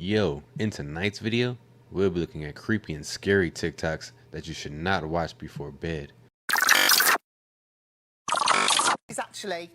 Yo, in tonight's video, we'll be looking at creepy and scary TikToks that you should not watch before bed. Is actually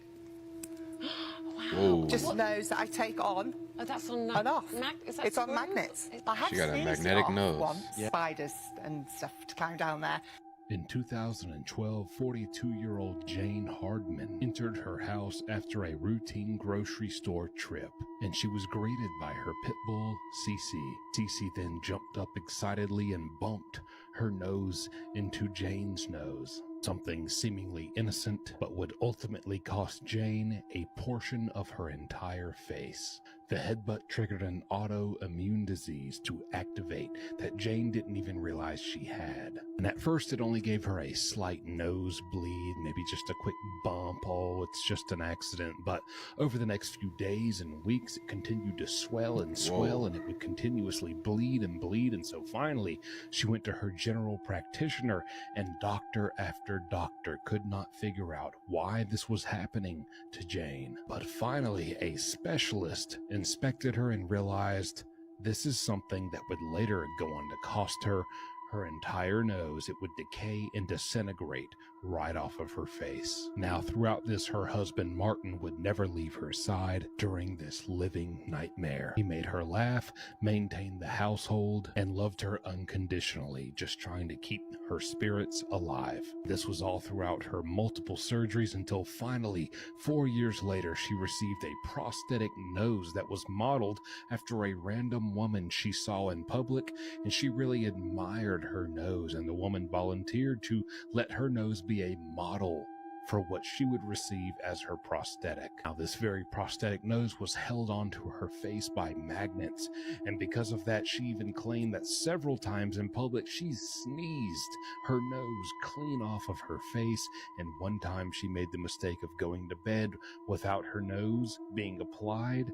Whoa. just nose that I take on that's on and off. It's on screws? magnets. I have She got a sneezed magnetic off nose. once. Spiders and stuff to climb down there. In 2012, 42-year-old Jane Hardman entered her house after a routine grocery store trip, and she was greeted by her pit bull, Cece. Cece then jumped up excitedly and bumped her nose into Jane's nose. Something seemingly innocent, but would ultimately cost Jane a portion of her entire face. The headbutt triggered an autoimmune disease to activate that Jane didn't even realize she had. And at first it only gave her a slight nosebleed, maybe just a quick bump, oh, it's just an accident. But over the next few days and weeks, it continued to swell and swell, and it would continuously bleed and bleed. And so finally, she went to her general practitioner, and doctor after doctor could not figure out why this was happening to Jane. But finally, a specialist inspected her and realized this is something that would later go on to cost her her entire nose. It would decay and disintegrate right off of her face. Now, throughout this, her husband Martin would never leave her side during this living nightmare. He made her laugh, maintained the household, and loved her unconditionally, just trying to keep her spirits alive. This was all throughout her multiple surgeries until finally, 4 years later, she received a prosthetic nose that was modeled after a random woman she saw in public, and she really admired her nose, and the woman volunteered to let her nose be a model for what she would receive as her prosthetic. Now, this very prosthetic nose was held onto her face by magnets, and because of that, she even claimed that several times in public she sneezed her nose clean off of her face, and one time she made the mistake of going to bed without her nose being applied,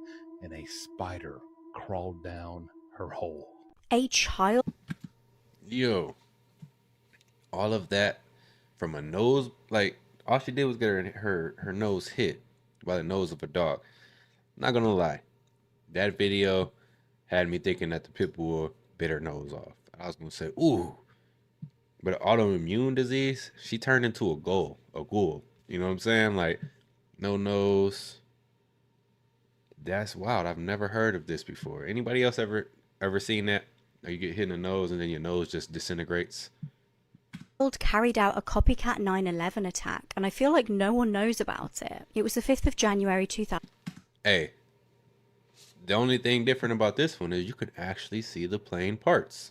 and a spider crawled down her hole. A child. Yo, all of that from a nose, like all she did was get her nose hit by the nose of a dog. Not gonna lie, that video had me thinking that the pit bull bit her nose off. I was gonna say, ooh, but autoimmune disease, she turned into a ghoul. You know what I'm saying? Like, no nose. That's wild. I've never heard of this before. Anybody else ever seen that? Or you get hit in the nose and then your nose just disintegrates? Carried out a copycat 9/11 attack, and I feel like no one knows about it. It was the 5th of January 2000. Hey, the only thing different about this one is you could actually see the plane parts.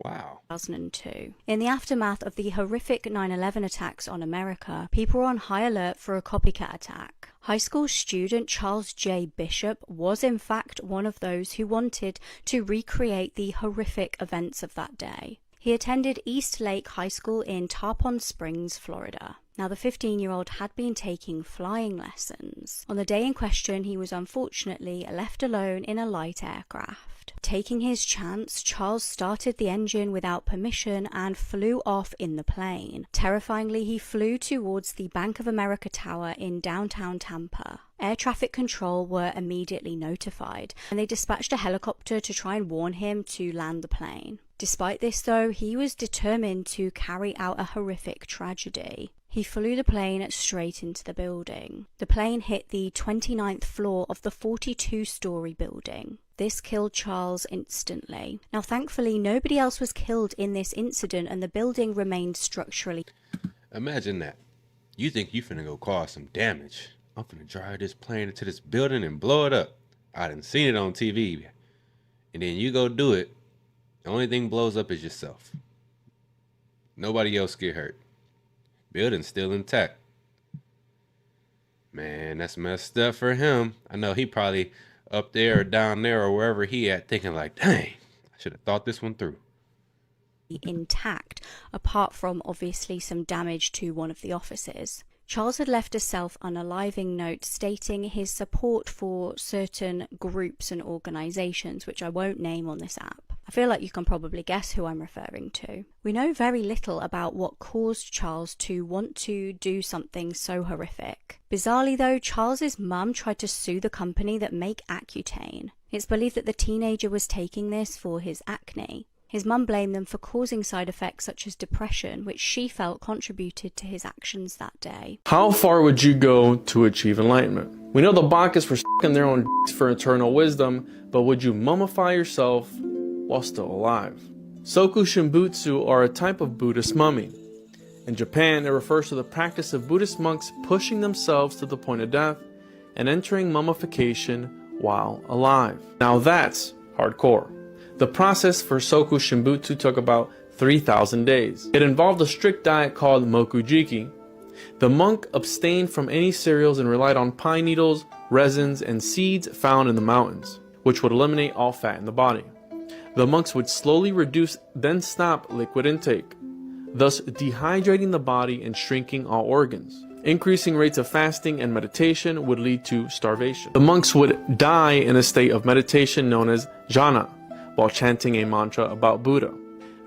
Wow. 2002. In the aftermath of the horrific 9/11 attacks on America, people were on high alert for a copycat attack. High school student Charles J. Bishop was in fact one of those who wanted to recreate the horrific events of that day. He attended East Lake High School in Tarpon Springs, Florida. Now, the 15-year-old had been taking flying lessons. On the day in question, he was unfortunately left alone in a light aircraft. Taking his chance, Charles started the engine without permission and flew off in the plane. Terrifyingly, he flew towards the Bank of America Tower in downtown Tampa. Air traffic control were immediately notified, and they dispatched a helicopter to try and warn him to land the plane. Despite this, though, he was determined to carry out a horrific tragedy. He flew the plane straight into the building. The plane hit the 29th floor of the 42-story building. This killed Charles instantly. Now, thankfully, nobody else was killed in this incident, and the building remained structurally. Imagine that. You think you finna go cause some damage. I'm finna drive this plane into this building and blow it up. I done seen it on TV. And then you go do it. The only thing blows up is yourself. Nobody else get hurt. Building's still intact. Man, that's messed up for him. I know he probably up there or down there or wherever he at thinking like, dang, I should have thought this one through. Intact, apart from obviously some damage to one of the offices. Charles had left a self-unaliving note stating his support for certain groups and organizations, which I won't name on this app. I feel like you can probably guess who I'm referring to. We know very little about what caused Charles to want to do something so horrific. Bizarrely though, Charles's mum tried to sue the company that make Accutane. It's believed that the teenager was taking this for his acne. His mum blamed them for causing side effects such as depression, which she felt contributed to his actions that day. How far would you go to achieve enlightenment? We know the Bacchus were sucking their own dicks for eternal wisdom, but would you mummify yourself while still alive? Soku Shimbutsu are a type of Buddhist mummy. In Japan, it refers to the practice of Buddhist monks pushing themselves to the point of death and entering mummification while alive. Now that's hardcore. The process for Soku Shimbutsu took about 3,000 days. It involved a strict diet called mokujiki. The monk abstained from any cereals and relied on pine needles, resins, and seeds found in the mountains, which would eliminate all fat in the body. The monks would slowly reduce, then stop liquid intake, thus dehydrating the body and shrinking all organs. Increasing rates of fasting and meditation would lead to starvation. The monks would die in a state of meditation known as jhana, while chanting a mantra about Buddha.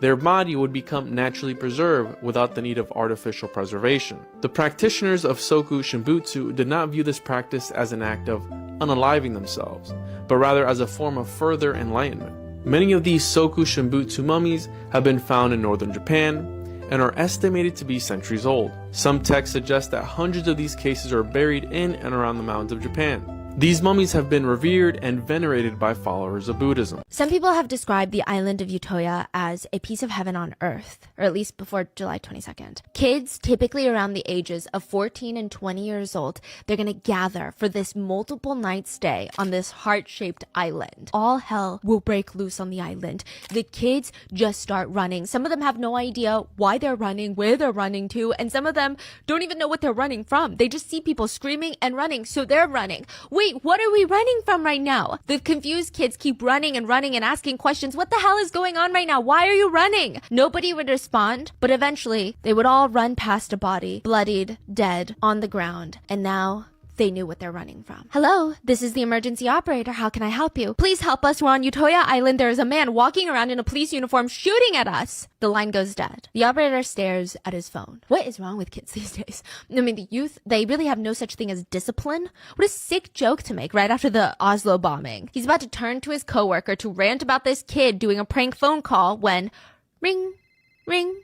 Their body would become naturally preserved without the need of artificial preservation. The practitioners of Soku Shimbutsu did not view this practice as an act of unaliving themselves, but rather as a form of further enlightenment. Many of these Soku Shimbutsu mummies have been found in northern Japan and are estimated to be centuries old. Some texts suggest that hundreds of these cases are buried in and around the mountains of Japan. These mummies have been revered and venerated by followers of Buddhism. Some people have described the island of Utoya as a piece of heaven on earth, or at least before July 22nd. Kids, typically around the ages of 14 and 20 years old, they're gonna gather for this multiple night stay on this heart-shaped island. All hell will break loose on the island. The kids just start running. Some of them have no idea why they're running, where they're running to, and some of them don't even know what they're running from. They just see people screaming and running, so they're running. Wait, what are we running from right now? The confused kids keep running and asking questions. What the hell is going on right now? Why are you running? Nobody would respond, but eventually they would all run past a body, bloodied, dead, on the ground, and now they knew what they're running from. Hello, this is the emergency operator. How can I help you? Please help us. We're on Utoya Island. There is a man walking around in a police uniform shooting at us. The line goes dead. The operator stares at his phone. What is wrong with kids these days? I mean, the youth, they really have no such thing as discipline. What a sick joke to make right after the Oslo bombing. He's about to turn to his coworker to rant about this kid doing a prank phone call when ring, ring,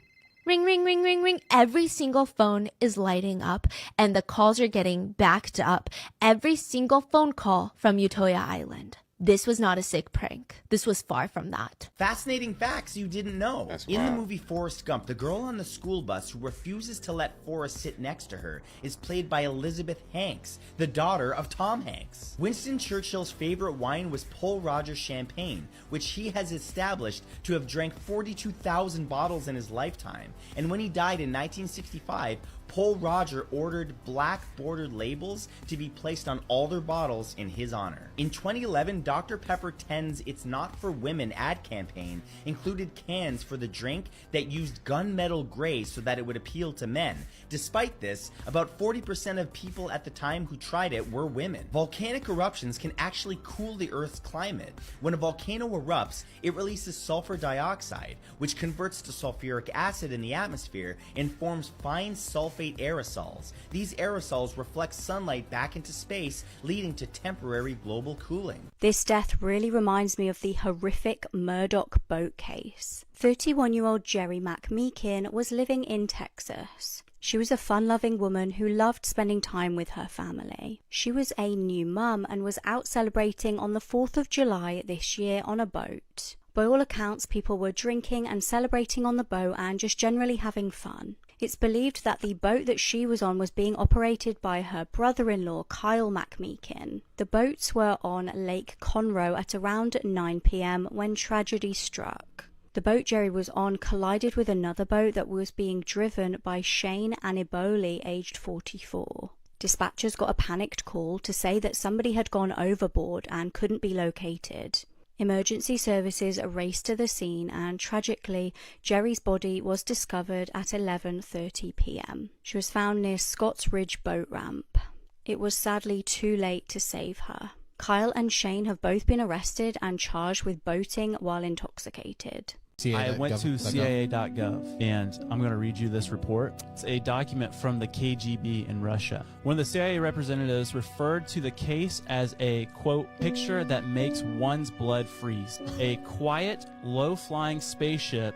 ring, ring, ring, ring, ring. Every single phone is lighting up and the calls are getting backed up. Every single phone call from Utoya Island. This was not a sick prank. This was far from that. Fascinating facts you didn't know. That's In the wild. movie Forrest Gump, the girl on the school bus who refuses to let Forrest sit next to her is played by Elizabeth Hanks, the daughter of Tom Hanks. Winston Churchill's favorite wine was Pol Roger champagne, which he has established to have drank 42,000 bottles in his lifetime. And when he died in 1965, Pol Roger ordered black bordered labels to be placed on all their bottles in his honor. In 2011, Dr. Pepper 10's It's Not For Women ad campaign included cans for the drink that used gunmetal gray so that it would appeal to men. Despite this, about 40% of people at the time who tried it were women. Volcanic eruptions can actually cool the Earth's climate. When a volcano erupts, it releases sulfur dioxide, which converts to sulfuric acid in the atmosphere and forms fine sulfate aerosols. These aerosols reflect sunlight back into space, leading to temporary global cooling. This death really reminds me of the horrific Murdoch boat case. 31-year-old Jerry McMeekin was living in Texas. She was a fun-loving woman who loved spending time with her family. She was a new mum and was out celebrating on the 4th of July this year on a boat. By all accounts, people were drinking and celebrating on the boat and just generally having fun. It's believed that the boat that she was on was being operated by her brother-in-law, Kyle McMeekin. The boats were on Lake Conroe at around 9 p.m. when tragedy struck. The boat Jerry was on collided with another boat that was being driven by Shane Aniboli, aged 44. Dispatchers got a panicked call to say that somebody had gone overboard and couldn't be located. Emergency services raced to the scene and, tragically, Jerry's body was discovered at 11:30 p.m. She was found near Scotts Ridge boat ramp. It was sadly too late to save her. Kyle and Shane have both been arrested and charged with boating while intoxicated. I went to CIA.gov and I'm going to read you this report. It's a document from the KGB in Russia. One of the CIA representatives referred to the case as a, quote, picture that makes one's blood freeze. A quiet, low-flying spaceship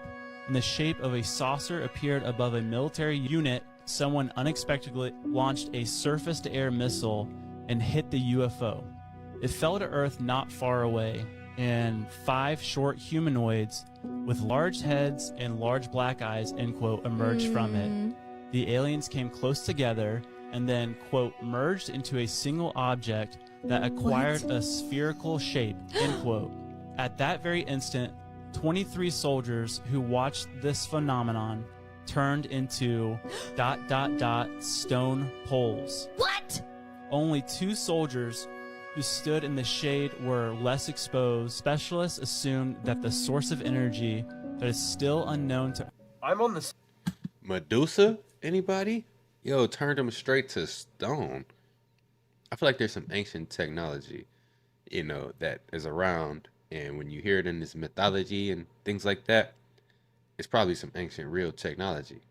in the shape of a saucer appeared above a military unit. Someone unexpectedly launched a surface-to-air missile and hit the UFO. It fell to Earth not far away, and 5 short humanoids with large heads and large black eyes, end quote, emerged from it. The aliens came close together and then, quote, merged into a single object that acquired a spherical shape, end quote. At that very instant, 23 soldiers who watched this phenomenon turned into ... stone poles. What? Only 2 soldiers who stood in the shade were less exposed. Specialists assumed that the source of energy that is still unknown to... I'm on the... Medusa? Anybody? Yo, turned them straight to stone. I feel like there's some ancient technology, you know, that is around. And when you hear it in this mythology and things like that, it's probably some ancient real technology.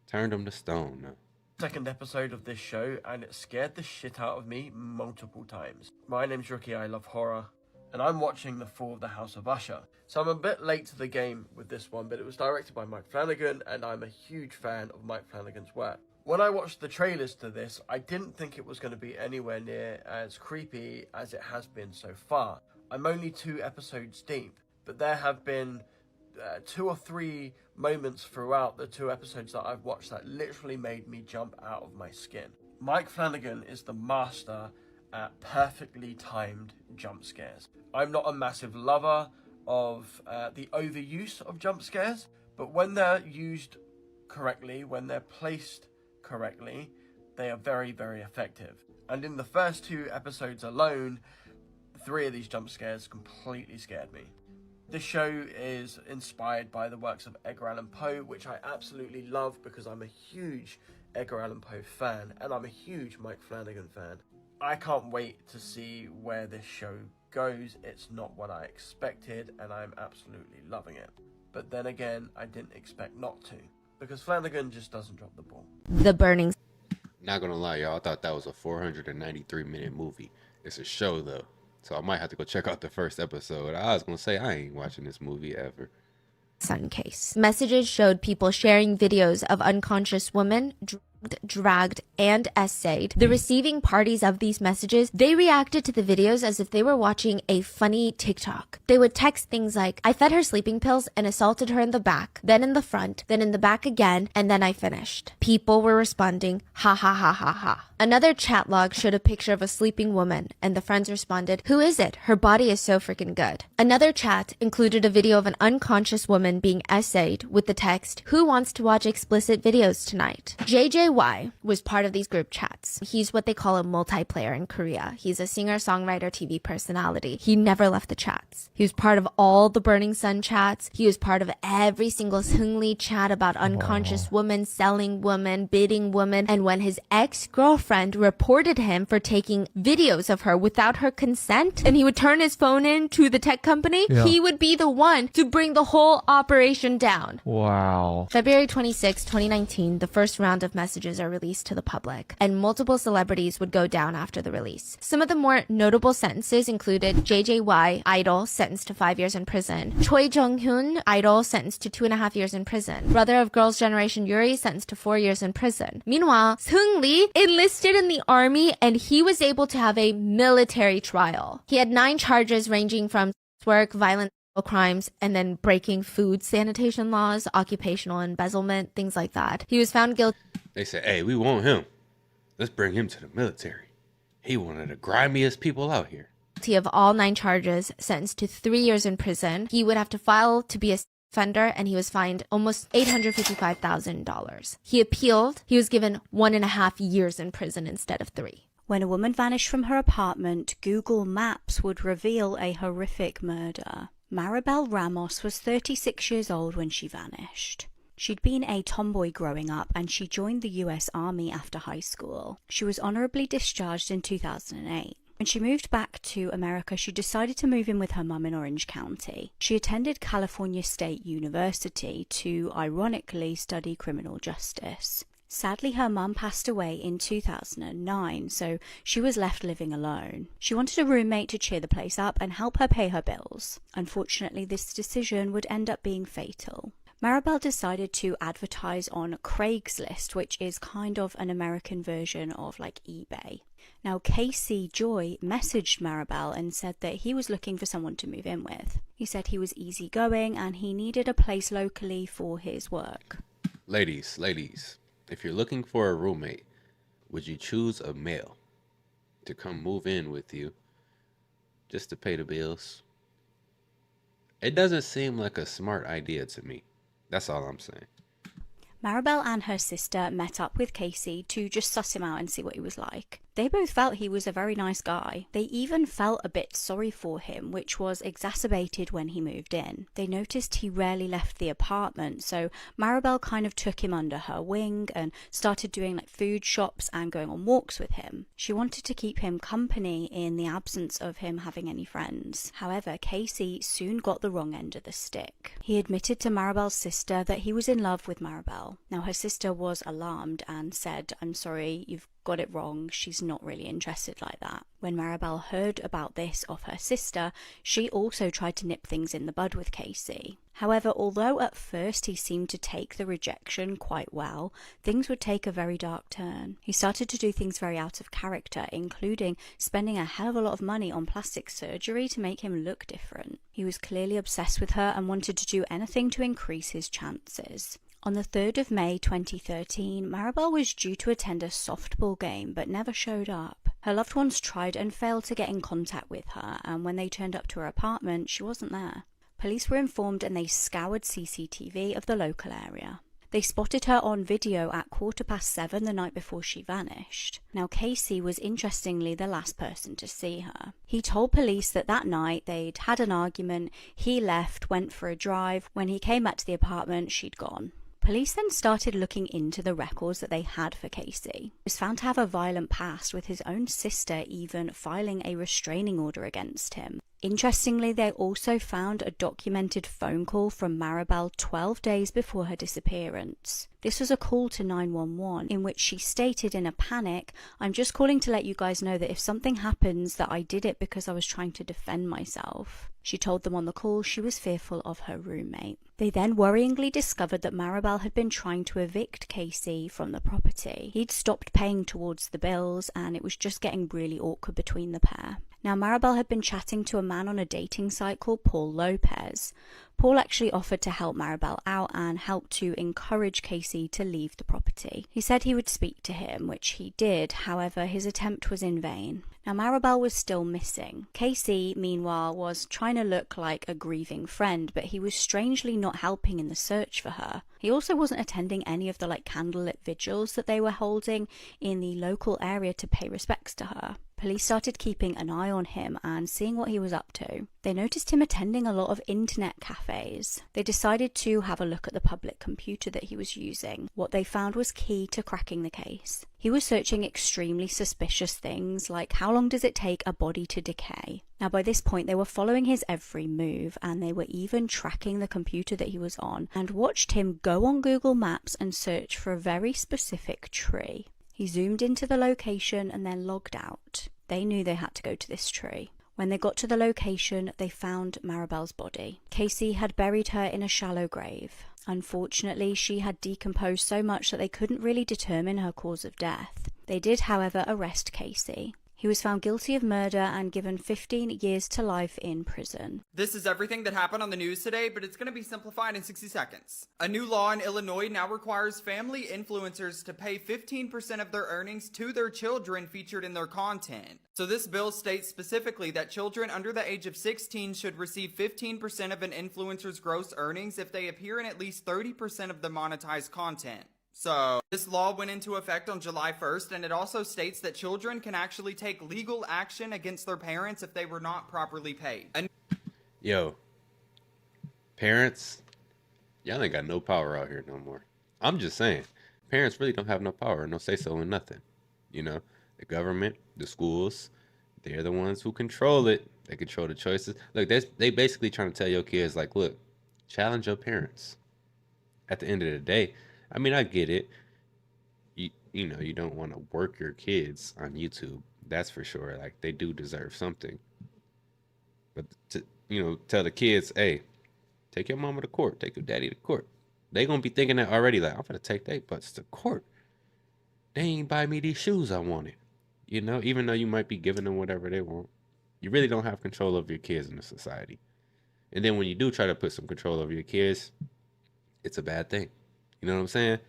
Turned them to stone, though. Second episode of this show, and it scared the shit out of me multiple times. My name's Rookie, I love horror, and I'm watching The Fall of the House of Usher. So I'm a bit late to the game with this one, but it was directed by Mike Flanagan, and I'm a huge fan of Mike Flanagan's work. When I watched the trailers to this, I didn't think it was going to be anywhere near as creepy as it has been so far. I'm only 2 episodes deep, but there have been 2 or 3 moments throughout the 2 episodes that I've watched that literally made me jump out of my skin. Mike Flanagan is the master at perfectly timed jump scares. I'm not a massive lover of the overuse of jump scares, but when they're used correctly, when they're placed correctly, they are very, very effective. And in the first 2 episodes alone, 3 of these jump scares completely scared me. This show is inspired by the works of Edgar Allan Poe, which I absolutely love because I'm a huge Edgar Allan Poe fan, and I'm a huge Mike Flanagan fan. I can't wait to see where this show goes. It's not what I expected, and I'm absolutely loving it. But then again, I didn't expect not to, because Flanagan just doesn't drop the ball. The Burning... Not gonna lie, y'all, I thought that was a 493-minute movie. It's a show, though. So I might have to go check out the first episode. I was going to say, I ain't watching this movie ever. Sun case. Messages showed people sharing videos of unconscious women dragged, and essayed. The receiving parties of these messages, they reacted to the videos as if they were watching a funny TikTok. They would text things like, I fed her sleeping pills and assaulted her in the back, then in the front, then in the back again, and then I finished. People were responding, ha ha ha ha ha. Another chat log showed a picture of a sleeping woman, and the friends responded, who is it? Her body is so freaking good. Another chat included a video of an unconscious woman being essayed with the text, who wants to watch explicit videos tonight? JJY was part of these group chats. He's what they call a multiplayer in Korea. He's a singer, songwriter, TV personality. He never left the chats. He was part of all the Burning Sun chats. He was part of every single Seungri chat about unconscious women, selling women, bidding women. And when his ex-girlfriend reported him for taking videos of her without her consent, and he would turn his phone in to the tech company, he would be the one to bring the whole operation down. Wow. February 26, 2019, the first round of messages are released to the public, and multiple celebrities would go down after the release. Some of the more notable sentences included JJY, idol, sentenced to 5 years in prison. Choi Jung-hyun, idol, sentenced to 2.5 years in prison. Brother of Girls' Generation Yuri, sentenced to 4 years in prison. Meanwhile, Seungri enlisted in the army, and he was able to have a military trial. He had 9 charges ranging from work, violent crimes, and then breaking food sanitation laws, occupational embezzlement, things like that. He was found guilty. They said, hey, we want him. Let's bring him to the military. He one of the grimiest people out here. Of all 9 charges, sentenced to 3 years in prison. He would have to file to be a offender, and he was fined almost $855,000. He appealed. He was given 1.5 years in prison instead of 3. When a woman vanished from her apartment, Google Maps would reveal a horrific murder. Maribel Ramos was 36 years old when she vanished. She'd been a tomboy growing up, and she joined the US Army after high school. She was honorably discharged in 2008. When she moved back to America, she decided to move in with her mum in Orange County. She attended California State University to, ironically, study criminal justice. Sadly, her mum passed away in 2009, so she was left living alone. She wanted a roommate to cheer the place up and help her pay her bills. Unfortunately, this decision would end up being fatal. Maribel decided to advertise on Craigslist, which is kind of an American version of like eBay. Now, Casey Joy messaged Maribel and said that he was looking for someone to move in with. He said he was easygoing and he needed a place locally for his work. Ladies, if you're looking for a roommate, would you choose a male to come move in with you just to pay the bills? It doesn't seem like a smart idea to me. That's all I'm saying. Maribel and her sister met up with Casey to just suss him out and see what he was like. They both felt he was a very nice guy. They even felt a bit sorry for him, which was exacerbated when he moved in. They noticed he rarely left the apartment, so Maribel kind of took him under her wing and started doing like food shops and going on walks with him. She wanted to keep him company in the absence of him having any friends. However, Casey soon got the wrong end of the stick. He admitted to Maribel's sister that he was in love with Maribel. Now, her sister was alarmed and said, "I'm sorry, you've got it wrong. She's not really interested like that." When Maribel heard about this of her sister, she also tried to nip things in the bud with Casey. However, although at first he seemed to take the rejection quite well, things would take a very dark turn. He started to do things very out of character, including spending a hell of a lot of money on plastic surgery to make him look different. He was clearly obsessed with her and wanted to do anything to increase his chances. On the 3rd of May 2013, Maribel was due to attend a softball game but never showed up. Her loved ones tried and failed to get in contact with her, and when they turned up to her apartment, she wasn't there. Police were informed and they scoured CCTV of the local area. They spotted her on video at 7:15 the night before she vanished. Now, Casey was interestingly the last person to see her. He told police that that night they'd had an argument, he left, went for a drive. When he came back to the apartment, she'd gone. Police then started looking into the records that they had for Casey. He was found to have a violent past, with his own sister even filing a restraining order against him. Interestingly, they also found a documented phone call from Maribel 12 days before her disappearance. This was a call to 911 in which she stated in a panic, "I'm just calling to let you guys know that if something happens that I did it because I was trying to defend myself." She told them on the call she was fearful of her roommate. They then worryingly discovered that Maribel had been trying to evict Casey from the property. He'd stopped paying towards the bills and it was just getting really awkward between the pair. Now, Maribel had been chatting to a man on a dating site called Paul Lopez. Paul actually offered to help Maribel out and helped to encourage Casey to leave the property. He said he would speak to him, which he did. However, his attempt was in vain. Now, Maribel was still missing. Casey, meanwhile, was trying to look like a grieving friend, but he was strangely not helping in the search for her. He also wasn't attending any of the candlelit vigils that they were holding in the local area to pay respects to her. Police started keeping an eye on him and seeing what he was up to. They noticed him attending a lot of internet cafes. They decided to have a look at the public computer that he was using. What they found was key to cracking the case. He was searching extremely suspicious things like how long does it take a body to decay? Now, by this point, they were following his every move and they were even tracking the computer that he was on and watched him go on Google Maps and search for a very specific tree. He zoomed into the location and then logged out. They knew they had to go to this tree. When they got to the location, they found Maribel's body. Casey had buried her in a shallow grave. Unfortunately, she had decomposed so much that they couldn't really determine her cause of death. They did, however, arrest Casey. He was found guilty of murder and given 15 years to life in prison. This is everything that happened on the news today, but it's going to be simplified in 60 seconds. A new law in Illinois now requires family influencers to pay 15% of their earnings to their children featured in their content. So this bill states specifically that children under the age of 16 should receive 15% of an influencer's gross earnings if they appear in at least 30% of the monetized content. So, this law went into effect on July 1st, and it also states that children can actually take legal action against their parents if they were not properly paid. Yo, parents, y'all ain't got no power out here no more. I'm just saying, parents really don't have no power, no say-so in nothing. You know, the government, the schools, they're the ones who control it. They control the choices. Look, they basically trying to tell your kids, like, look, challenge your parents. At the end of the day, I mean, I get it. You know, you don't want to work your kids on YouTube. That's for sure. Like, they do deserve something. But to, you know, tell the kids, hey, take your mama to court, take your daddy to court. They gonna be thinking that already. Like, I'm gonna take they butts to court. They ain't buy me these shoes I wanted. You know, even though you might be giving them whatever they want, you really don't have control over your kids in the society. And then when you do try to put some control over your kids, it's a bad thing. You know what I'm saying?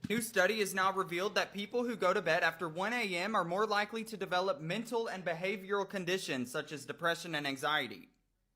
New study has now revealed that people who go to bed after 1 a.m. are more likely to develop mental and behavioral conditions such as depression and anxiety.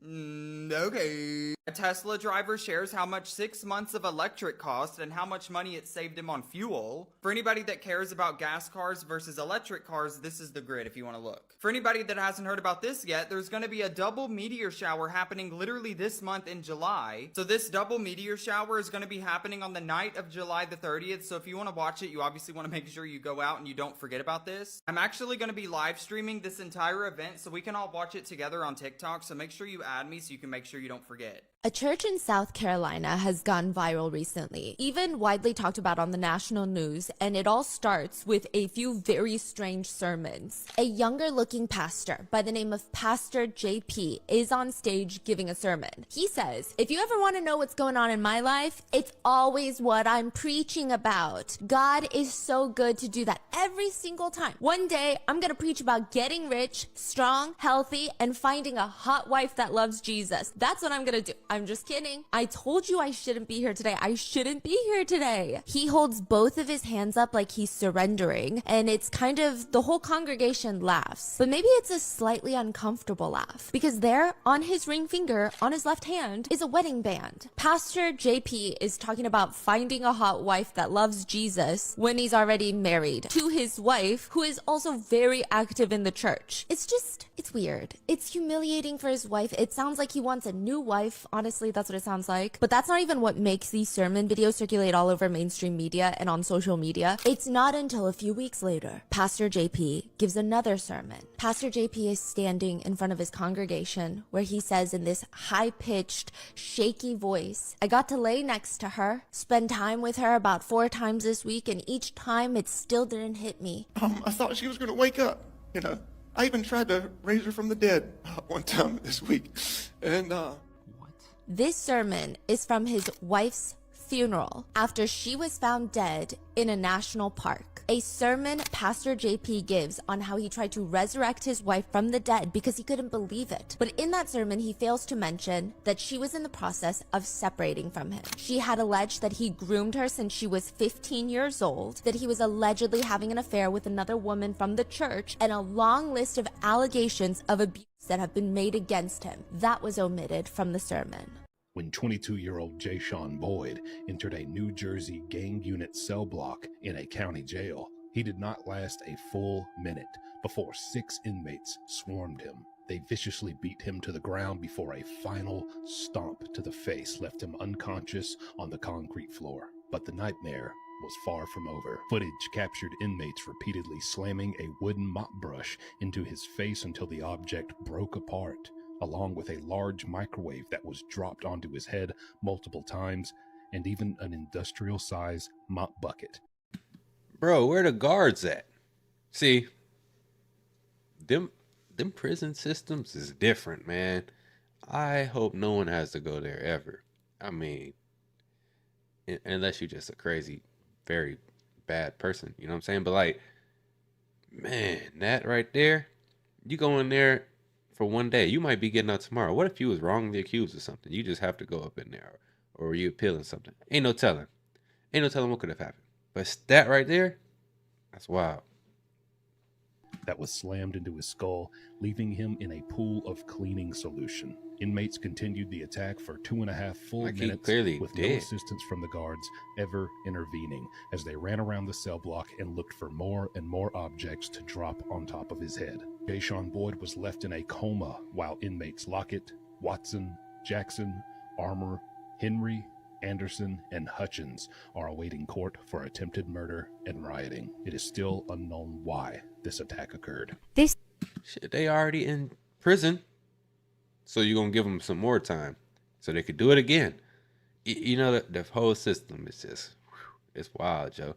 Okay. A Tesla driver shares how much 6 months of electric cost and how much money it saved him on fuel. For anybody that cares about gas cars versus electric cars, this is the grid if you want to look. For anybody that hasn't heard about this yet, there's going to be a double meteor shower happening literally this month in July. So this double meteor shower is going to be happening on the night of July the 30th. So if you want to watch it, you obviously want to make sure you go out and you don't forget about this. I'm actually going to be live streaming this entire event so we can all watch it together on TikTok. So make sure you add me so you can make sure you don't forget. A church in South Carolina has gone viral recently, even widely talked about on the national news, and it all starts with a few very strange sermons. A younger looking pastor by the name of Pastor JP is on stage giving a sermon. He says, if you ever want to know what's going on in my life, it's always what I'm preaching about. God is so good to do that every single time. One day, I'm going to preach about getting rich, strong, healthy, and finding a hot wife that loves Jesus. That's what I'm going to do. I'm just kidding. I told you I shouldn't be here today. I shouldn't be here today. He holds both of his hands up like he's surrendering, and it's kind of the whole congregation laughs. But maybe it's a slightly uncomfortable laugh because there on his ring finger on his left hand is a wedding band. Pastor JP is talking about finding a hot wife that loves Jesus when he's already married to his wife, who is also very active in the church. It's weird. It's humiliating for his wife. It sounds like he wants a new wife. Honestly, that's what it sounds like. But that's not even what makes these sermon videos circulate all over mainstream media and on social media. It's not until a few weeks later, Pastor JP gives another sermon. Pastor JP is standing in front of his congregation where he says in this high-pitched, shaky voice, I got to lay next to her, spend time with her about 4 times this week, and each time it still didn't hit me. I thought she was going to wake up, you know. I even tried to raise her from the dead one time this week. And, This sermon is from his wife's funeral after she was found dead in a national park. A sermon Pastor JP gives on how he tried to resurrect his wife from the dead because he couldn't believe it. But in that sermon, he fails to mention that she was in the process of separating from him. She had alleged that he groomed her since she was 15 years old, that he was allegedly having an affair with another woman from the church, and a long list of allegations of abuse that have been made against him. That was omitted from the sermon. When 22-year-old Jayshawn Boyd entered a New Jersey gang unit cell block in a county jail, he did not last a full minute before 6 inmates swarmed him. They viciously beat him to the ground before a final stomp to the face left him unconscious on the concrete floor. But the nightmare was far from over. Footage captured inmates repeatedly slamming a wooden mop brush into his face until the object broke apart, along with a large microwave that was dropped onto his head multiple times, and even an industrial-size mop bucket. Bro, where the guards at? See, them prison systems is different, man. I hope no one has to go there ever. I mean, unless you're just a crazy, very bad person, you know what I'm saying? But like, man, that right there, you go in there for one day, you might be getting out tomorrow. What if you was wrongly accused of something? You just have to go up in there, or you appealing something. Ain't no telling what could have happened. But that right there, that's wild. That was slammed into his skull, leaving him in a pool of cleaning solution. Inmates continued the attack for 2.5 full minutes with no assistance from the guards ever intervening as they ran around the cell block and looked for more and more objects to drop on top of his head. Jayshawn Boyd was left in a coma while inmates Lockett, Watson, Jackson, Armour, Henry, Anderson, and Hutchins are awaiting court for attempted murder and rioting. It is still unknown why this attack occurred. This Shit, they already in prison. So you're going to give them some more time so they could do it again. You know, the whole system is just, it's wild, Joe.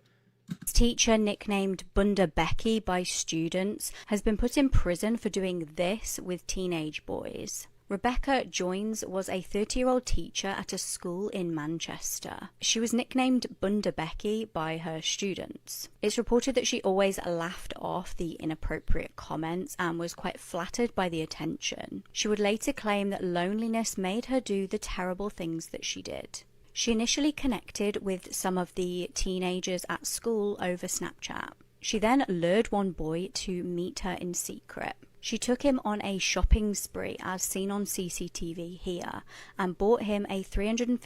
His teacher, nicknamed Bunda Becky by students, has been put in prison for doing this with teenage boys. Rebecca Joins was a 30-year-old teacher at a school in Manchester. She was nicknamed Bunda Becky by her students. It's reported that she always laughed off the inappropriate comments and was quite flattered by the attention. She would later claim that loneliness made her do the terrible things that she did. She initially connected with some of the teenagers at school over Snapchat. She then lured one boy to meet her in secret. She took him on a shopping spree as seen on CCTV here and bought him a £350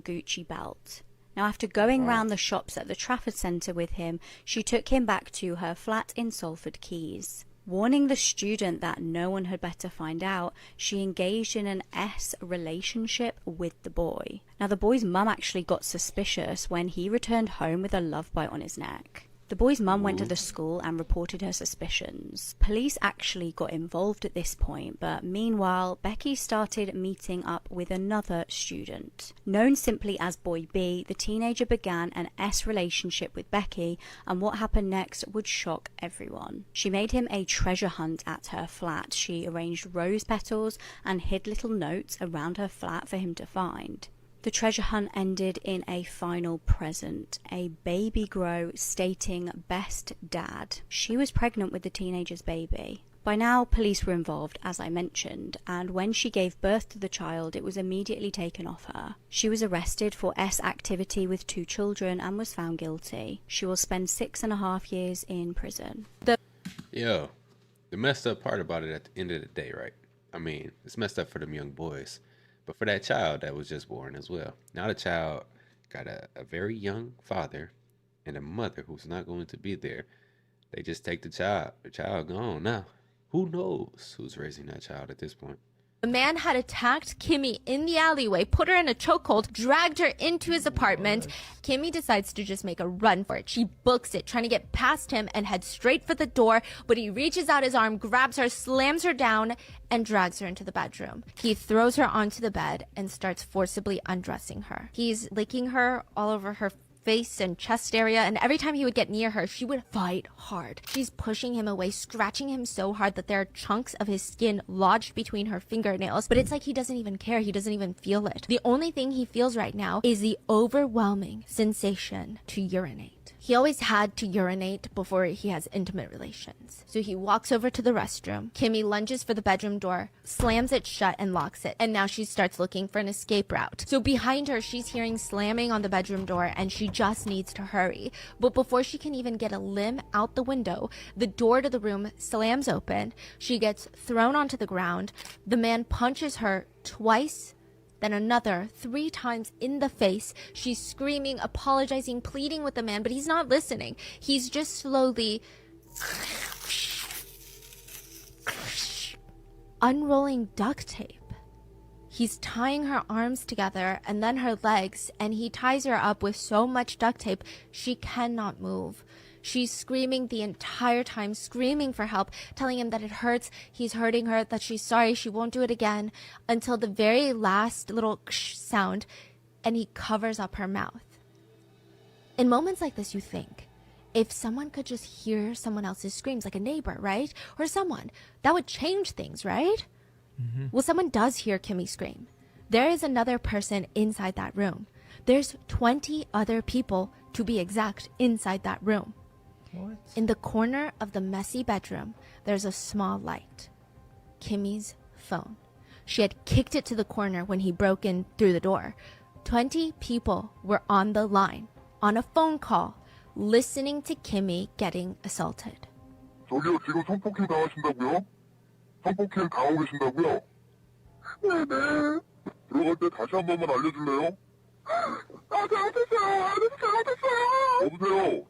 Gucci belt. Now, after going round the shops at the Trafford Centre with him, she took him back to her flat in Salford Quays. Warning the student that no one had better find out, she engaged in an S relationship with the boy. Now, the boy's mum actually got suspicious when he returned home with a love bite on his neck. The boy's mum went to the school and reported her suspicions. Police actually got involved at this point, but meanwhile, Becky started meeting up with another student. Known simply as Boy B, the teenager began an S relationship with Becky, and what happened next would shock everyone. She made him a treasure hunt at her flat. She arranged rose petals and hid little notes around her flat for him to find. The treasure hunt ended in a final present, a baby grow stating best dad. She was pregnant with the teenager's baby. By now, police were involved, as I mentioned, and when she gave birth to the child, it was immediately taken off her. She was arrested for S activity with 2 children and was found guilty. She will spend 6.5 years in prison. Yo, the messed up part about it at the end of the day, right? I mean, it's messed up for them young boys. But for that child that was just born as well. Now the child got a very young father and a mother who's not going to be there. They just take the child. The child gone now. Who knows who's raising that child at this point? The man had attacked Kimmy in the alleyway, put her in a chokehold, dragged her into his apartment. Kimmy decides to just make a run for it. She books it, trying to get past him and head straight for the door, but he reaches out his arm, grabs her, slams her down, and drags her into the bedroom. He throws her onto the bed and starts forcibly undressing her. He's licking her all over her face and chest area, and every time he would get near her, she would fight hard. She's pushing him away, scratching him so hard that there are chunks of his skin lodged between her fingernails, but it's like he doesn't even care. He doesn't even feel it. The only thing he feels right now is the overwhelming sensation to urinate. He always had to urinate before he has intimate relations. So he walks over to the restroom. Kimmy lunges for the bedroom door, slams it shut and locks it. And now she starts looking for an escape route. So behind her, she's hearing slamming on the bedroom door and she just needs to hurry. But before she can even get a limb out the window, the door to the room slams open. She gets thrown onto the ground. The man punches her twice, then another 3 times in the face. She's screaming, apologizing, pleading with the man, but he's not listening. He's just slowly unrolling duct tape. He's tying her arms together and then her legs, and he ties her up with so much duct tape she cannot move. She's screaming the entire time, screaming for help, telling him that it hurts, he's hurting her, that she's sorry, she won't do it again, until the very last little sound, and he covers up her mouth. In moments like this, you think, if someone could just hear someone else's screams, like a neighbor, right? Or someone, that would change things, right? Mm-hmm. Well, someone does hear Kimmy scream. There is another person inside that room. There's 20 other people, to be exact, inside that room. What? In the corner of the messy bedroom, there's a small light. Kimmy's phone. She had kicked it to the corner when he broke in through the door. 20 people were on the line, on a phone call, listening to Kimmy getting assaulted. 저기요, 지금 성폭행 당하신다고요? 성폭행 당하고 계신다고요? 네네. 들어갈 때 다시 한 번만 알려줄래요? 여보세요.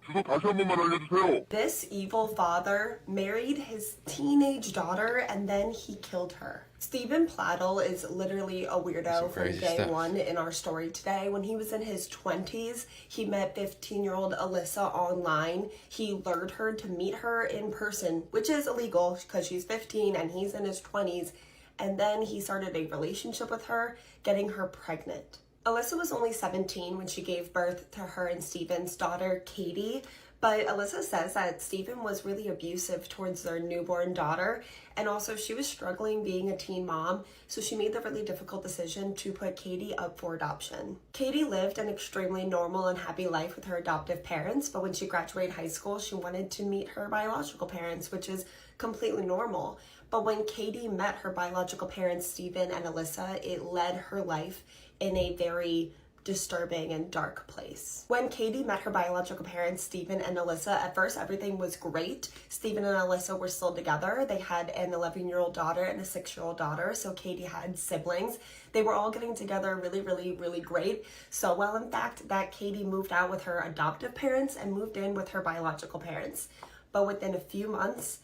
주소 다시 한 번만 알려주세요. This evil father married his teenage daughter and then he killed her. Stephen Plattle is literally a weirdo from day one in our story today. When he was in his 20s, he met 15-year-old Alyssa online. He lured her to meet her in person, which is illegal because she's 15 and he's in his 20s. And then he started a relationship with her, getting her pregnant. Alyssa was only 17 when she gave birth to her and Stephen's daughter, Katie, but Alyssa says that Stephen was really abusive towards their newborn daughter, and also she was struggling being a teen mom, so she made the really difficult decision to put Katie up for adoption. Katie lived an extremely normal and happy life with her adoptive parents, but when she graduated high school, she wanted to meet her biological parents, which is completely normal. But when Katie met her biological parents, Stephen and Alyssa, it led her life in a very disturbing and dark place. When Katie met her biological parents, Stephen and Alyssa, at first everything was great. Stephen and Alyssa were still together. They had an 11-year-old daughter and a 6-year-old daughter, so Katie had siblings. They were all getting together really great. So well, in fact, that Katie moved out with her adoptive parents and moved in with her biological parents. But within a few months,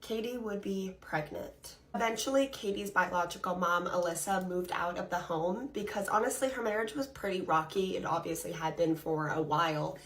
Katie would be pregnant. Eventually, Katie's biological mom, Alyssa, moved out of the home because honestly, her marriage was pretty rocky. It obviously had been for a while.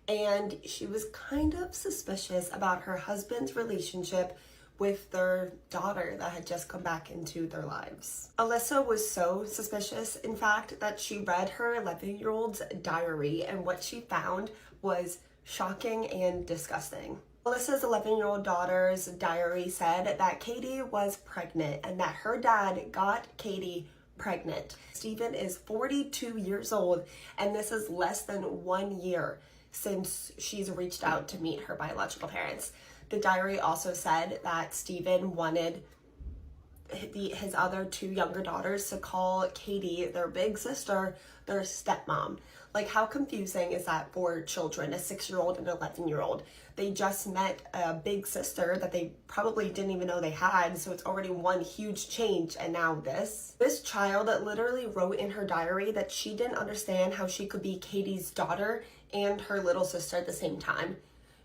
And she was kind of suspicious about her husband's relationship with their daughter that had just come back into their lives. Alyssa was so suspicious, in fact, that she read her 11-year-old's diary, and what she found was shocking and disgusting. Alyssa's 11-year-old daughter's diary said that Katie was pregnant and that her dad got Katie pregnant. Stephen is 42 years old, and this is less than 1 year since she's reached out to meet her biological parents. The diary also said that Stephen wanted his other 2 younger daughters to call Katie, their big sister, their stepmom. Like, how confusing is that for children, a 6-year-old and an 11-year-old? They just met a big sister that they probably didn't even know they had, so it's already one huge change, and now this. This child literally wrote in her diary that she didn't understand how she could be Katie's daughter and her little sister at the same time.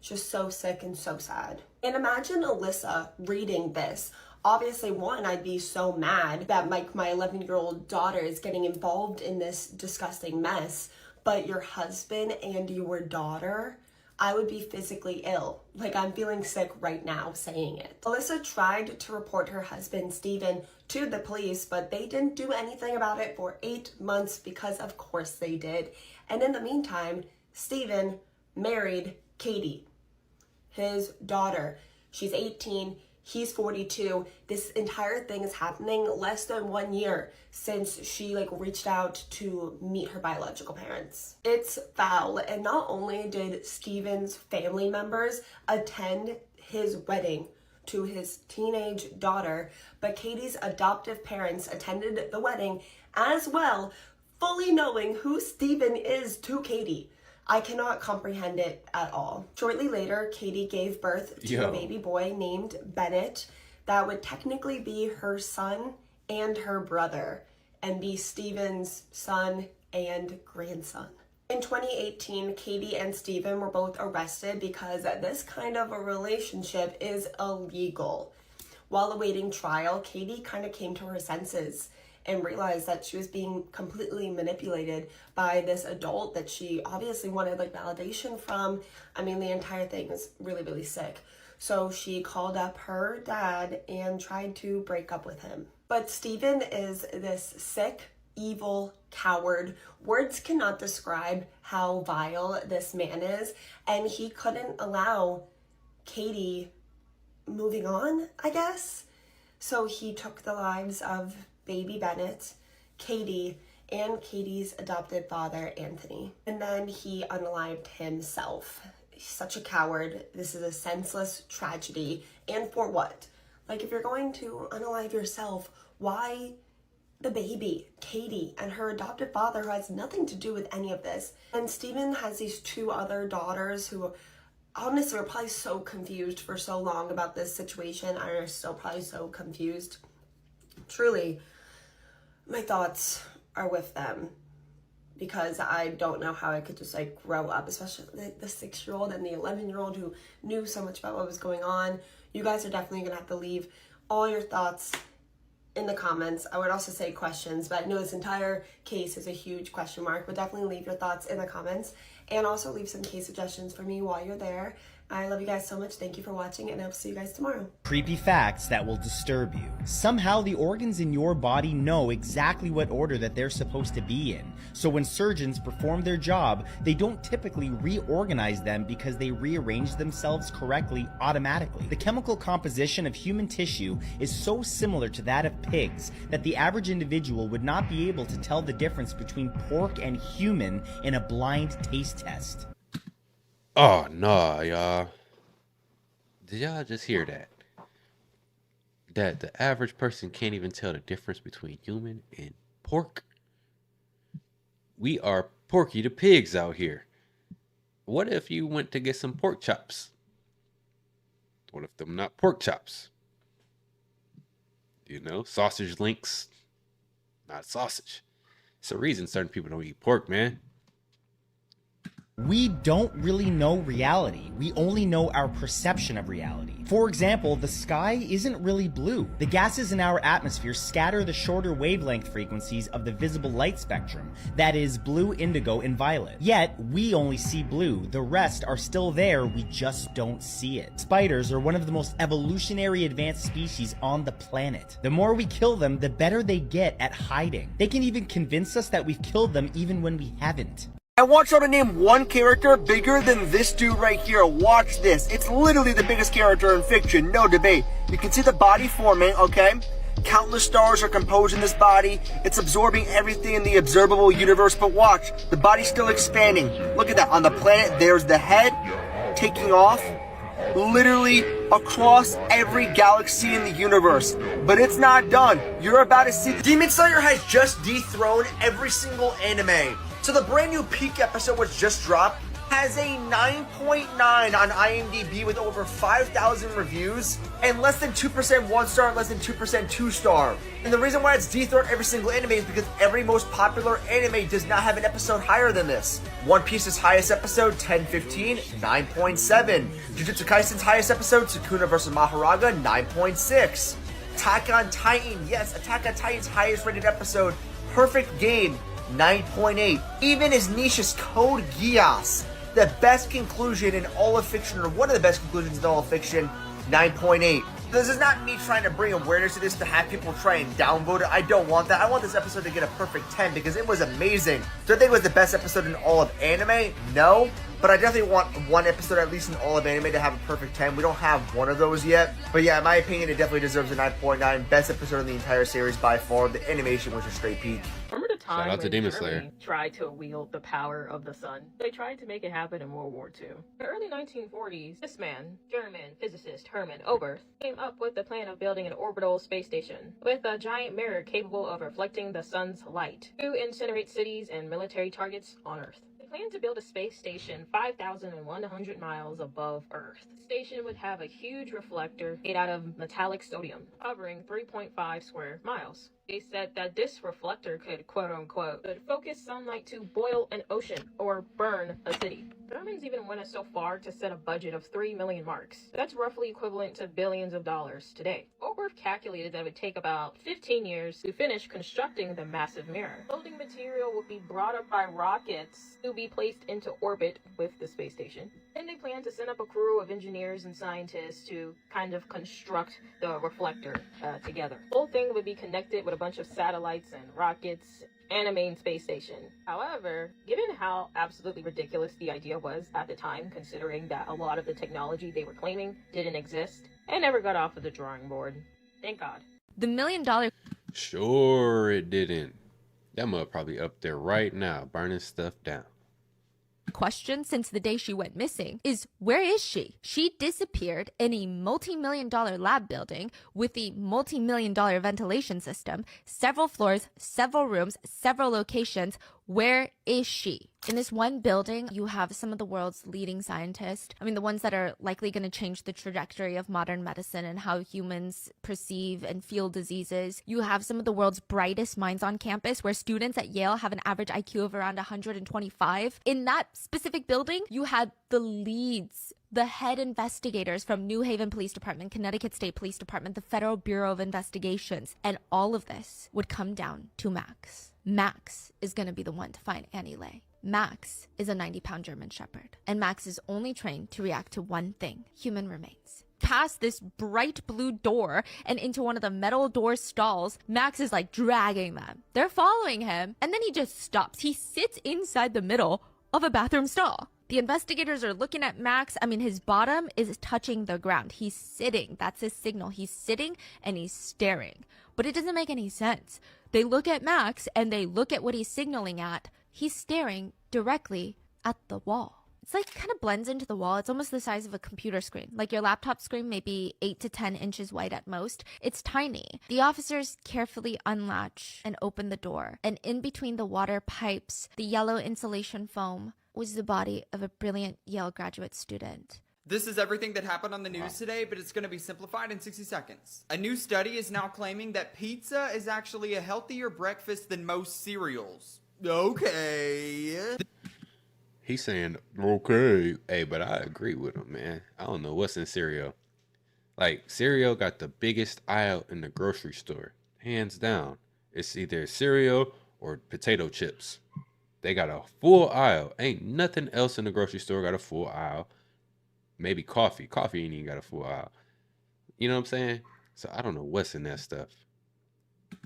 Just so sick and so sad. And imagine Alyssa reading this. Obviously, one, I'd be so mad that my 11-year-old daughter is getting involved in this disgusting mess, but your husband and your daughter, I would be physically ill. Like, I'm feeling sick right now saying it. Alyssa tried to report her husband, Stephen, to the police, but they didn't do anything about it for 8 months because of course they did. And in the meantime, Stephen married Katie, his daughter. She's 18. He's 42. This entire thing is happening less than 1 year since she reached out to meet her biological parents. It's foul. And not only did Stephen's family members attend his wedding to his teenage daughter, but Katie's adoptive parents attended the wedding as well, fully knowing who Stephen is to Katie. I cannot comprehend it at all. Shortly later, Katie gave birth to a baby boy named Bennett that would technically be her son and her brother and be Stephen's son and grandson. In 2018, Katie and Stephen were both arrested because this kind of a relationship is illegal. While awaiting trial, Katie kind of came to her senses and realized that she was being completely manipulated by this adult that she obviously wanted validation from. I mean, the entire thing is really sick. So she called up her dad and tried to break up with him. But Stephen is this sick, evil coward. Words cannot describe how vile this man is, and he couldn't allow Katie moving on, I guess. So he took the lives of baby Bennett, Katie, and Katie's adopted father, Anthony. And then he unalived himself. He's such a coward. This is a senseless tragedy. And for what? If you're going to unalive yourself, why the baby, Katie, and her adopted father, who has nothing to do with any of this? And Stephen has these 2 other daughters who honestly were probably so confused for so long about this situation and are still probably so confused. Truly, my thoughts are with them. because I don't know how I could just like grow up, especially the 6-year-old and the 11-year-old who knew so much about what was going on. You guys are definitely gonna have to leave all your thoughts in the comments. I would also say questions, but I know this entire case is a huge question mark, but definitely leave your thoughts in the comments and also leave some case suggestions for me while you're there. I love you guys so much. Thank you for watching, and I'll see you guys tomorrow. Creepy facts that will disturb you. Somehow the organs in your body know exactly what order that they're supposed to be in. So when surgeons perform their job, they don't typically reorganize them because they rearrange themselves correctly automatically. The chemical composition of human tissue is so similar to that of pigs that the average individual would not be able to tell the difference between pork and human in a blind taste test. Oh, no, y'all. Did y'all just hear that? That the average person can't even tell the difference between human and pork? We are Porky the Pigs out here. What if you went to get some pork chops? What if them not pork chops? You know, sausage links, not sausage. It's a reason certain people don't eat pork, man. We don't really know reality. We only know our perception of reality. For example, the sky isn't really blue. The gases in our atmosphere scatter the shorter wavelength frequencies of the visible light spectrum, that is, blue, indigo, and violet. Yet, we only see blue. The rest are still there, we just don't see it. Spiders are one of the most evolutionary advanced species on the planet. The more we kill them, the better they get at hiding. They can even convince us that we've killed them even when we haven't. I want y'all to name one character bigger than this dude right here. Watch this. It's literally the biggest character in fiction, no debate. You can see the body forming, okay? Countless stars are composed in this body. It's absorbing everything in the observable universe, but watch, the body's still expanding. Look at that. On the planet, there's the head taking off, literally across every galaxy in the universe. But it's not done. You're about to see Demon Slayer has just dethroned every single anime. So the brand new Peak episode, which just dropped, has a 9.9 on IMDb with over 5,000 reviews and less than 2% 1-star, less than 2% 2-star. And the reason why it's dethroned every single anime is because every most popular anime does not have an episode higher than this. One Piece's highest episode, 1015, 9.7. Jujutsu Kaisen's highest episode, Sukuna vs. Maharaga, 9.6. Attack on Titan, yes, Attack on Titan's highest rated episode, Perfect Game, 9.8. Even his niche's Code Geass, the best conclusion in all of fiction, or one of the best conclusions in all of fiction, 9.8. This is not me trying to bring awareness to this to have people try and downvote it. I don't want that. I want this episode to get a perfect 10 because it was amazing. Do I think it was the best episode in all of anime? No. But I definitely want one episode at least in all of anime to have a perfect 10. We don't have one of those yet. But yeah, in my opinion, it definitely deserves a 9.9. Best episode in the entire series by far. The animation was a straight peak. Remember the time Shout out to when Demon Germany Slayer. tried to wield the power of the sun? They tried to make it happen in World War II. In the early 1940s, this man, German physicist Hermann Oberth, came up with the plan of building an orbital space station with a giant mirror capable of reflecting the sun's light to incinerate cities and military targets on Earth. They planned to build a space station 5,100 miles above Earth. The station would have a huge reflector made out of metallic sodium, covering 3.5 square miles. They said that this reflector could, quote-unquote, could focus sunlight to boil an ocean or burn a city. Germans even went so far to set a budget of 3 million marks. That's roughly equivalent to billions of dollars today. Oberth calculated that it would take about 15 years to finish constructing the massive mirror. Building material would be brought up by rockets to be placed into orbit with the space station. And they planned to send up a crew of engineers and scientists to kind of construct the reflector together. The whole thing would be connected with a bunch of satellites and rockets and a main space station. However, given how absolutely ridiculous the idea was at the time, considering that a lot of the technology they were claiming didn't exist, it never got off of the drawing board. Thank God. The $1 million Sure it didn't. That mug probably up there right now, burning stuff down. question since the day she went missing is, where is she? She disappeared in a multi-million-dollar lab building with a multi-million-dollar ventilation system, several floors, several rooms, several locations. Where is she? In this one building, you have some of the world's leading scientists. I mean, the ones that are likely going to change the trajectory of modern medicine and how humans perceive and feel diseases. You have some of the world's brightest minds on campus, where students at Yale have an average IQ of around 125. In that specific building, you had the Leeds, the head investigators from New Haven Police Department, Connecticut State Police Department, the Federal Bureau of Investigations. And all of this would come down to Max. Max is going to be the one to find Annie Lay. Max is a 90-pound German Shepherd, and Max is only trained to react to one thing: human remains. Past this bright blue door and into one of the metal door stalls, Max is like dragging them. They're following him, and then he just stops. He sits inside the middle of a bathroom stall. The investigators are looking at Max. I mean, his bottom is touching the ground. He's sitting. That's his signal. He's sitting and he's staring. But it doesn't make any sense. They look at Max and they look at what he's signaling at. He's staring directly at the wall. It's like kind of blends into the wall. It's almost the size of a computer screen. Like your laptop screen, maybe 8 to 10 inches wide at most. It's tiny. The officers carefully unlatch and open the door. And in between the water pipes, the yellow insulation foam, was the body of a brilliant Yale graduate student. This is everything that happened on the news today, but it's going to be simplified in 60 seconds. A new study is now claiming that pizza is actually a healthier breakfast than most cereals. Okay. He's saying, okay. Hey, but I agree with him, man. I don't know what's in cereal. Like, cereal got the biggest aisle in the grocery store. Hands down. It's either cereal or potato chips. They got a full aisle. Ain't nothing else in the grocery store got a full aisle. Maybe coffee. Coffee ain't even got a full aisle. You know what I'm saying? So I don't know what's in that stuff.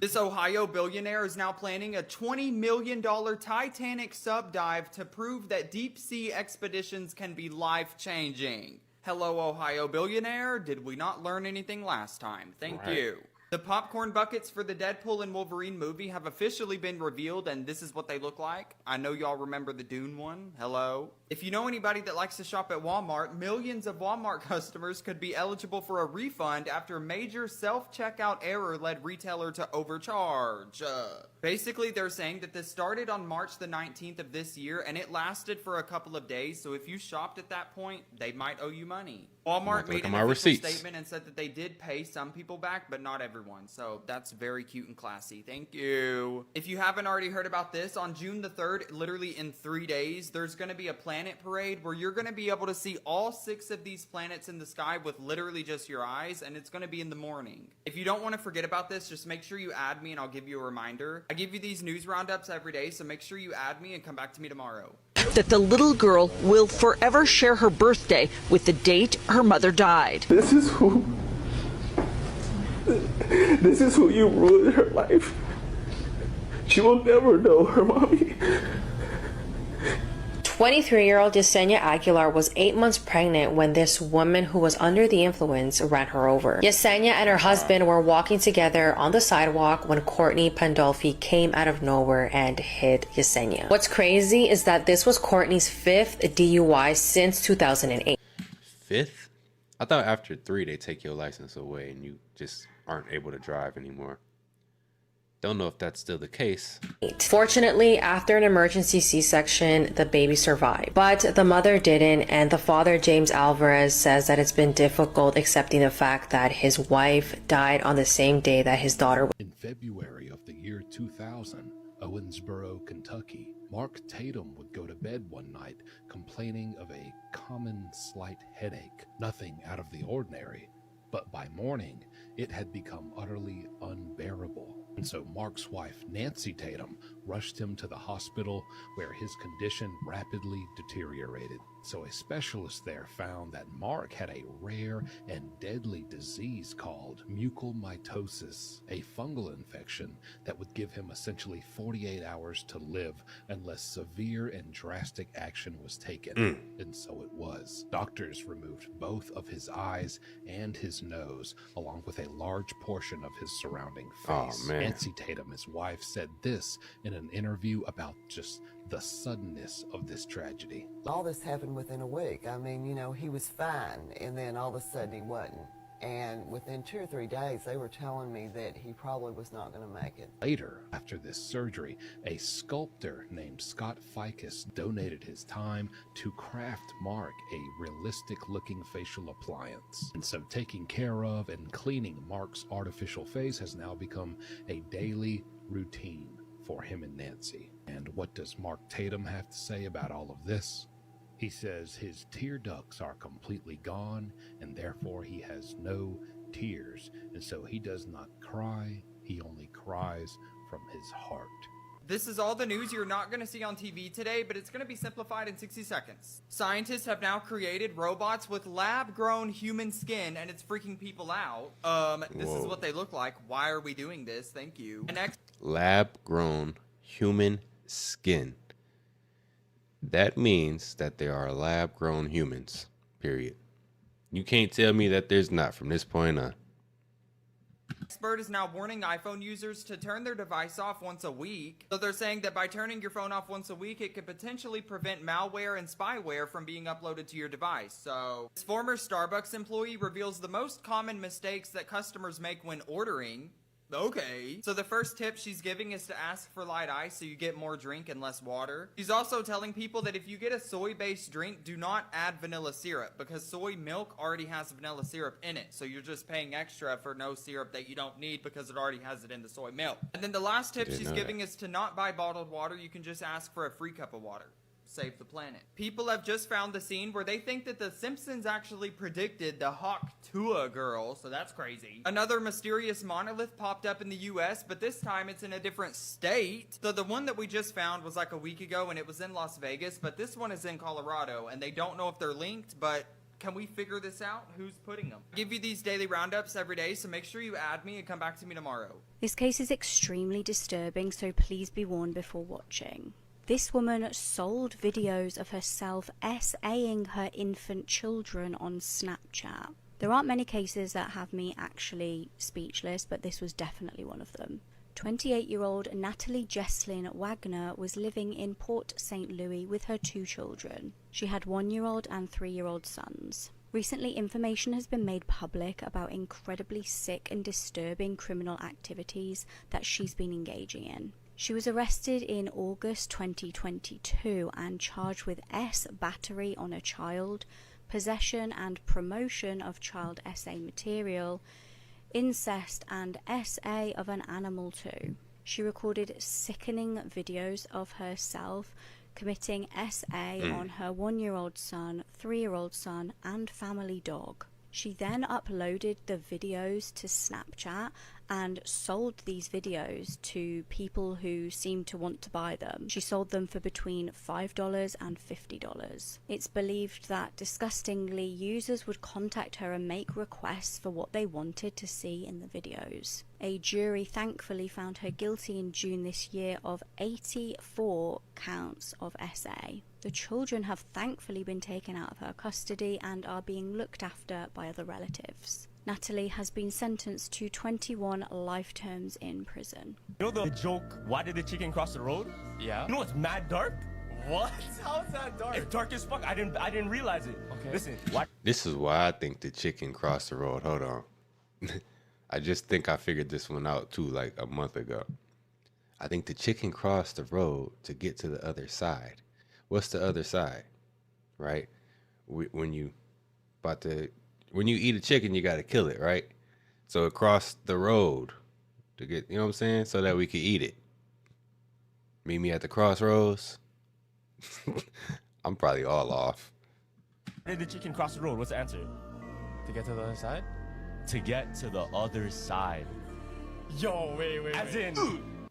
This Ohio billionaire is now planning a $20 million Titanic sub dive to prove that deep sea expeditions can be life-changing. Hello, Ohio billionaire. Did we not learn anything last time? Thank you. The popcorn buckets for the Deadpool and Wolverine movie have officially been revealed, and this is what they look like. I know y'all remember the Dune one. Hello. If you know anybody that likes to shop at Walmart, millions of Walmart customers could be eligible for a refund after a major self-checkout error led retailer to overcharge. Basically, they're saying that this started on March the 19th of this year, and it lasted for a couple of days, so if you shopped at that point, they might owe you money. Walmart made an official statement and said that they did pay some people back, but not everyone. So that's very cute and classy. Thank you. If you haven't already heard about this, on June the 3rd, literally in 3 days, there's going to be a planet parade where you're going to be able to see all 6 of these planets in the sky with literally just your eyes, and it's going to be in the morning. If you don't want to forget about this, just make sure you add me and I'll give you a reminder. I give you these news roundups every day, so make sure you add me and come back to me tomorrow. That the little girl will forever share her birthday with the date her mother died. This is who you ruined her life. She will never know her mommy. 23-year-old Yesenia Aguilar was 8 months pregnant when this woman who was under the influence ran her over. Yesenia and her husband were walking together on the sidewalk when Courtney Pandolfi came out of nowhere and hit Yesenia. What's crazy is that this was Courtney's 5th DUI since 2008. 5th? I thought after 3 they take your license away and you just aren't able to drive anymore. Don't know if that's still the case. Fortunately, after an emergency C-section, the baby survived. But the mother didn't, and the father, James Alvarez, says that it's been difficult accepting the fact that his wife died on the same day that his daughter was. In February of the year 2000, Owensboro, Kentucky, Mark Tatum would go to bed one night complaining of a common slight headache. Nothing out of the ordinary, but by morning, it had become utterly unbearable. And so Mark's wife, Nancy Tatum, rushed him to the hospital where his condition rapidly deteriorated. So a specialist there found that Mark had a rare and deadly disease called mucormycosis, a fungal infection that would give him essentially 48 hours to live unless severe and drastic action was taken. And so it was. Doctors removed both of his eyes and his nose, along with a large portion of his surrounding face. Oh, man. Nancy Tatum, his wife, said this in an interview about just the suddenness of this tragedy. All this happened within a week. I mean, you know, he was fine, and then all of a sudden he wasn't. And within 2 or 3 days, they were telling me that he probably was not going to make it. Later, after this surgery, a sculptor named Scott Ficus donated his time to craft Mark a realistic-looking facial appliance. And so taking care of and cleaning Mark's artificial face has now become a daily routine for him and Nancy. And what does Mark Tatum have to say about all of this? He says his tear ducts are completely gone, and therefore he has no tears, and so he does not cry, he only cries from his heart. This is all the news you're not going to see on TV today, but it's going to be simplified in 60 seconds. Scientists have now created robots with lab-grown human skin, and it's freaking people out. This is what they look like. Why are we doing this? Thank you. Lab-grown human skin. That means that there are lab-grown humans, period. You can't tell me that there's not from this point on. Expert is now warning iPhone users to turn their device off once a week. So they're saying that by turning your phone off once a week, it could potentially prevent malware and spyware from being uploaded to your device. So this former Starbucks employee reveals the most common mistakes that customers make when ordering. Okay. So the first tip she's giving is to ask for light ice so you get more drink and less water. She's also telling people that if you get a soy-based drink, do not add vanilla syrup because soy milk already has vanilla syrup in it. So you're just paying extra for no syrup that you don't need because it already has it in the soy milk. And then the last tip she's giving is to not buy bottled water. You can just ask for a free cup of water. Save the planet. People have just found the scene where they think that the Simpsons actually predicted the Hawk-Tuah girl, so that's crazy. Another mysterious monolith popped up in the US, but this time it's in a different state. So the one that we just found was like a week ago and it was in Las Vegas, but this one is in Colorado and they don't know if they're linked, but can we figure this out? Who's putting them? I give you these daily roundups every day, so make sure you add me and come back to me tomorrow. This case is extremely disturbing, so please be warned before watching. This woman sold videos of herself SAing her infant children on Snapchat. There aren't many cases that have me actually speechless, but this was definitely one of them. 28-year-old Natalie Jesslyn Wagner was living in Port St. Louis with her 2 children. She had 1-year-old and 3-year-old sons. Recently, information has been made public about incredibly sick and disturbing criminal activities that she's been engaging in. She was arrested in August 2022 and charged with battery on a child, possession and promotion of child SA material, incest and SA of an animal too. She recorded sickening videos of herself committing SA on her 1-year-old son, 3-year-old son and family dog. She then uploaded the videos to Snapchat and sold these videos to people who seemed to want to buy them. She sold them for between $5 and $50. It's believed that, disgustingly, users would contact her and make requests for what they wanted to see in the videos. A jury thankfully found her guilty in June this year of 84 counts of SA. The children have thankfully been taken out of her custody and are being looked after by other relatives. Natalie has been sentenced to 21 life terms in prison. You know the joke, why did the chicken cross the road? Yeah. You know it's mad dark? What? How's that dark? It's dark as fuck. I didn't realize it. Okay. Listen, what? This is why I think the chicken crossed the road. Hold on. I just think I figured this one out too, like a month ago. I think the chicken crossed the road to get to the other side. What's the other side? Right? When you eat a chicken, you got to kill it, right? So it crossed the road to get, you know what I'm saying? So that we could eat it. Meet me at the crossroads. I'm probably all off. Why did the chicken cross the road? What's the answer? To get to the other side? To get to the other side. Yo, wait. As in...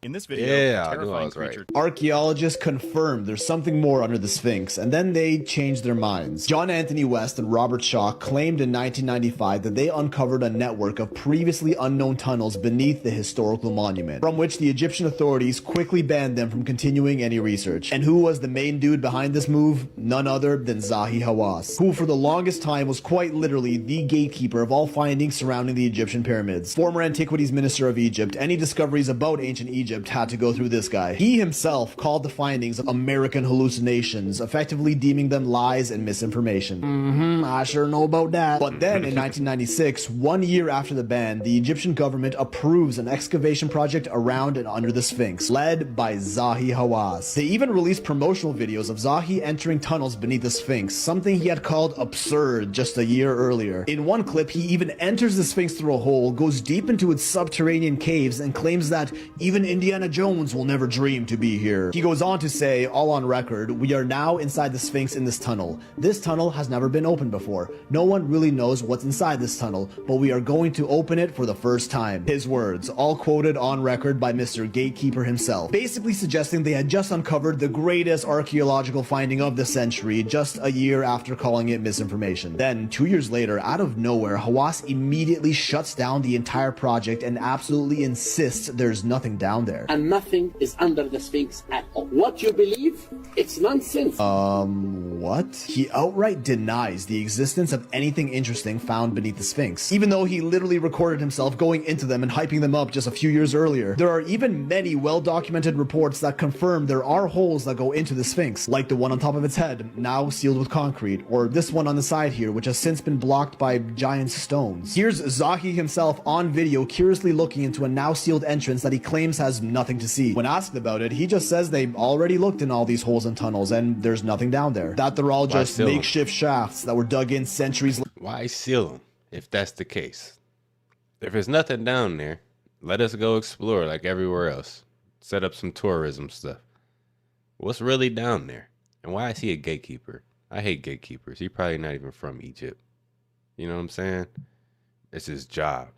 In this video, yeah, a I knew I was right. Archaeologists confirmed there's something more under the Sphinx, and then they changed their minds. John Anthony West and Robert Shaw claimed in 1995 that they uncovered a network of previously unknown tunnels beneath the historical monument, from which the Egyptian authorities quickly banned them from continuing any research. And who was the main dude behind this move? None other than Zahi Hawass, who for the longest time was quite literally the gatekeeper of all findings surrounding the Egyptian pyramids. Former Antiquities Minister of Egypt, any discoveries about ancient Egypt Egypt had to go through this guy. He himself called the findings American hallucinations, effectively deeming them lies and misinformation. I sure know about that. But then in 1996, 1 year after the ban, the Egyptian government approves an excavation project around and under the Sphinx, led by Zahi Hawass. They even released promotional videos of Zahi entering tunnels beneath the Sphinx, something he had called absurd just a year earlier. In one clip, he even enters the Sphinx through a hole, goes deep into its subterranean caves, and claims that even Indiana Jones will never dream to be here. He goes on to say, all on record, "We are now inside the Sphinx in this tunnel. This tunnel has never been opened before. No one really knows what's inside this tunnel, but we are going to open it for the first time." His words, all quoted on record by Mr. Gatekeeper himself, basically suggesting they had just uncovered the greatest archaeological finding of the century just a year after calling it misinformation. Then, 2 years later, out of nowhere, Hawass immediately shuts down the entire project and absolutely insists there's nothing down there. And nothing is under the Sphinx at all. What you believe, it's nonsense. What? He outright denies the existence of anything interesting found beneath the Sphinx, even though he literally recorded himself going into them and hyping them up just a few years earlier. There are even many well-documented reports that confirm there are holes that go into the Sphinx, like the one on top of its head, now sealed with concrete, or this one on the side here, which has since been blocked by giant stones. Here's Zahi himself on video curiously looking into a now sealed entrance that he claims has nothing to see. When asked about it, he just says they already looked in all these holes and tunnels and there's nothing down there. That they're all just makeshift shafts that were dug in centuries later. Why seal them if that's the case? If there's nothing down there, let us go explore like everywhere else. Set up some tourism stuff. What's really down there? And why is he a gatekeeper? I hate gatekeepers. He's probably not even from Egypt. You know what I'm saying? It's his job.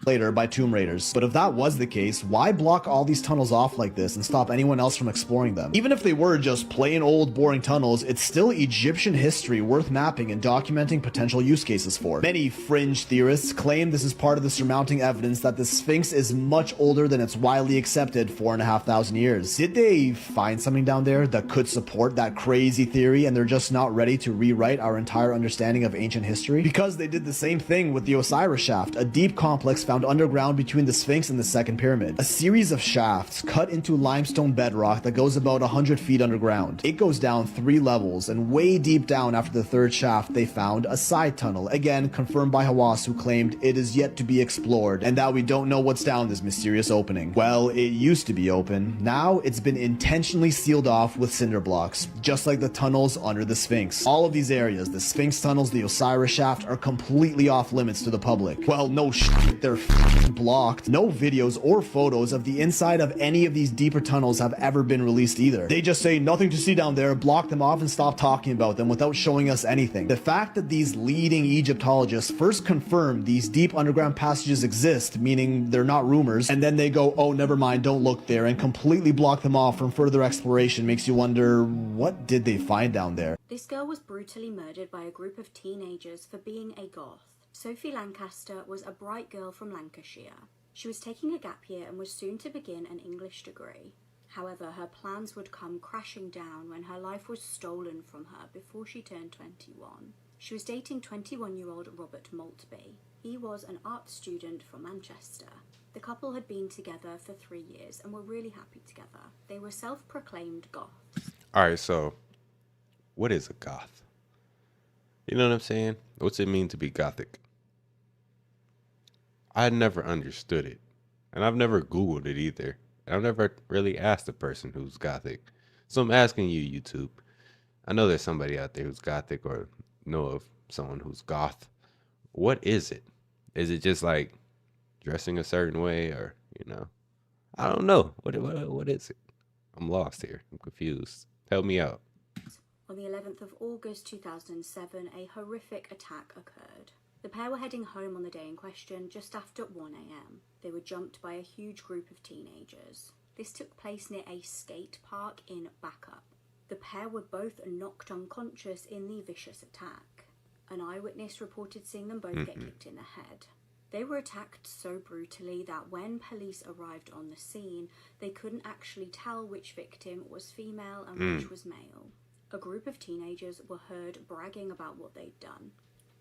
Later by tomb raiders. But if that was the case, why block all these tunnels off like this and stop anyone else from exploring them? Even if they were just plain old boring tunnels, it's still Egyptian history worth mapping and documenting potential use cases for. Many fringe theorists claim this is part of the surmounting evidence that the Sphinx is much older than its widely accepted 4,500 years. Did they find something down there that could support that crazy theory and they're just not ready to rewrite our entire understanding of ancient history? Because they did the same thing with the Osiris shaft, a deep complex found underground between the Sphinx and the second pyramid. A series of shafts cut into limestone bedrock that goes about 100 feet underground. It goes down 3 levels, and way deep down after the third shaft they found a side tunnel, again confirmed by Hawass, who claimed it is yet to be explored and that we don't know what's down this mysterious opening. Well, it used to be open. Now it's been intentionally sealed off with cinder blocks, just like the tunnels under the Sphinx. All of these areas, the Sphinx tunnels, the Osiris shaft, are completely off limits to the public. Well, no shit, they're blocked. No videos or photos of the inside of any of these deeper tunnels have ever been released either. They just say nothing to see down there, block them off, and stop talking about them without showing us anything. The fact that these leading Egyptologists first confirm these deep underground passages exist, meaning they're not rumors, and then they go, oh, never mind, don't look there, and completely block them off from further exploration makes you wonder, what did they find down there? This girl was brutally murdered by a group of teenagers for being a goth. Sophie Lancaster was a bright girl from Lancashire. She was taking a gap year and was soon to begin an English degree. However, her plans would come crashing down when her life was stolen from her before she turned 21. She was dating 21-year-old Robert Maltby. He was an art student from Manchester. The couple had been together for 3 years and were really happy together. They were self-proclaimed goths. All right, so what is a goth? You know what I'm saying? What's it mean to be gothic? I never understood it, and I've never Googled it either. I've never really asked a person who's gothic. So I'm asking you, YouTube. I know there's somebody out there who's gothic or know of someone who's goth. What is it? Is it just like dressing a certain way, or, you know, I don't know. What is it? I'm lost here. I'm confused. Help me out. On the 11th of August 2007, a horrific attack occurred. The pair were heading home on the day in question just after 1 a.m. They were jumped by a huge group of teenagers. This took place near a skate park in Backup. The pair were both knocked unconscious in the vicious attack. An eyewitness reported seeing them both get kicked in the head. They were attacked so brutally that when police arrived on the scene, they couldn't actually tell which victim was female and which was male. A group of teenagers were heard bragging about what they'd done.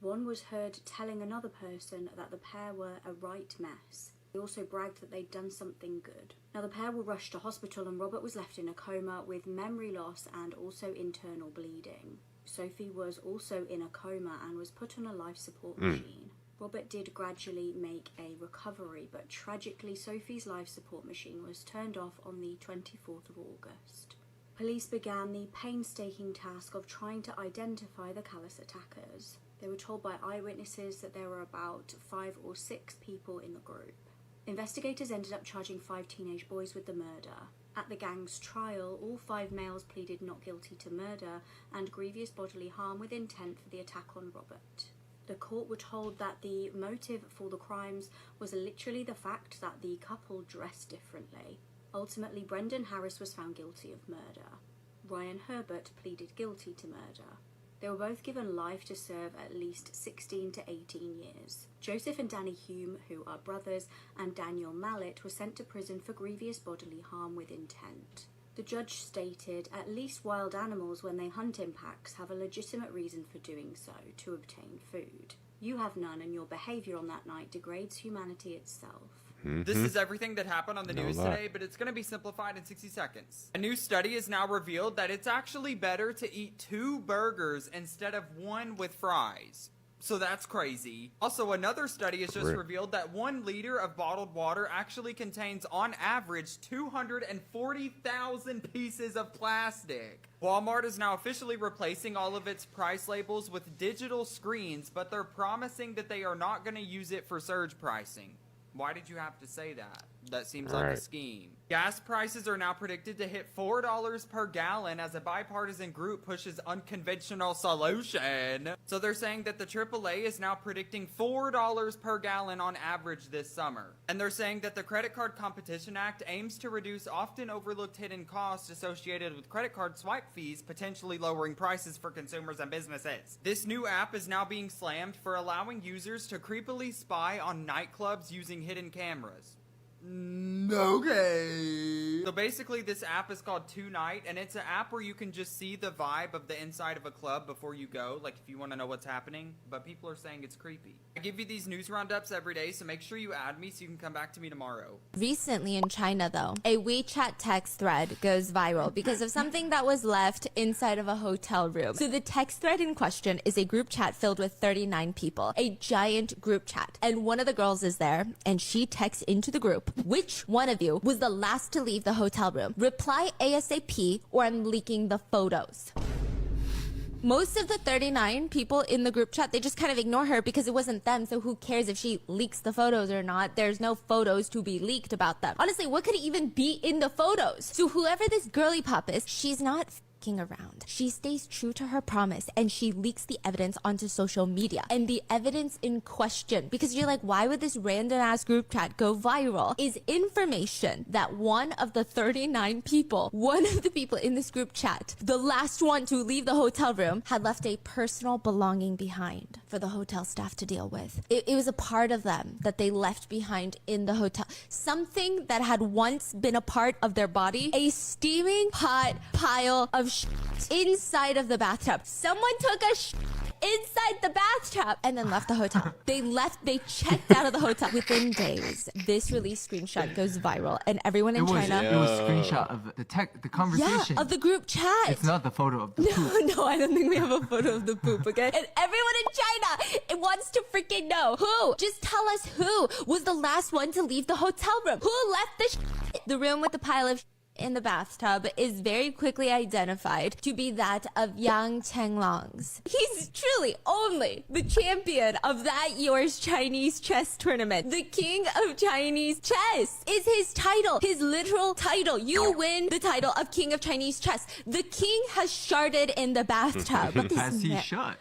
One was heard telling another person that the pair were a right mess. They also bragged that they'd done something good. Now the pair were rushed to hospital and Robert was left in a coma with memory loss and also internal bleeding. Sophie was also in a coma and was put on a life support machine. Robert did gradually make a recovery, but tragically Sophie's life support machine was turned off on the 24th of August. Police began the painstaking task of trying to identify the callous attackers. They were told by eyewitnesses that there were about 5 or 6 people in the group. Investigators ended up charging 5 teenage boys with the murder. At the gang's trial, all 5 males pleaded not guilty to murder and grievous bodily harm with intent for the attack on Robert. The court were told that the motive for the crimes was literally the fact that the couple dressed differently. Ultimately, Brendan Harris was found guilty of murder. Ryan Herbert pleaded guilty to murder. They were both given life to serve at least 16 to 18 years. Joseph and Danny Hume, who are brothers, and Daniel Mallet were sent to prison for grievous bodily harm with intent. The judge stated, at least wild animals when they hunt in packs have a legitimate reason for doing so, to obtain food. You have none and your behaviour on that night degrades humanity itself. This is everything that happened on the news today, but it's going to be simplified in 60 seconds. A new study has now revealed that it's actually better to eat 2 burgers instead of 1 with fries. So that's crazy. Also, another study has just revealed that 1 liter of bottled water actually contains, on average, 240,000 pieces of plastic. Walmart is now officially replacing all of its price labels with digital screens, but they're promising that they are not going to use it for surge pricing. Why did you have to say that? That seems like a scheme. Gas prices are now predicted to hit $4 per gallon as a bipartisan group pushes unconventional solution. So they're saying that the AAA is now predicting $4 per gallon on average this summer. And they're saying that the Credit Card Competition Act aims to reduce often overlooked hidden costs associated with credit card swipe fees, potentially lowering prices for consumers and businesses. This new app is now being slammed for allowing users to creepily spy on nightclubs using hidden cameras. Okay. So basically this app is called Tonight, and it's an app where you can just see the vibe of the inside of a club before you go, like if you want to know what's happening, but people are saying it's creepy. I give you these news roundups every day, so make sure you add me so you can come back to me tomorrow. Recently in China, though, a WeChat text thread goes viral because of something that was left inside of a hotel room. So the text thread in question is a group chat filled with 39 people, a giant group chat. And one of the girls is there, and she texts into the group, which one of you was the last to leave the hotel room? Reply ASAP or I'm leaking the photos. Most of the 39 people in the group chat, they just kind of ignore her because it wasn't them, so who cares if she leaks the photos or not? There's no photos to be leaked about them. Honestly, what could even be in the photos? So whoever this girly pop is, she's not around. She stays true to her promise and she leaks the evidence onto social media. And the evidence in question, because you're like, why would this random ass group chat go viral, is information that one of the 39 people, one of the people in this group chat, the last one to leave the hotel room, had left a personal belonging behind for the hotel staff to deal with. It was a part of them that they left behind in the hotel. Something that had once been a part of their body, a steaming hot pile of inside of the bathtub. Someone took a inside the bathtub and then left the hotel. They checked out of the hotel. Within days, this release screenshot goes viral and everyone in China... It was a screenshot of the conversation. Yeah, of the group chat. It's not the photo of the poop. No, I don't think we have a photo of the poop, okay? And everyone in China wants to freaking know. Who? Just tell us who was the last one to leave the hotel room. Who left the room with the pile of in the bathtub is very quickly identified to be that of Yang Chenglong's. He's truly only the champion of that year's Chinese chess tournament. The king of Chinese chess is his title, his literal title. You win the title of king of Chinese chess. The king has sharded in the bathtub. As he should.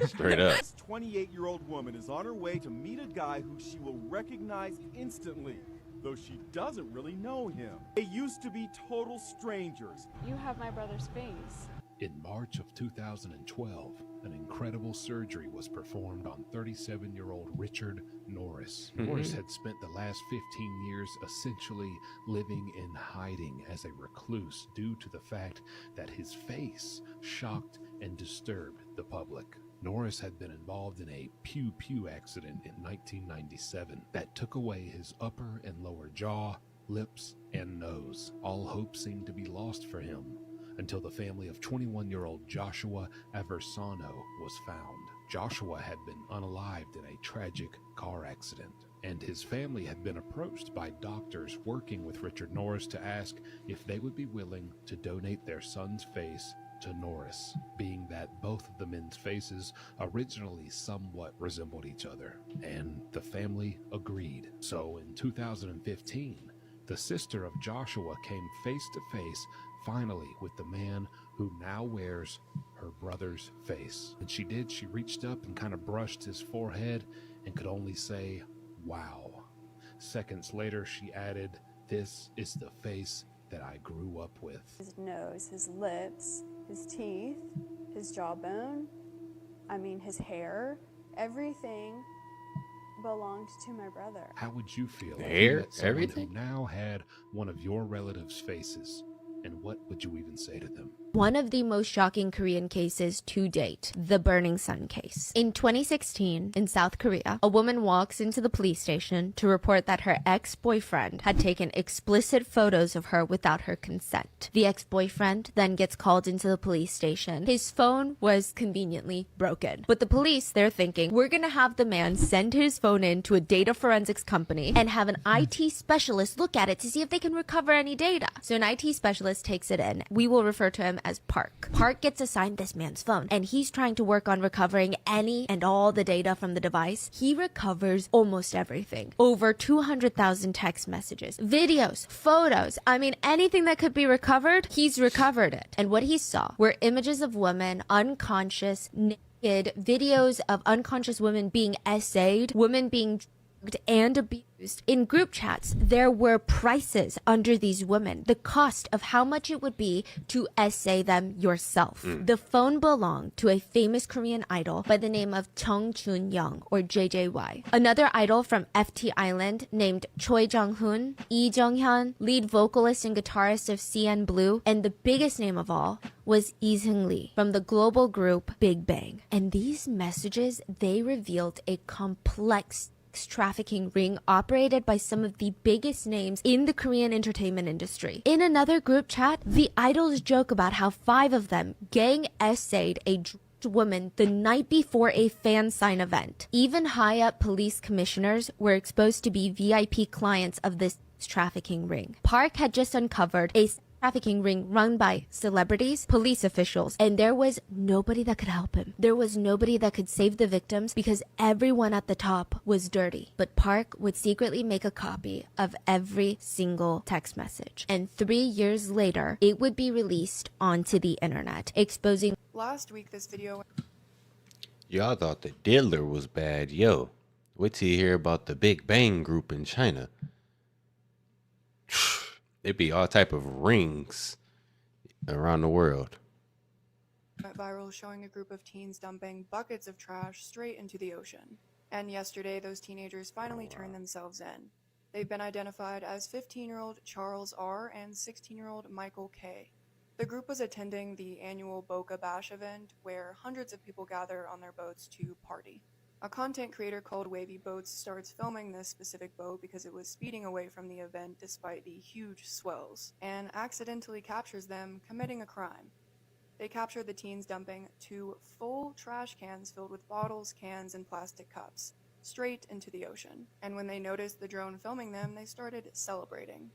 Straight up. This 28-year-old woman is on her way to meet a guy who she will recognize instantly, though she doesn't really know him. They used to be total strangers. You have my brother Sphinx. In March of 2012, an incredible surgery was performed on 37-year-old Richard Norris. Norris had spent the last 15 years essentially living in hiding as a recluse due to the fact that his face shocked and disturbed the public. Norris had been involved in a pew-pew accident in 1997 that took away his upper and lower jaw, lips, and nose. All hope seemed to be lost for him until the family of 21-year-old Joshua Aversano was found. Joshua had been unalived in a tragic car accident, and his family had been approached by doctors working with Richard Norris to ask if they would be willing to donate their son's face to Norris, being that both of the men's faces originally somewhat resembled each other, and the family agreed. So in 2015, the sister of Joshua came face to face finally with the man who now wears her brother's face. And she reached up and kind of brushed his forehead and could only say, "Wow." Seconds later, she added, "This is the face that I grew up with." His nose, his lips, his teeth, his jawbone, his hair, everything belonged to my brother. How would you feel if Hair? you met someone Everything? who now had one of your relatives' faces? And what would you even say to them? One of the most shocking Korean cases to date, the Burning Sun case. In 2016, in South Korea, a woman walks into the police station to report that her ex-boyfriend had taken explicit photos of her without her consent. The ex-boyfriend then gets called into the police station. His phone was conveniently broken. But the police, they're thinking, we're gonna have the man send his phone in to a data forensics company and have an IT specialist look at it to see if they can recover any data. So an IT specialist takes it in. We will refer to him as Park. Park gets assigned this man's phone, and he's trying to work on recovering any and all the data from the device. He recovers almost everything. Over 200,000 text messages, videos, photos. Anything that could be recovered, he's recovered it. And what he saw were images of women unconscious, naked, videos of unconscious women being essayed, women being drugged and abused. In group chats, there were prices under these women, the cost of how much it would be to essay them yourself. The phone belonged to a famous Korean idol by the name of Chung Chun-young, or JJY. Another idol from FT Island named Choi Jung-hoon, Lee Jung-hyun, lead vocalist and guitarist of CN Blue, and the biggest name of all was Lee Seung-lee from the global group Big Bang. And these messages, they revealed a complex trafficking ring operated by some of the biggest names in the Korean entertainment industry. In another group chat, the idols joke about how 5 of them gang essayed a woman the night before a fan sign event. Even high up police commissioners were exposed to be VIP clients of this trafficking ring. Park had just uncovered a trafficking ring run by celebrities, police officials, and there was nobody that could help him. There was nobody that could save the victims because everyone at the top was dirty. But Park would secretly make a copy of every single text message. And 3 years later, it would be released onto the internet, exposing... Last week, this video... Y'all thought the diddler was bad. Yo, wait till you hear about the Big Bang group in China. It'd be all type of rings around the world. Went viral showing a group of teens dumping buckets of trash straight into the ocean. And yesterday, those teenagers finally turned themselves in. They've been identified as 15-year-old Charles R. and 16-year-old Michael K. The group was attending the annual Boca Bash event where hundreds of people gather on their boats to party. A content creator called Wavy Boats starts filming this specific boat because it was speeding away from the event despite the huge swells, and accidentally captures them committing a crime. They captured the teens dumping 2 full trash cans filled with bottles, cans, and plastic cups straight into the ocean. And when they noticed the drone filming them, they started celebrating.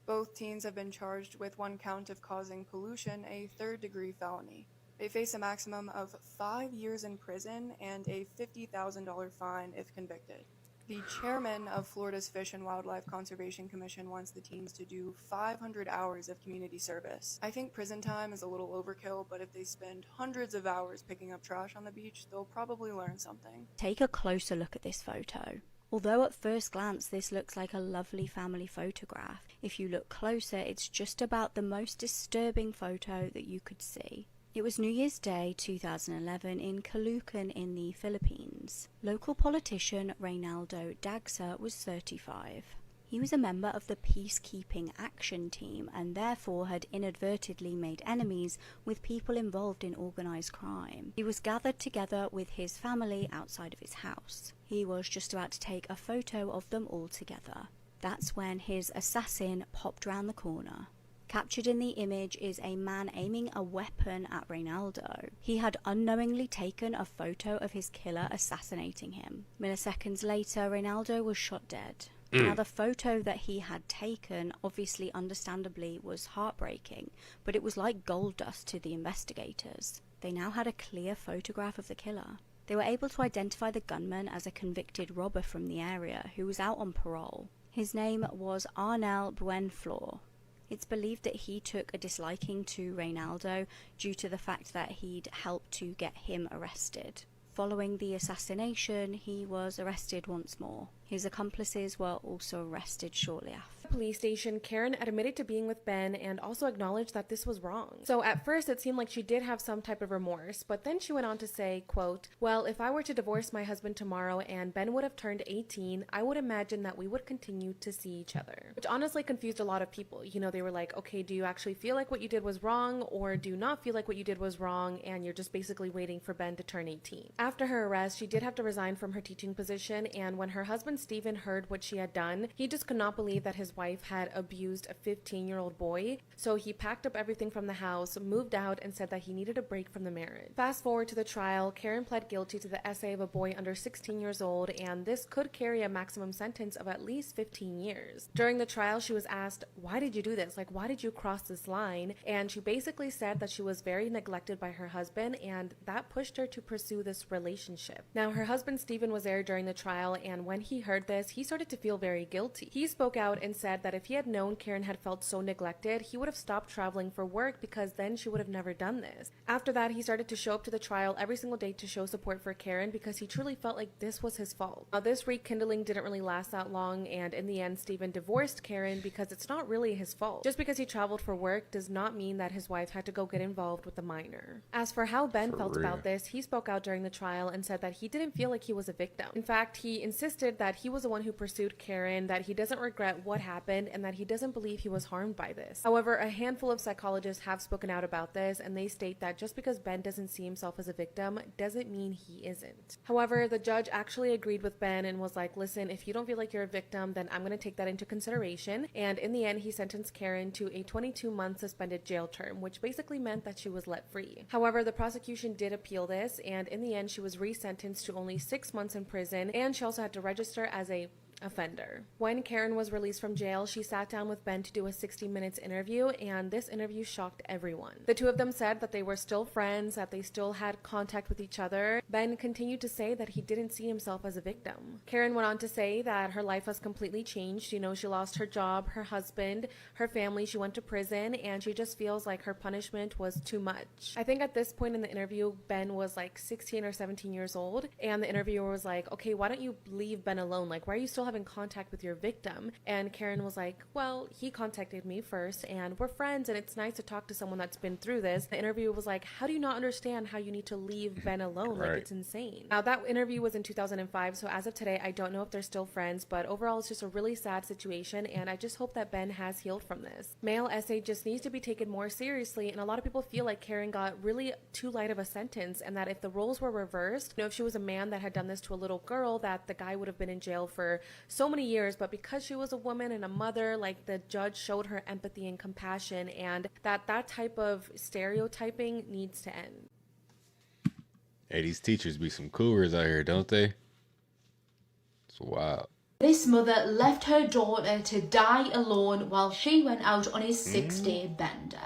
Both teens have been charged with 1 count of causing pollution, a 3rd-degree felony. They face a maximum of 5 years in prison and a $50,000 fine if convicted. The chairman of Florida's Fish and Wildlife Conservation Commission wants the teens to do 500 hours of community service. I think prison time is a little overkill, but if they spend hundreds of hours picking up trash on the beach, they'll probably learn something. Take a closer look at this photo. Although at first glance this looks like a lovely family photograph, if you look closer, it's just about the most disturbing photo that you could see. It was New Year's Day 2011 in Caloocan in the Philippines. Local politician Reynaldo Dagsa was 35. He was a member of the peacekeeping action team and therefore had inadvertently made enemies with people involved in organised crime. He was gathered together with his family outside of his house. He was just about to take a photo of them all together. That's when his assassin popped round the corner. Captured in the image is a man aiming a weapon at Reynaldo. He had unknowingly taken a photo of his killer assassinating him. Milliseconds later, Reynaldo was shot dead. Now, the photo that he had taken, obviously understandably, was heartbreaking, but it was like gold dust to the investigators. They now had a clear photograph of the killer. They were able to identify the gunman as a convicted robber from the area who was out on parole. His name was Arnel Buenflor. It's believed that he took a disliking to Reynaldo due to the fact that he'd helped to get him arrested. Following the assassination, he was arrested once more. His accomplices were also arrested shortly after. Police station, Karen admitted to being with Ben and also acknowledged that this was wrong. So at first it seemed like she did have some type of remorse, but then she went on to say, quote, "Well, if I were to divorce my husband tomorrow and Ben would have turned 18, I would imagine that we would continue to see each other." Which honestly confused a lot of people. You know, they were like, okay, do you actually feel like what you did was wrong, or do you not feel like what you did was wrong and you're just basically waiting for Ben to turn 18? After her arrest, she did have to resign from her teaching position, and when her husband Stephen heard what she had done, he just could not believe that his wife had abused a 15-year-old boy, so he packed up everything from the house, moved out, and said that he needed a break from the marriage. Fast forward to the trial, Karen pled guilty to the essay of a boy under 16 years old, and this could carry a maximum sentence of at least 15 years. During the trial, she was asked, "Why did you do this? Like, why did you cross this line?" And she basically said that she was very neglected by her husband, and that pushed her to pursue this relationship. Now, her husband Stephen was there during the trial, and when he heard this, he started to feel very guilty. He spoke out and said that if he had known Karen had felt so neglected, he would have stopped traveling for work because then she would have never done this. After that, he started to show up to the trial every single day to show support for Karen because he truly felt like this was his fault. Now, this rekindling didn't really last that long, and in the end, Stephen divorced Karen because it's not really his fault. Just because he traveled for work does not mean that his wife had to go get involved with the minor. As for how Ben felt about this, he spoke out during the trial and said that he didn't feel like he was a victim. In fact, he insisted that he was the one who pursued Karen, that he doesn't regret what happened, and that he doesn't believe he was harmed by this. However, a handful of psychologists have spoken out about this, and they state that just because Ben doesn't see himself as a victim doesn't mean he isn't. However, the judge actually agreed with Ben and was like, listen, if you don't feel like you're a victim, then I'm going to take that into consideration. And in the end, he sentenced Karen to a 22-month suspended jail term, which basically meant that she was let free. However, the prosecution did appeal this, and in the end, she was resentenced to only 6 months in prison, and she also had to register as a offender. When Karen was released from jail, she sat down with Ben to do a 60 minutes interview, and this interview shocked everyone. The two of them said that they were still friends, that they still had contact with each other. Ben continued to say that he didn't see himself as a victim. Karen went on to say that her life has completely changed. You know, she lost her job, her husband, her family, she went to prison, and she just feels like her punishment was too much. I think at this point in the interview, Ben was like 16 or 17 years old, and the interviewer was like, okay, why don't you leave Ben alone? Like, why are you still having contact with your victim? And Karen was like, well, he contacted me first and we're friends and it's nice to talk to someone that's been through this. The interviewer was like, how do you not understand how you need to leave Ben alone? Like, it's insane. Now, that interview was in 2005, so as of today, I don't know if they're still friends, but overall, it's just a really sad situation, and I just hope that Ben has healed from this. Male essay just needs to be taken more seriously, and a lot of people feel like Karen got really too light of a sentence, and that if the roles were reversed, you know, if she was a man that had done this to a little girl, that the guy would have been in jail for so many years, but because she was a woman and a mother, like, the judge showed her empathy and compassion, and that type of stereotyping needs to end. Hey, these teachers be some cougars out here, don't they? It's wild. This mother left her daughter to die alone while she went out on his 6-day bender.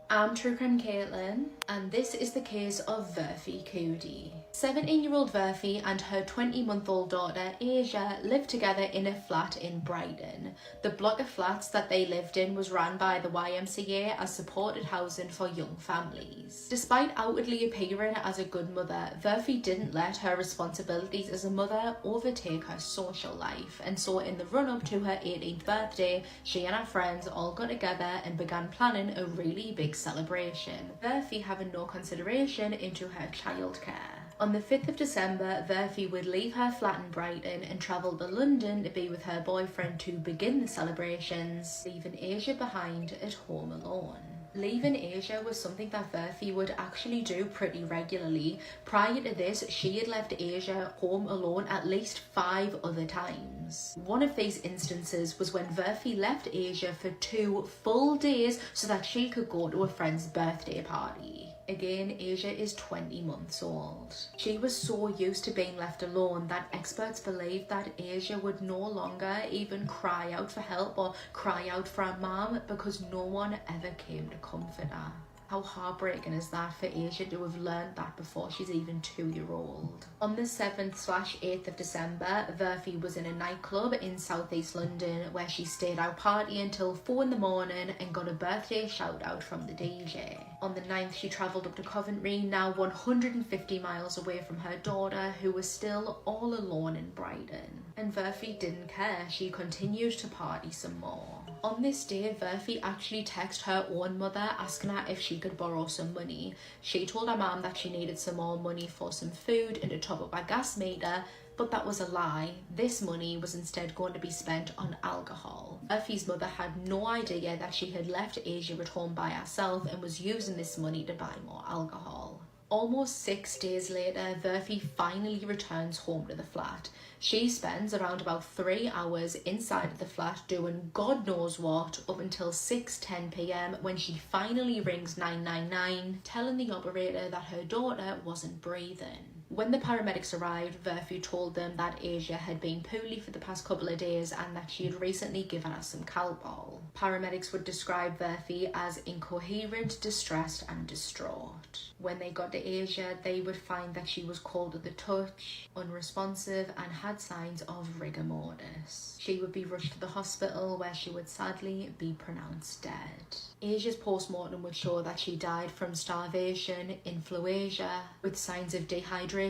I'm True Crime Caitlin, and this is the case of Verfi Coody. 17-year-old Verfi and her 20-month-old daughter Asia lived together in a flat in Brighton. The block of flats that they lived in was run by the YMCA as supported housing for young families. Despite outwardly appearing as a good mother, Verfi didn't let her responsibilities as a mother overtake her social life, and so in the run-up to her 18th birthday, she and her friends all got together and began planning a really big celebration, Verfi having no consideration into her childcare. On the 5th of December, Verfi would leave her flat in Brighton and travel to London to be with her boyfriend to begin the celebrations, leaving Asia behind at home alone. Leaving Asia was something that Verfi would actually do pretty regularly. Prior to this, she had left Asia home alone at least 5 other times. One of these instances was when Verfi left Asia for 2 full days so that she could go to a friend's birthday party. Again, Asia is 20 months old. She was so used to being left alone that experts believed that Asia would no longer even cry out for help or cry out for her mom because no one ever came to comfort her. How heartbreaking is that for Asia to have learned that before she's even 2-year-old? On the 7th/8th of December, Verfi was in a nightclub in southeast London where she stayed out partying till 4 in the morning and got a birthday shout out from the DJ. On the 9th, she travelled up to Coventry, now 150 miles away from her daughter, who was still all alone in Brighton. And Verfi didn't care, she continued to party some more. On this day, Verfi actually texted her own mother asking her if she could borrow some money. She told her mum that she needed some more money for some food and to top up her gas meter, but that was a lie. This money was instead going to be spent on alcohol. Verfi's mother had no idea that she had left Asia at home by herself and was using this money to buy more alcohol. Almost 6 days later, Verfi finally returns home to the flat. She spends around about 3 hours inside of the flat doing God knows what up until 6:10 p.m. when she finally rings 999, telling the operator that her daughter wasn't breathing. When the paramedics arrived, Verfi told them that Asia had been poorly for the past couple of days and that she had recently given her some Calpol. Paramedics would describe Verfi as incoherent, distressed and distraught. When they got to Asia, they would find that she was cold at the touch, unresponsive and had signs of rigor mortis. She would be rushed to the hospital where she would sadly be pronounced dead. Asia's post-mortem would show that she died from starvation, influenza, with signs of dehydration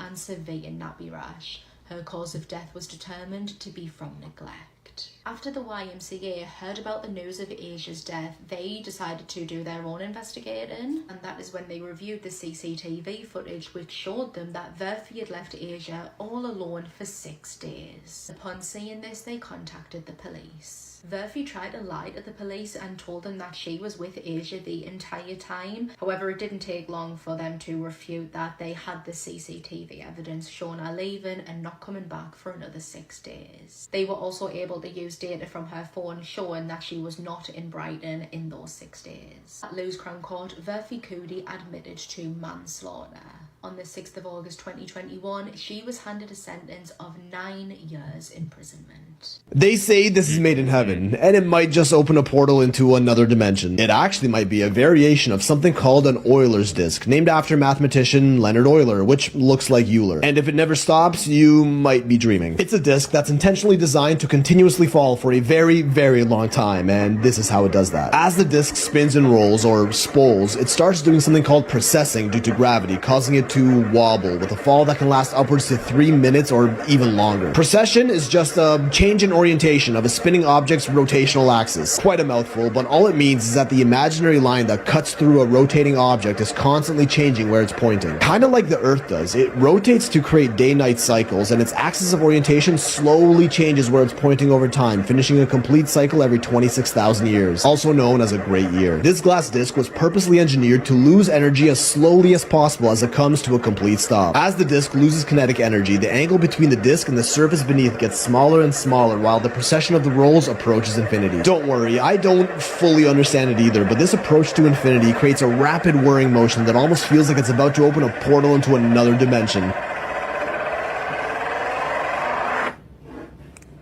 and severe nappy rash. Her cause of death was determined to be from neglect. After the YMCA heard about the news of Asia's death, they decided to do their own investigating, and that is when they reviewed the CCTV footage which showed them that Verfi had left Asia all alone for 6 days. Upon seeing this, they contacted the police. Verfi tried to lie to the police and told them that she was with Asia the entire time. However, it didn't take long for them to refute that. They had the CCTV evidence showing her leaving and not coming back for another 6 days. They were also able to use data from her phone showing that she was not in Brighton in those 6 days. At Lewes Crown Court, Verfi Coody admitted to manslaughter. On the 6th of August 2021, she was handed a sentence of 9 years imprisonment. They say this is made in heaven, and it might just open a portal into another dimension. It actually might be a variation of something called an Euler's disk, named after mathematician Leonard Euler, which looks like Euler. And if it never stops, you might be dreaming. It's a disk that's intentionally designed to continuously fall for a very, very long time, and this is how it does that. As the disk spins and rolls, or spoles, it starts doing something called precessing due to gravity, causing it to wobble, with a fall that can last upwards to 3 minutes or even longer. Precession is just a change in orientation of a spinning object's rotational axis. Quite a mouthful, but all it means is that the imaginary line that cuts through a rotating object is constantly changing where it's pointing. Kinda like the Earth does. It rotates to create day-night cycles, and its axis of orientation slowly changes where it's pointing over time, finishing a complete cycle every 26,000 years, also known as a great year. This glass disc was purposely engineered to lose energy as slowly as possible as it comes to a complete stop. As the disc loses kinetic energy, the angle between the disc and the surface beneath gets smaller and smaller while the precession of the rolls approaches infinity. Don't worry, I don't fully understand it either, but this approach to infinity creates a rapid whirring motion that almost feels like it's about to open a portal into another dimension.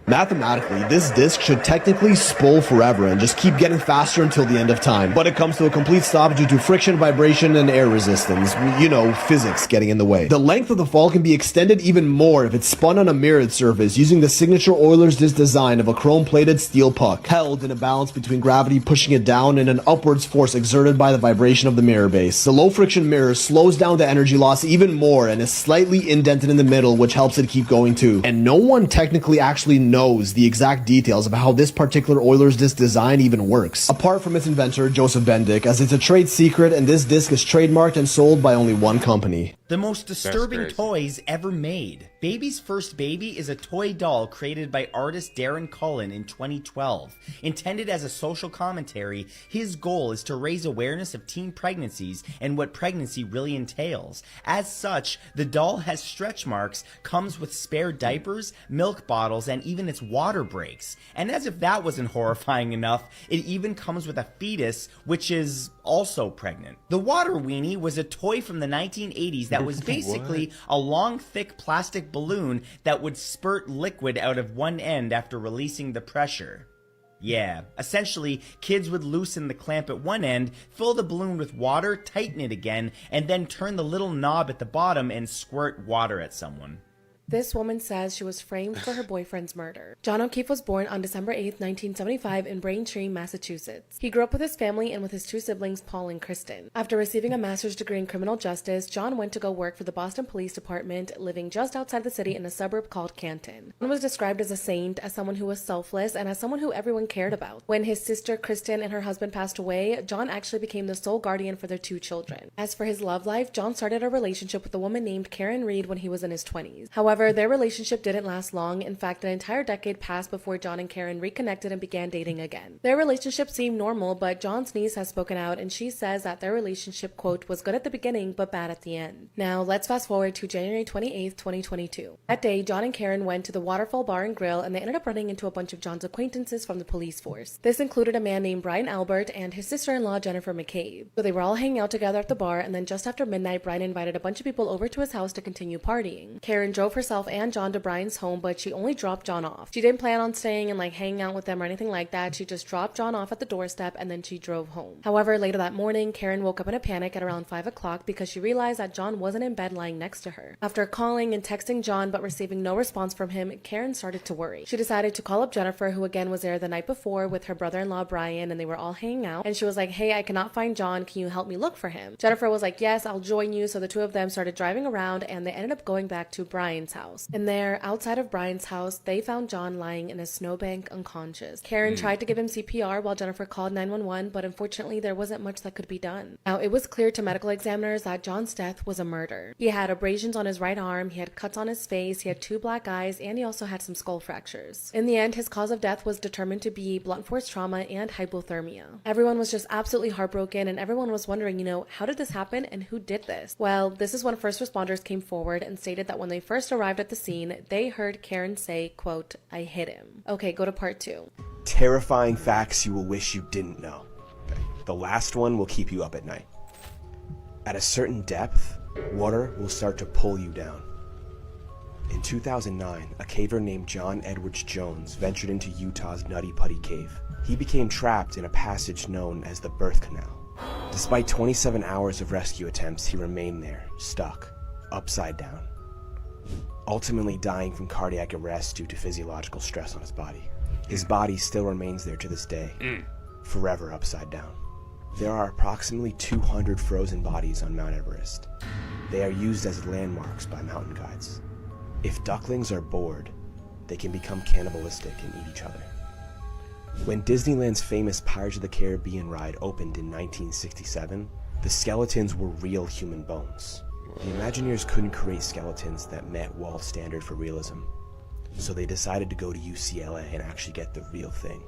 Mathematically, this disc should technically spole forever and just keep getting faster until the end of time, but it comes to a complete stop due to friction, vibration, and air resistance. You know, physics getting in the way. The length of the fall can be extended even more if it's spun on a mirrored surface using the signature Euler's disc design of a chrome-plated steel puck, held in a balance between gravity pushing it down and an upwards force exerted by the vibration of the mirror base. The low-friction mirror slows down the energy loss even more and is slightly indented in the middle, which helps it keep going too. And no one technically actually knows the exact details of how this particular Euler's disc design even works, apart from its inventor, Joseph Bendick, as it's a trade secret and this disc is trademarked and sold by only one company. The most disturbing crazy. toys ever made. Baby's First Baby is a toy doll created by artist Darren Cullen in 2012. Intended as a social commentary, his goal is to raise awareness of teen pregnancies and what pregnancy really entails. As such, the doll has stretch marks, comes with spare diapers, milk bottles, and even its water breaks. And as if that wasn't horrifying enough, it even comes with a fetus, which is also pregnant. The Water Weenie was a toy from the 1980s that was basically a long, thick plastic balloon that would spurt liquid out of one end after releasing the pressure. Yeah, essentially, kids would loosen the clamp at one end, fill the balloon with water, tighten it again, and then turn the little knob at the bottom and squirt water at someone. This woman says she was framed for her boyfriend's murder. John O'Keefe was born on December 8, 1975 in Braintree, Massachusetts. He grew up with his family and with his two siblings, Paul and Kristen. After receiving a master's degree in criminal justice, John went to go work for the Boston Police Department, living just outside the city in a suburb called Canton. John was described as a saint, as someone who was selfless, and as someone who everyone cared about. When his sister Kristen and her husband passed away, John actually became the sole guardian for their two children. As for his love life, John started a relationship with a woman named Karen Reed when he was in his 20s. However, their relationship didn't last long. In fact, an entire decade passed before John and Karen reconnected and began dating again. Their relationship seemed normal, but John's niece has spoken out, and she says that their relationship, quote, was good at the beginning, but bad at the end. Now, let's fast forward to January 28th, 2022. That day, John and Karen went to the Waterfall Bar and Grill, and they ended up running into a bunch of John's acquaintances from the police force. This included a man named Brian Albert and his sister-in-law, Jennifer McCabe. So they were all hanging out together at the bar, and then just after midnight, Brian invited a bunch of people over to his house to continue partying. Karen drove herself and John to Brian's home, but she only dropped John off. She didn't plan on staying and hanging out with them or anything like that. She just dropped John off at the doorstep and then she drove home. However, later that morning, Karen woke up in a panic at around 5 o'clock because she realized that John wasn't in bed lying next to her. After calling and texting John but receiving no response from him, Karen started to worry. She decided to call up Jennifer, who again was there the night before with her brother-in-law Brian, and they were all hanging out, and she was like, "Hey, I cannot find John. Can you help me look for him?" Jennifer was like, "Yes, I'll join you." So the two of them started driving around and they ended up going back to Brian's house. And there, outside of Brian's house, they found John lying in a snowbank unconscious. Karen tried to give him CPR while Jennifer called 911, but unfortunately there wasn't much that could be done. Now, it was clear to medical examiners that John's death was a murder. He had abrasions on his right arm, he had cuts on his face, he had 2 black eyes, and he also had some skull fractures. In the end, his cause of death was determined to be blunt force trauma and hypothermia. Everyone was just absolutely heartbroken, and everyone was wondering, how did this happen and who did this? Well, this is when first responders came forward and stated that when they first arrived at the scene, they heard Karen say, quote, "I hit him." Okay, go to part 2. Terrifying facts you will wish you didn't know. The last one will keep you up at night. At a certain depth, water will start to pull you down. In 2009, a caver named John Edwards Jones ventured into Utah's Nutty Putty Cave. He became trapped in a passage known as the Birth Canal. Despite 27 hours of rescue attempts, he remained there, stuck, upside down, ultimately dying from cardiac arrest due to physiological stress on his body. His body still remains there to this day, forever upside down. There are approximately 200 frozen bodies on Mount Everest. They are used as landmarks by mountain guides. If ducklings are bored, they can become cannibalistic and eat each other. When Disneyland's famous Pirates of the Caribbean ride opened in 1967, the skeletons were real human bones. The Imagineers couldn't create skeletons that met Walt's standard for realism, so they decided to go to UCLA and actually get the real thing.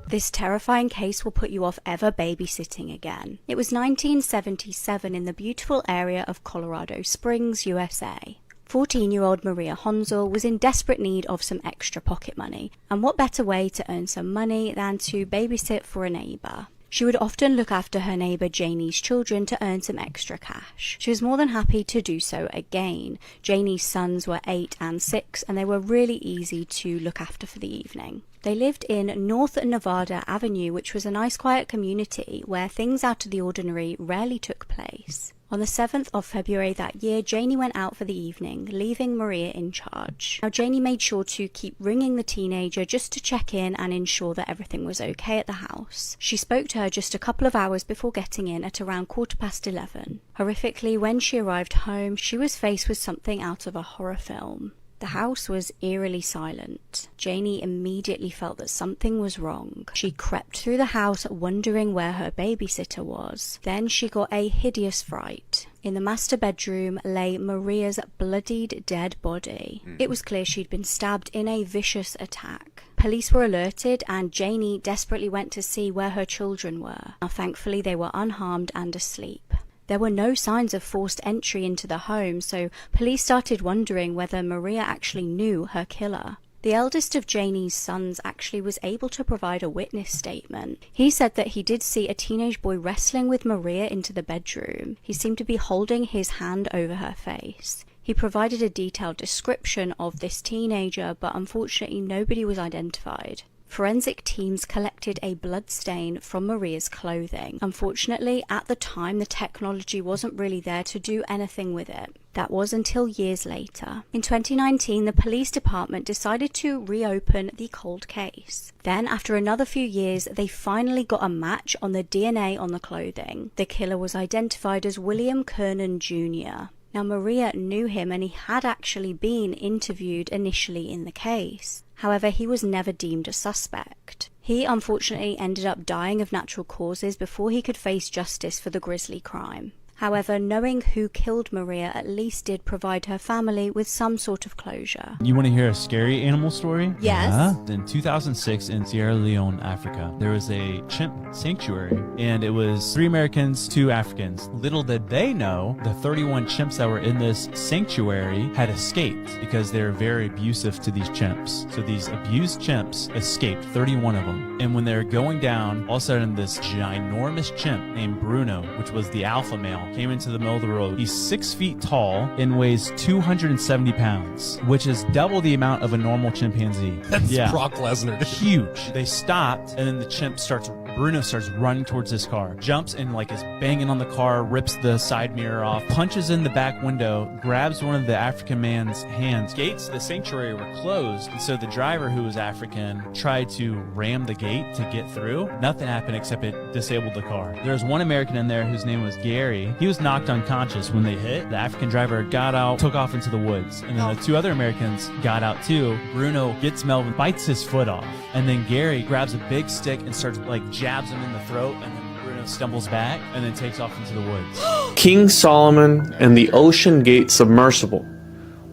This terrifying case will put you off ever babysitting again. It was 1977 in the beautiful area of Colorado Springs, USA. 14-year-old Maria Honzel was in desperate need of some extra pocket money, and what better way to earn some money than to babysit for a neighbor? She would often look after her neighbor Janie's children to earn some extra cash. She was more than happy to do so again. Janie's sons were 8 and 6, and they were really easy to look after for the evening. They lived in North Nevada Avenue, which was a nice quiet community where things out of the ordinary rarely took place. On the 7th of February that year, Janie went out for the evening, leaving Maria in charge. Now, Janie made sure to keep ringing the teenager just to check in and ensure that everything was okay at the house. She spoke to her just a couple of hours before getting in at around 11:15. Horrifically, when she arrived home, she was faced with something out of a horror film. The house was eerily silent. Janie immediately felt that something was wrong. She crept through the house, wondering where her babysitter was. Then she got a hideous fright. In the master bedroom lay Maria's bloodied dead body. It was clear she'd been stabbed in a vicious attack. Police were alerted and Janie desperately went to see where her children were. Now, thankfully, they were unharmed and asleep. There were no signs of forced entry into the home, so police started wondering whether Maria actually knew her killer. The eldest of Janie's sons actually was able to provide a witness statement. He said that he did see a teenage boy wrestling with Maria into the bedroom. He seemed to be holding his hand over her face. He provided a detailed description of this teenager, but unfortunately nobody was identified. Forensic teams collected a blood stain from Maria's clothing. Unfortunately, at the time, the technology wasn't really there to do anything with it. That was until years later. In 2019, the police department decided to reopen the cold case. Then, after another few years, they finally got a match on the DNA on the clothing. The killer was identified as William Kernan Jr. Now, Maria knew him and he had actually been interviewed initially in the case. However, he was never deemed a suspect. He unfortunately ended up dying of natural causes before he could face justice for the grisly crime. However, knowing who killed Maria at least did provide her family with some sort of closure. You want to hear a scary animal story? Yes. Yeah. In 2006 in Sierra Leone, Africa, there was a chimp sanctuary, and it was 3 Americans, 2 Africans. Little did they know, the 31 chimps that were in this sanctuary had escaped because they're very abusive to these chimps. So these abused chimps escaped, 31 of them. And when they were going down, all of a sudden this ginormous chimp named Bruno, which was the alpha male, came into the middle of the road. He's 6 feet tall and weighs 270 pounds, which is double the amount of a normal chimpanzee. That's Brock Lesnar. Huge. They stopped, and then the chimp Bruno starts running towards this car, jumps and is banging on the car, rips the side mirror off, punches in the back window, grabs one of the African man's hands. Gates to the sanctuary were closed, and so the driver, who was African, tried to ram the gate to get through. Nothing happened except it disabled the car. There was one American in there whose name was Gary. He was knocked unconscious when they hit. The African driver got out, took off into the woods, and then the 2 other Americans got out too. Bruno gets Melvin, bites his foot off, and then Gary grabs a big stick and starts jabs him in the throat, and then Bruno stumbles back and then takes off into the woods. King Solomon and the Ocean Gate submersible.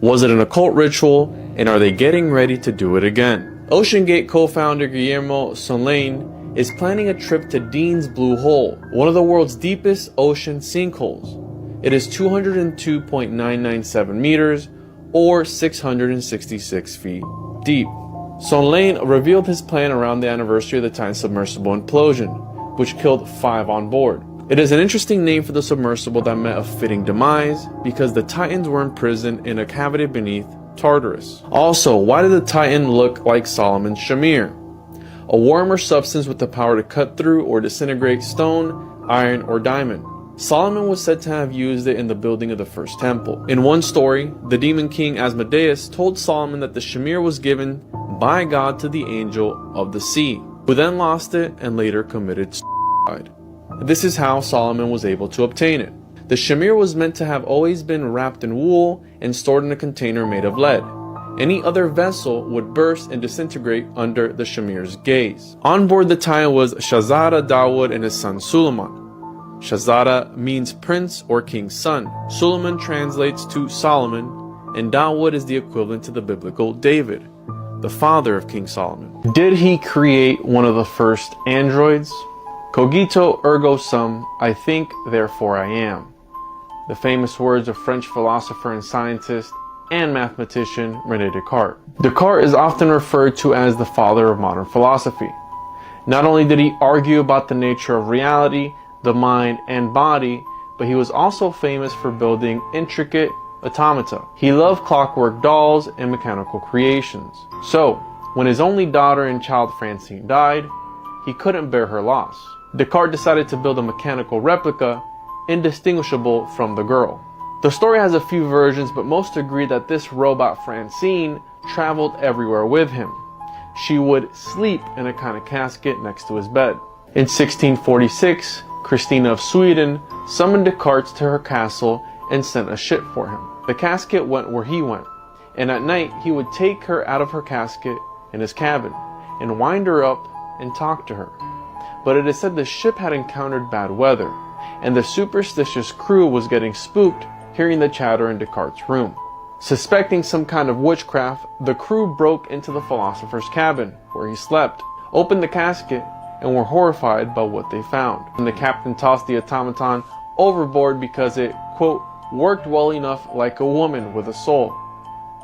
Was it an occult ritual, and are they getting ready to do it again? Ocean Gate co-founder Guillermo Solane is planning a trip to Dean's Blue Hole, one of the world's deepest ocean sinkholes. It is 202.997 meters, or 666 feet deep. Solane revealed his plan around the anniversary of the Titan submersible implosion, which killed 5 on board. It is an interesting name for the submersible that met a fitting demise, because the Titans were imprisoned in a cavity beneath Tartarus. Also, why did the Titan look like Solomon's shamir? A warmer substance with the power to cut through or disintegrate stone, iron, or diamond. Solomon was said to have used it in the building of the first temple. In one story, the demon king Asmodeus told Solomon that the shamir was given by God to the angel of the sea, who then lost it and later committed suicide. This is how Solomon was able to obtain it. The shamir was meant to have always been wrapped in wool and stored in a container made of lead. Any other vessel would burst and disintegrate under the shamir's gaze. On board the Titan was Shahzada Dawood and his son Suleiman. Shahzada means prince or king's son. Suleiman translates to Solomon, and Dawood is the equivalent to the biblical David, the father of King Solomon. Did he create one of the first androids? Cogito ergo sum, I think, therefore I am. The famous words of French philosopher and scientist and mathematician René Descartes. Descartes is often referred to as the father of modern philosophy. Not only did he argue about the nature of reality, the mind, and body, but he was also famous for building intricate automata. He loved clockwork dolls and mechanical creations. So, when his only daughter and child Francine died, he couldn't bear her loss. Descartes decided to build a mechanical replica indistinguishable from the girl. The story has a few versions, but most agree that this robot Francine traveled everywhere with him. She would sleep in a kind of casket next to his bed. In 1646, Christina of Sweden summoned Descartes to her castle and sent a ship for him. The casket went where he went, and at night he would take her out of her casket in his cabin and wind her up and talk to her. But it is said the ship had encountered bad weather, and the superstitious crew was getting spooked hearing the chatter in Descartes' room. Suspecting some kind of witchcraft, the crew broke into the philosopher's cabin, where he slept, opened the casket, and were horrified by what they found. And the captain tossed the automaton overboard because it, quote, worked well enough like a woman with a soul,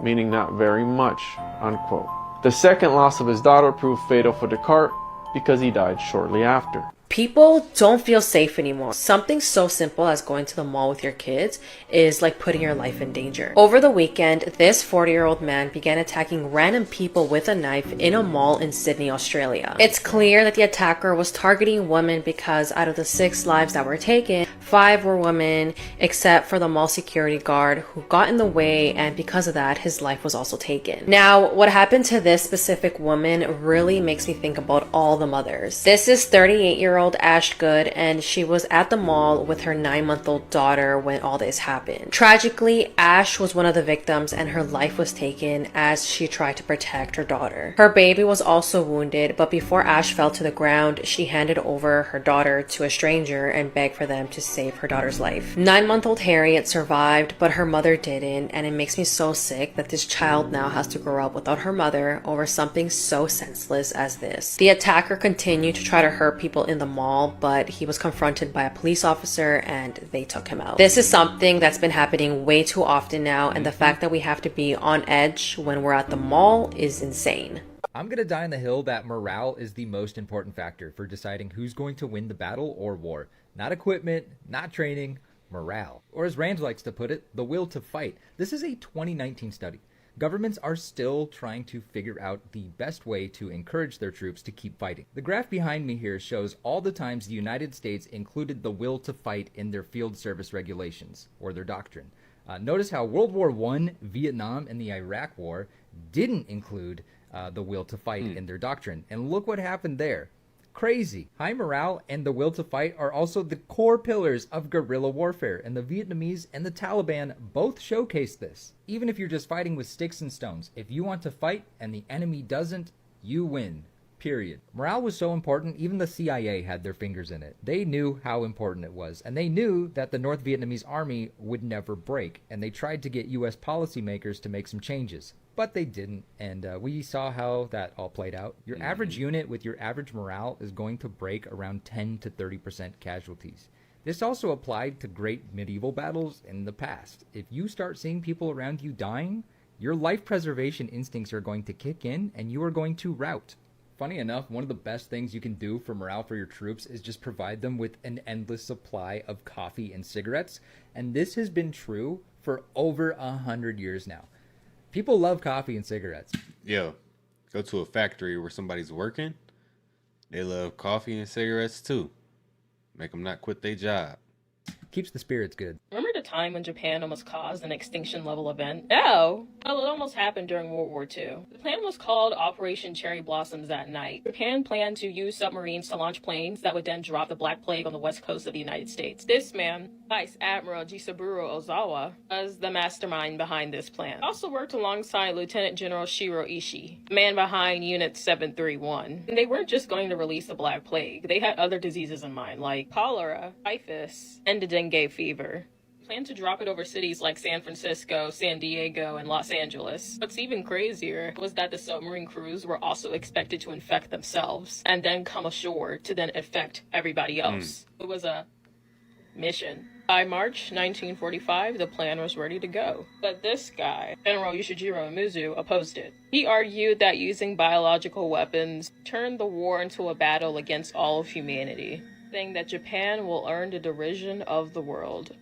meaning not very much, unquote. The second loss of his daughter proved fatal for Descartes because he died shortly after. People don't feel safe anymore. Something so simple as going to the mall with your kids is like putting your life in danger. Over the weekend, this 40-year-old man began attacking random people with a knife in a mall in Sydney, Australia. It's clear that the attacker was targeting women because out of the 6 lives that were taken, 5 were women, except for the mall security guard who got in the way, and because of that, his life was also taken. Now, what happened to this specific woman really makes me think about all the mothers. This is 38-year-old Ashgood, and she was at the mall with her 9-month-old daughter when all this happened. Tragically, Ash was one of the victims and her life was taken as she tried to protect her daughter. Her baby was also wounded, but before Ash fell to the ground, she handed over her daughter to a stranger and begged for them to save her daughter's life. 9-month-old Harriet survived, but her mother didn't, and it makes me so sick that this child now has to grow up without her mother over something so senseless as this. The attacker continued to try to hurt people in the mall, but he was confronted by a police officer and they took him out. This is something that's been happening way too often now, and the fact that we have to be on edge when we're at the mall is insane. I'm gonna die on the hill that morale is the most important factor for deciding who's going to win the battle or war. Not equipment, not training, morale. Or as Rand likes to put it, the will to fight. This is a 2019 study. Governments are still trying to figure out the best way to encourage their troops to keep fighting. The graph behind me here shows all the times the United States included the will to fight in their field service regulations, or their doctrine. Notice how World War I, Vietnam, and the Iraq War didn't include the will to fight in their doctrine. And look what happened there. Crazy. High morale and the will to fight are also the core pillars of guerrilla warfare, and the Vietnamese and the Taliban both showcase this. Even if you're just fighting with sticks and stones, if you want to fight and the enemy doesn't, you win. Period. Morale was so important, even the CIA had their fingers in it. They knew how important it was, and they knew that the North Vietnamese army would never break, and they tried to get US policymakers to make some changes. But they didn't, and we saw how that all played out. Your average unit with your average morale is going to break around 10 to 30% casualties. This also applied to great medieval battles in the past. If you start seeing people around you dying, your life preservation instincts are going to kick in and you are going to rout. Funny enough, one of the best things you can do for morale for your troops is just provide them with an endless supply of coffee and cigarettes, and this has been true for over 100 years now. People love coffee and cigarettes. Yo, go to a factory where somebody's working. They love coffee and cigarettes too. Make them not quit their job. Keeps the spirits good. Remember the time when Japan almost caused an extinction level event? No! Well, it almost happened during World War II. The plan was called Operation Cherry Blossoms that night. Japan planned to use submarines to launch planes that would then drop the Black Plague on the west coast of the United States. This man, Vice Admiral Jisaburo Ozawa, was the mastermind behind this plan. Also worked alongside Lieutenant General Shiro Ishii, the man behind Unit 731. And they weren't just going to release the Black Plague. They had other diseases in mind, like cholera, typhus, and the dengue fever. Planned to drop it over cities like San Francisco, San Diego, and Los Angeles. What's even crazier was that the submarine crews were also expected to infect themselves and then come ashore to then infect everybody else. It was a mission. By March 1945, the plan was ready to go. But this guy, General Yoshijiro Mizu, opposed it. He argued that using biological weapons turned the war into a battle against all of humanity, saying that Japan will earn the derision of the world.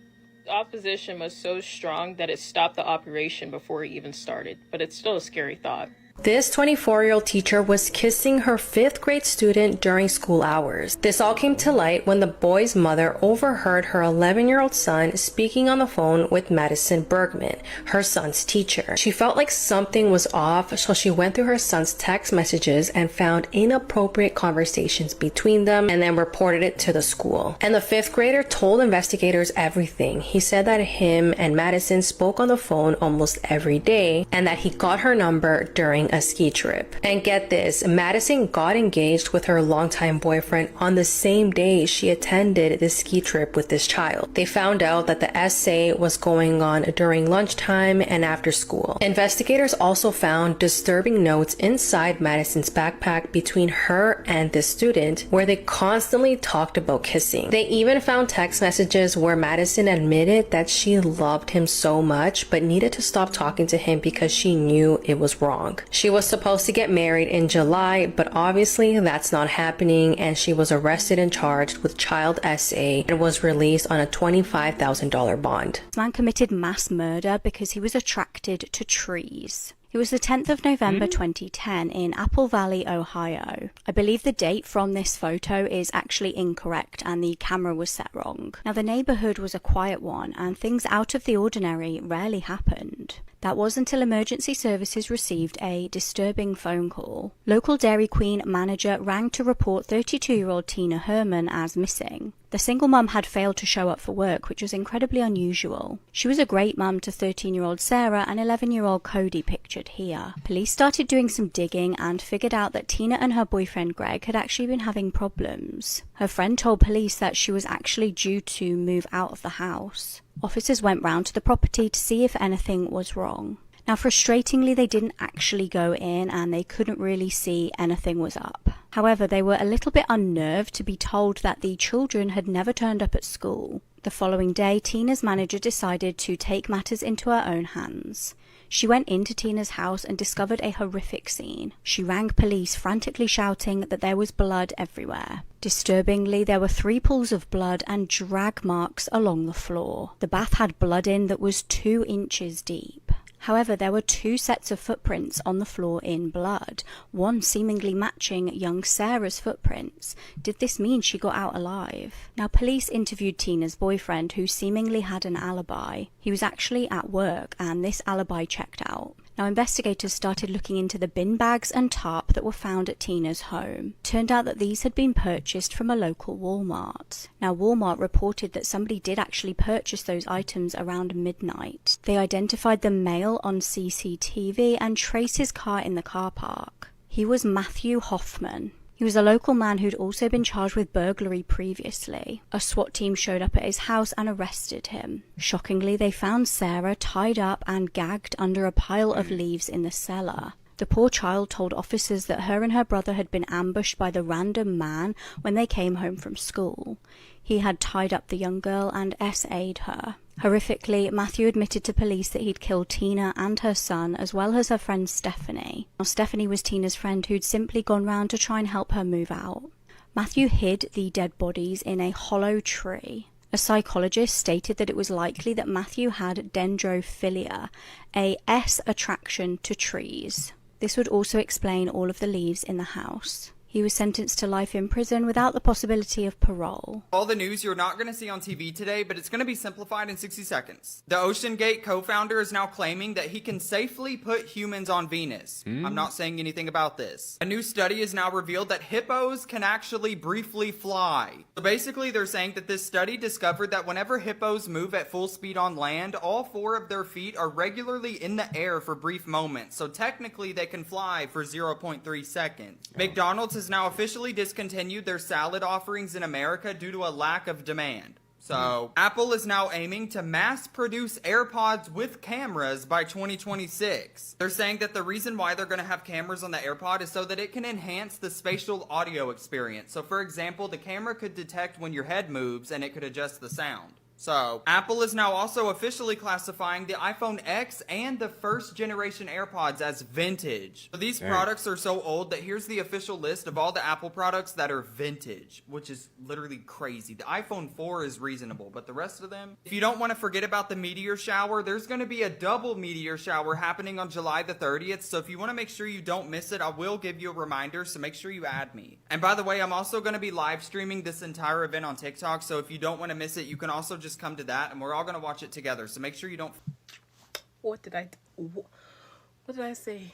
The opposition was so strong that it stopped the operation before it even started, but it's still a scary thought. This 24-year-old teacher was kissing her 5th grade student during school hours. This all came to light when the boy's mother overheard her 11-year-old son speaking on the phone with Madison Bergman, her son's teacher. She felt like something was off, so she went through her son's text messages and found inappropriate conversations between them and then reported it to the school. And the 5th grader told investigators everything. He said that him and Madison spoke on the phone almost every day and that he got her number during a ski trip. And get this, Madison got engaged with her longtime boyfriend on the same day she attended the ski trip with this child. They found out that the essay was going on during lunchtime and after school. Investigators also found disturbing notes inside Madison's backpack between her and this student where they constantly talked about kissing. They even found text messages where Madison admitted that she loved him so much but needed to stop talking to him because she knew it was wrong. She was supposed to get married in July, but obviously that's not happening, and she was arrested and charged with child SA and was released on a $25,000 bond. This man committed mass murder because he was attracted to trees. It was the 10th of November 2010 in Apple Valley, Ohio. I believe the date from this photo is actually incorrect and the camera was set wrong. Now, the neighborhood was a quiet one and things out of the ordinary rarely happened. That was until emergency services received a disturbing phone call. Local Dairy Queen manager rang to report 32-year-old Tina Herman as missing. The single mum had failed to show up for work, which was incredibly unusual. She was a great mum to 13-year-old Sarah and 11-year-old Cody pictured here. Police started doing some digging and figured out that Tina and her boyfriend Greg had actually been having problems. Her friend told police that she was actually due to move out of the house. Officers went round to the property to see if anything was wrong. Now, frustratingly, they didn't actually go in and they couldn't really see anything was up. However, they were a little bit unnerved to be told that the children had never turned up at school. The following day, Tina's manager decided to take matters into her own hands. She went into Tina's house and discovered a horrific scene. She rang police, frantically shouting that there was blood everywhere. Disturbingly, there were 3 pools of blood and drag marks along the floor. The bath had blood in that was 2 inches deep. However, there were 2 sets of footprints on the floor in blood, one seemingly matching young Sarah's footprints. Did this mean she got out alive? Now, police interviewed Tina's boyfriend, who seemingly had an alibi. He was actually at work, and this alibi checked out. Now, investigators started looking into the bin bags and tarp that were found at Tina's home. Turned out that these had been purchased from a local Walmart. Now, Walmart reported that somebody did actually purchase those items around midnight. They identified the male on CCTV and traced his car in the car park. He was Matthew Hoffman. He was a local man who'd also been charged with burglary previously. A SWAT team showed up at his house and arrested him. Shockingly, they found Sarah tied up and gagged under a pile of leaves in the cellar. The poor child told officers that her and her brother had been ambushed by the random man when they came home from school. He had tied up the young girl and SA'd her. Horrifically, Matthew admitted to police that he'd killed Tina and her son, as well as her friend Stephanie. Now, Stephanie was Tina's friend who'd simply gone round to try and help her move out. Matthew hid the dead bodies in a hollow tree. A psychologist stated that it was likely that Matthew had dendrophilia, a S attraction to trees. This would also explain all of the leaves in the house. He was sentenced to life in prison without the possibility of parole. All the news you're not going to see on TV today, but it's going to be simplified in 60 seconds. The OceanGate co-founder is now claiming that he can safely put humans on Venus. I'm not saying anything about this. A new study has now revealed that hippos can actually briefly fly. So basically, they're saying that this study discovered that whenever hippos move at full speed on land, all 4 of their feet are regularly in the air for brief moments. So technically, they can fly for 0.3 seconds. McDonald's has now officially discontinued their salad offerings in America due to a lack of demand. So, Apple is now aiming to mass produce AirPods with cameras by 2026. They're saying that the reason why they're going to have cameras on the AirPod is so that it can enhance the spatial audio experience. So, for example, the camera could detect when your head moves and it could adjust the sound. So, Apple is now also officially classifying the iPhone X and the first generation AirPods as vintage. So these products are so old that here's the official list of all the Apple products that are vintage, which is literally crazy. The iPhone 4 is reasonable, but the rest of them... If you don't want to forget about the meteor shower, there's going to be a double meteor shower happening on July the 30th, so if you want to make sure you don't miss it, I will give you a reminder, so make sure you add me. And by the way, I'm also going to be live streaming this entire event on TikTok, so if you don't want to miss it, you can also just come to that and we're all going to watch it together, so make sure you don't... What did I say?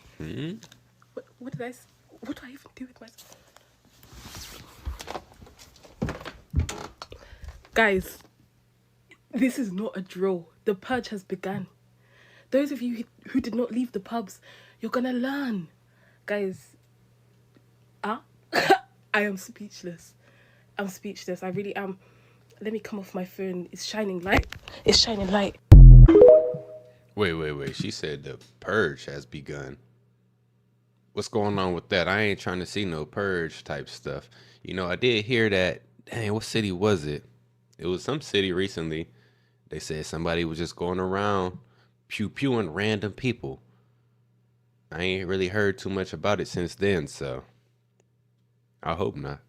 What did I say? What do I even do with myself? Guys, this is not a drill. The purge has begun. Those of you who did not leave the pubs, you're gonna learn. Guys, I am speechless. I'm speechless. I really am. Let me come off my phone. It's shining light. It's shining light. Wait. She said the purge has begun. What's going on with that? I ain't trying to see no purge type stuff. You know, I did hear that. Dang, what city was it? It was some city recently. They said somebody was just going around pew-pewing random people. I ain't really heard too much about it since then, so I hope not.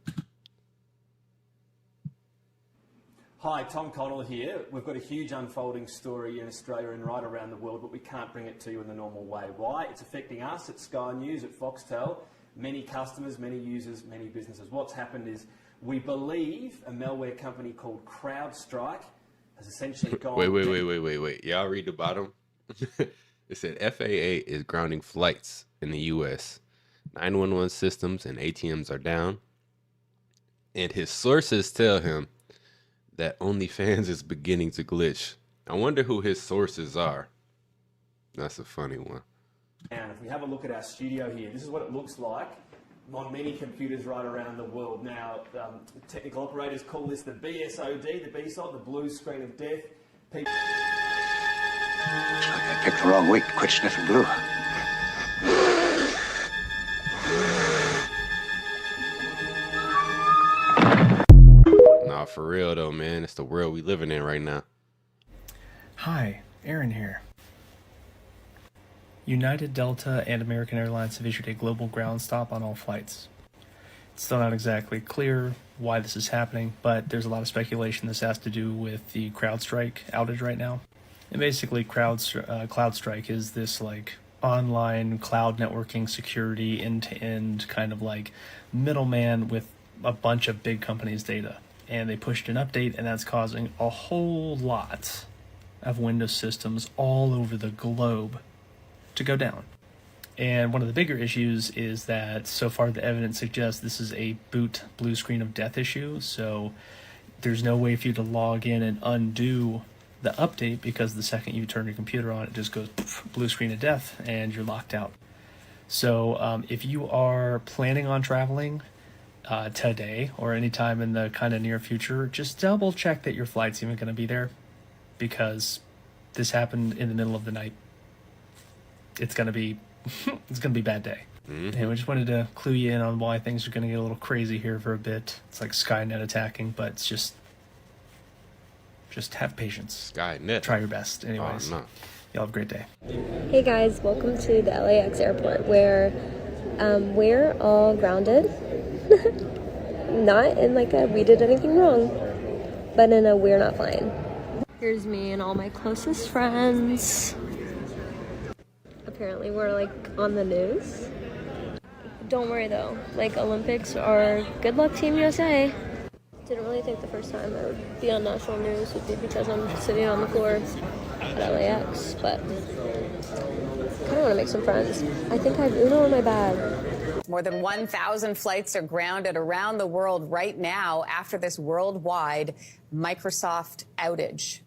Hi, Tom Connell here. We've got a huge unfolding story in Australia and right around the world, but we can't bring it to you in the normal way. Why? It's affecting us at Sky News, at Foxtel, many customers, many users, many businesses. What's happened is we believe a malware company called CrowdStrike has essentially gone... Wait. Y'all read the bottom? It said FAA is grounding flights in the U.S. 911 systems and ATMs are down. And his sources tell him that OnlyFans is beginning to glitch. I wonder who his sources are. That's a funny one. And if we have a look at our studio here, this is what it looks like on many computers right around the world. Now, technical operators call this the BSOD, the BSOD, the blue screen of death. People... Looks like I picked the wrong week to quit sniffing glue. Nah, for real though, man. It's the world we living in right now. Hi, Aaron here. United, Delta, and American Airlines have issued a global ground stop on all flights. It's still not exactly clear why this is happening, but there's a lot of speculation this has to do with the CrowdStrike outage right now. And basically, CrowdStrike is this like online cloud networking security end-to-end kind of like middleman with a bunch of big companies' data. And they pushed an update, and that's causing a whole lot of Windows systems all over the globe to go down. And one of the bigger issues is that so far the evidence suggests this is a boot blue screen of death issue, so there's no way for you to log in and undo the update, because the second you turn your computer on, it just goes poof, blue screen of death and you're locked out. So if you are planning on traveling today or anytime in the kind of near future, just double check that your flight's even going to be there, because this happened in the middle of the night. It's going to be it's going to be a bad day. Mm-hmm. And we just wanted to clue you in on why things are going to get a little crazy here for a bit. It's like Skynet attacking, but it's just have patience. Skynet. Try your best. Anyways, no. Y'all have a great day. Hey guys, welcome to the LAX airport, where we're all grounded. Not in like a we did anything wrong, but in a we're not flying. Here's me and all my closest friends. Apparently we're like on the news. Don't worry though, like Olympics are good luck Team USA. Didn't really think the first time I would be on national news would be because I'm sitting on the floor at LAX, but I kind of want to make some friends. I think I have Uno in my bag. More than 1,000 flights are grounded around the world right now after this worldwide Microsoft outage.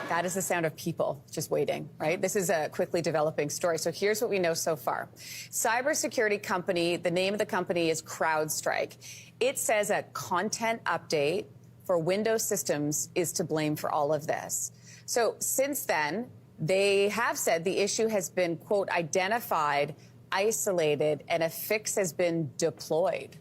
That is the sound of people just waiting, right? This is a quickly developing story. So here's what we know so far. Cybersecurity company, the name of the company is CrowdStrike. It says a content update for Windows systems is to blame for all of this. So since then, they have said the issue has been, quote, identified, isolated, and a fix has been deployed.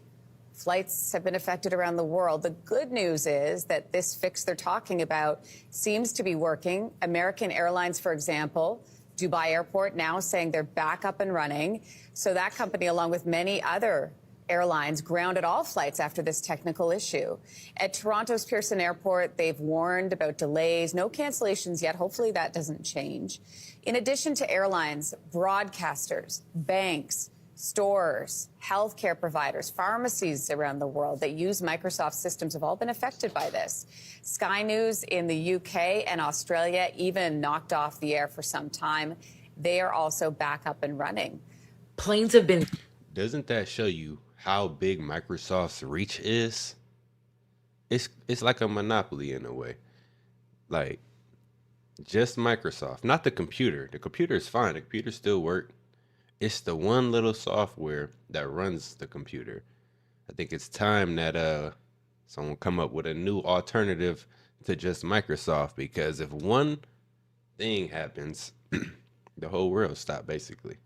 Flights have been affected around the world. The good news is that this fix they're talking about seems to be working. American Airlines, for example, Dubai Airport now saying they're back up and running. So that company, along with many other airlines, grounded all flights after this technical issue. At Toronto's Pearson Airport, they've warned about delays, no cancellations yet. Hopefully that doesn't change. In addition to airlines, broadcasters, banks, stores, healthcare providers, pharmacies around the world that use Microsoft systems have all been affected by this. Sky News in the UK and Australia even knocked off the air for some time. They are also back up and running. Planes have been... Doesn't that show you how big Microsoft's reach is? It's like a monopoly in a way. Like, Just Microsoft, not the computer. The computer is fine. The computer still work. It's the one little software that runs the computer. I think it's time that someone come up with a new alternative to just Microsoft, because if one thing happens, the whole world stops basically.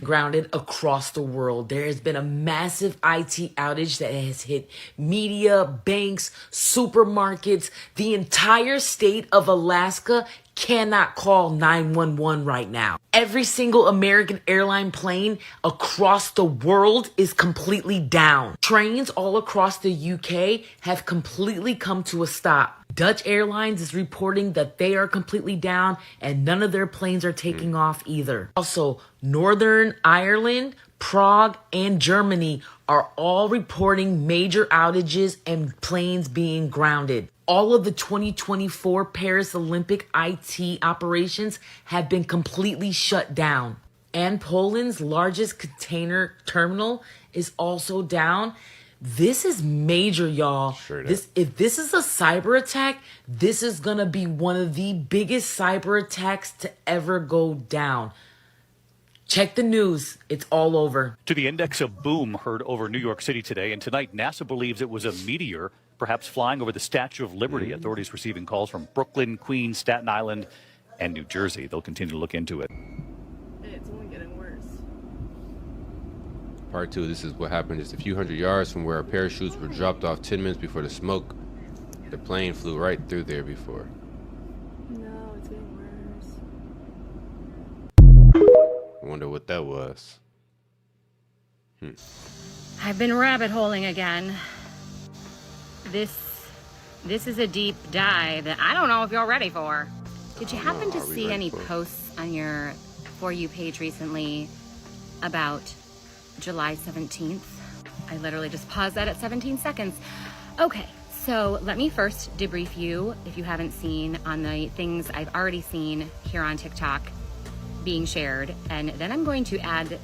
Grounded across the world. There has been a massive IT outage that has hit media, banks, supermarkets. The entire state of Alaska cannot call 911 right now. Every single American airline plane across the world is completely down. Trains all across the UK have completely come to a stop. Dutch Airlines is reporting that they are completely down and none of their planes are taking off either. Also, Northern Ireland, Prague, and Germany are all reporting major outages and planes being grounded. All of the 2024 Paris Olympic IT operations have been completely shut down. And Poland's largest container terminal is also down. This is major, y'all. If this is a cyber attack, this is gonna be one of the biggest cyber attacks to ever go down. Check the news. It's all over. To the index of boom heard over New York City today, and tonight NASA believes it was a meteor, perhaps flying over the Statue of Liberty. Authorities receiving calls from Brooklyn, Queens, Staten Island, and New Jersey. They'll continue to look into it. It's only getting worse. Part 2, this is what happened just a few hundred yards from where our parachutes were dropped off 10 minutes before the smoke. The plane flew right through there before. No, it's getting worse. I wonder what that was. I've been rabbit holing again. This is a deep dive that I don't know if you're ready for. Did you happen to see any posts on your For You page recently about July 17th? I literally just paused that at 17 seconds. Okay, so let me first debrief you, if you haven't seen, on the things I've already seen here on TikTok being shared, and then I'm going to add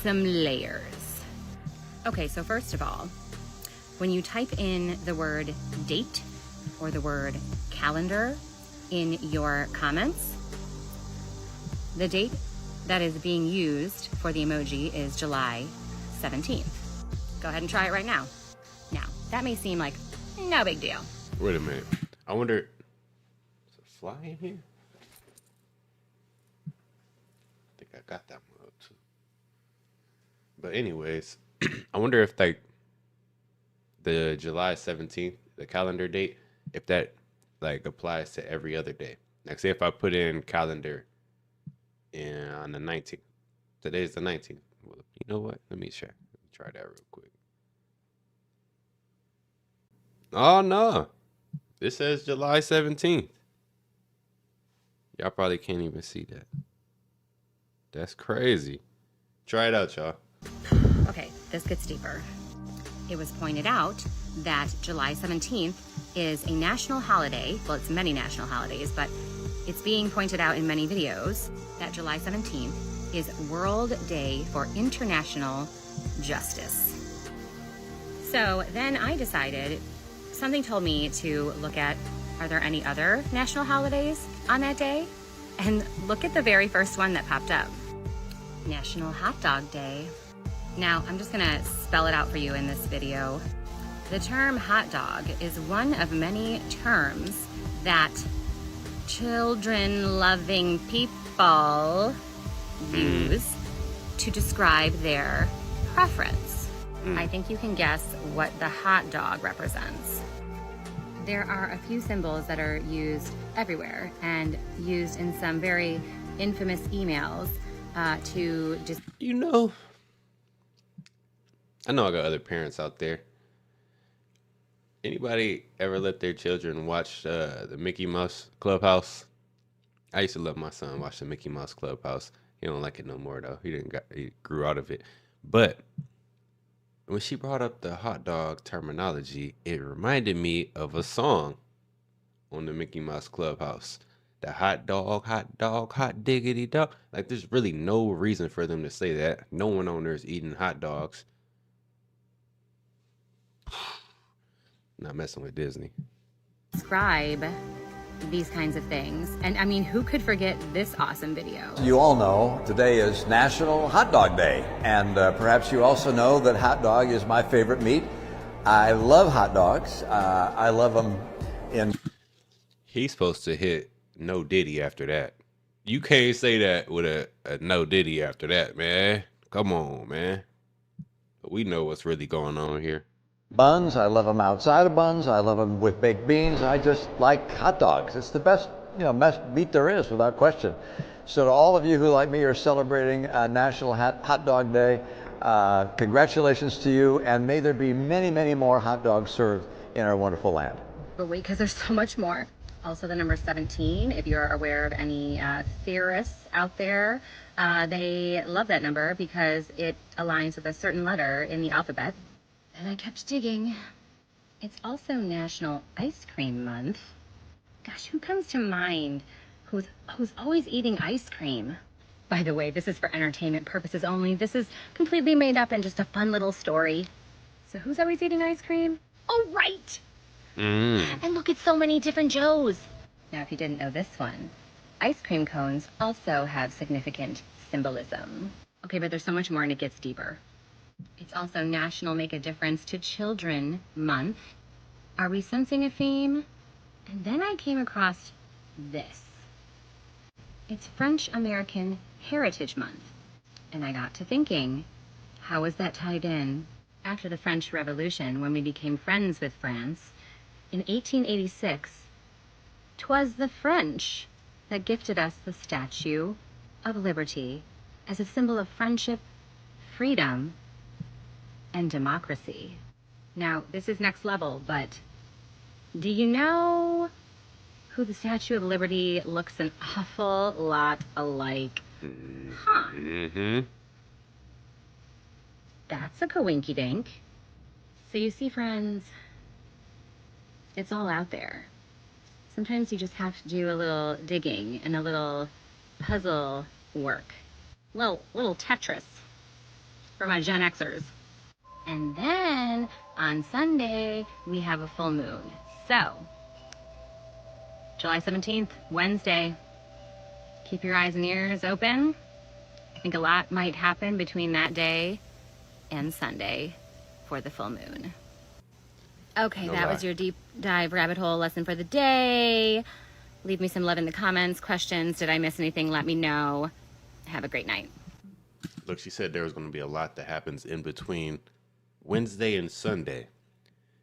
some layers. Okay, so first of all, when you type in the word date or the word calendar in your comments, the date that is being used for the emoji is July 17th. Go ahead and try it right now. Now, that may seem like no big deal. Wait a minute. I wonder, is a fly in here? I think I got that one too. But anyways, I wonder if like the July 17th, the calendar date, if that like applies to every other day. Like say if I put in calendar on the 19th. Today's the 19th. Well, you know what? Let me check. Let me try that real quick. Oh no. This says July 17th. Y'all probably can't even see that. That's crazy. Try it out, y'all. Okay, this gets deeper. It was pointed out that July 17th is a national holiday. Well, it's many national holidays, but it's being pointed out in many videos that July 17th is World Day for International Justice. So then I decided, something told me to look at, are there any other national holidays on that day? And look at the very first one that popped up. National Hot Dog Day. Now, I'm just gonna spell it out for you in this video. The term hot dog is one of many terms that children-loving people use to describe their preference. I think you can guess what the hot dog represents. There are a few symbols that are used everywhere and used in some very infamous emails to just... You know, I know I got other parents out there. Anybody ever let their children watch the Mickey Mouse Clubhouse? I used to let my son watch the Mickey Mouse Clubhouse. He don't like it no more though. He grew out of it. But when she brought up the hot dog terminology, it reminded me of a song on the Mickey Mouse Clubhouse. The hot dog, hot diggity dog. Like there's really no reason for them to say that. No one on there is eating hot dogs. Not messing with Disney. Describe these kinds of things. And I mean, who could forget this awesome video? You all know today is National Hot Dog Day, and perhaps you also know that hot dog is my favorite meat. I love hot dogs. I love them in... He's supposed to hit no Diddy after that. You can't say that with a no Diddy after that, man. Come on, man. But we know what's really going on here. buns. I love them outside of buns. I love them with baked beans. I just like hot dogs. It's the best, best meat there is, without question. So to all of you who, like me, are celebrating National Hot Dog Day, congratulations to you, and may there be many, many more hot dogs served in our wonderful land. But wait, because there's so much more. Also the number 17, if you're aware of any theorists out there, they love that number because it aligns with a certain letter in the alphabet. And I kept digging. It's also National Ice Cream Month. Gosh, who comes to mind who's always eating ice cream? By the way, this is for entertainment purposes only. This is completely made up and just a fun little story. So who's always eating ice cream? Oh, right! And look at so many different Joes. Now, if you didn't know this one, ice cream cones also have significant symbolism. Okay, but there's so much more and it gets deeper. It's also National Make a Difference to Children Month. Are we sensing a theme? And then I came across this. It's French American Heritage Month. And I got to thinking, how is that tied in? After the French Revolution, when we became friends with France, in 1886, 'twas the French that gifted us the Statue of Liberty as a symbol of friendship, freedom, and democracy. Now, this is next level, but do you know who the Statue of Liberty looks an awful lot alike? Huh. That's a coinky-dink. So you see, friends, it's all out there. Sometimes you just have to do a little digging and a little puzzle work. Little Tetris for my Gen Xers. And then on Sunday, we have a full moon. So, July 17th, Wednesday. Keep your eyes and ears open. I think a lot might happen between that day and Sunday for the full moon. Okay, No that lie. was your deep dive rabbit hole lesson for the day. Leave me some love in the comments, questions. Did I miss anything? Let me know. Have a great night. Look, she said there was going to be a lot that happens in between Wednesday and Sunday.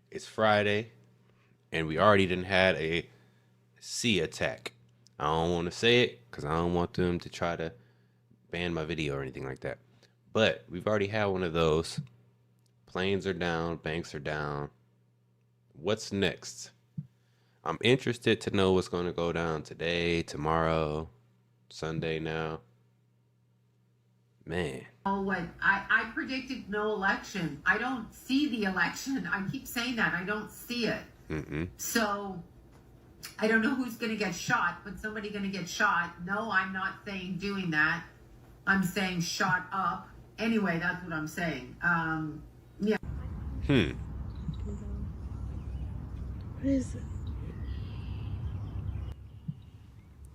It's Friday, and we already done had a sea attack. I don't want to say it because I don't want them to try to ban my video or anything like that. But we've already had one of those. Planes are down, banks are down. What's next? I'm interested to know what's going to go down today, tomorrow, Sunday now. Man. Oh, what I predicted no election. I don't see the election. I keep saying that. I don't see it. So I don't know who's going to get shot, but somebody going to get shot. No, I'm not saying doing that. I'm saying shot up. Anyway, that's what I'm saying. Yeah. What is it?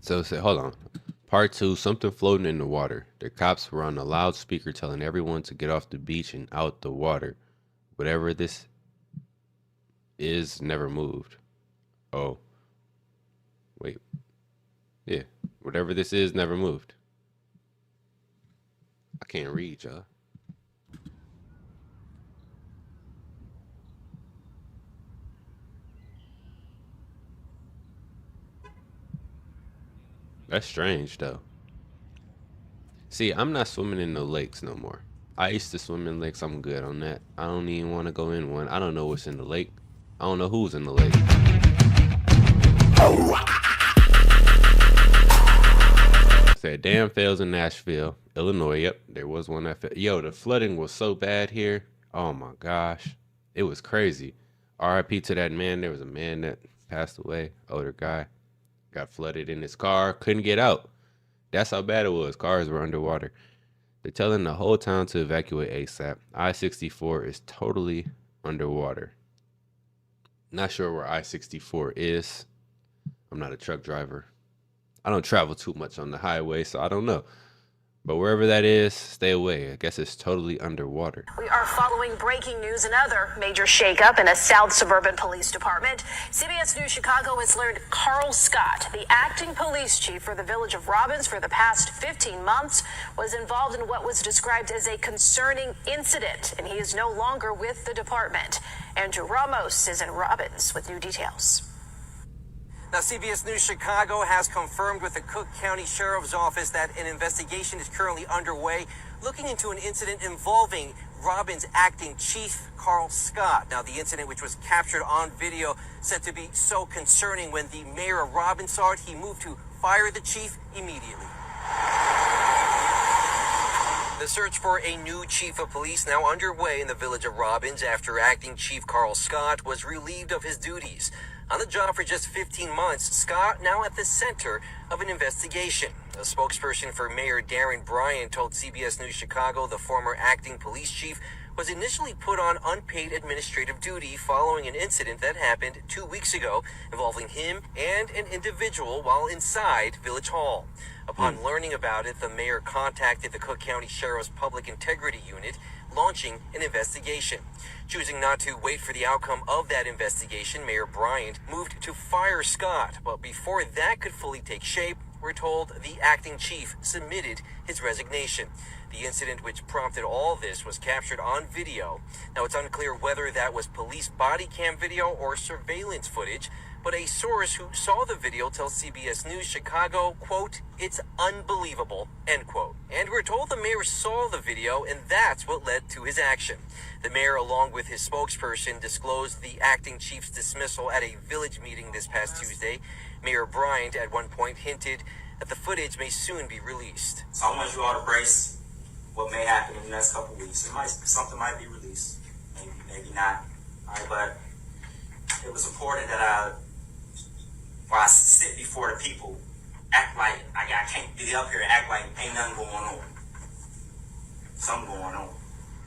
So hold on. Part 2, something floating in the water. The cops were on a loudspeaker telling everyone to get off the beach and out the water. Whatever this is never moved. Oh. Wait. Yeah. Whatever this is never moved. I can't read, y'all. That's strange, though. See, I'm not swimming in no lakes no more. I used to swim in lakes. I'm good on that. I don't even want to go in one. I don't know what's in the lake. I don't know who's in the lake. Said dam fails in Nashville, Illinois. Yep, there was one that fell. Yo, the flooding was so bad here. Oh my gosh, it was crazy. RIP to that man. There was a man that passed away, older guy. Got flooded in his car, couldn't get out. That's how bad it was. Cars were underwater. They're telling the whole town to evacuate ASAP. I-64 is totally underwater. Not sure where I-64 is. I'm not a truck driver. I don't travel too much on the highway, so I don't know. But wherever that is, stay away. I guess it's totally underwater. We are following breaking news. Another major shakeup in a South Suburban Police Department. CBS News Chicago has learned Carl Scott, the acting police chief for the village of Robbins for the past 15 months, was involved in what was described as a concerning incident, and he is no longer with the department. Andrew Ramos is in Robbins with new details. Now, CBS News Chicago has confirmed with the Cook County Sheriff's Office that an investigation is currently underway looking into an incident involving Robbins acting chief Carl Scott. Now, the incident, which was captured on video, said to be so concerning when the mayor of Robbins saw it, he moved to fire the chief immediately. The search for a new chief of police now underway in the village of Robbins after acting chief Carl Scott was relieved of his duties. On the job for just 15 months, Scott now at the center of an investigation. A spokesperson for Mayor Darren Bryant told CBS News Chicago the former acting police chief was initially put on unpaid administrative duty following an incident that happened 2 weeks ago involving him and an individual while inside Village Hall. Upon learning about it, the mayor contacted the Cook County Sheriff's Public Integrity Unit, launching an investigation. Choosing not to wait for the outcome of that investigation, Mayor Bryant moved to fire Scott. But before that could fully take shape, we're told the acting chief submitted his resignation. The incident which prompted all this was captured on video. Now, it's unclear whether that was police body cam video or surveillance footage, but a source who saw the video tells CBS News Chicago, quote, "It's unbelievable," end quote. And we're told the mayor saw the video, and that's what led to his action. The mayor, along with his spokesperson, disclosed the acting chief's dismissal at a village meeting this past Tuesday. Mayor Bryant, at one point, hinted that the footage may soon be released. So I want you all to brace what may happen in the next couple of weeks. Something might be released, maybe not. All right, but it was important that while I sit before the people, act like I can't be up here and act like ain't nothing going on. Something going on.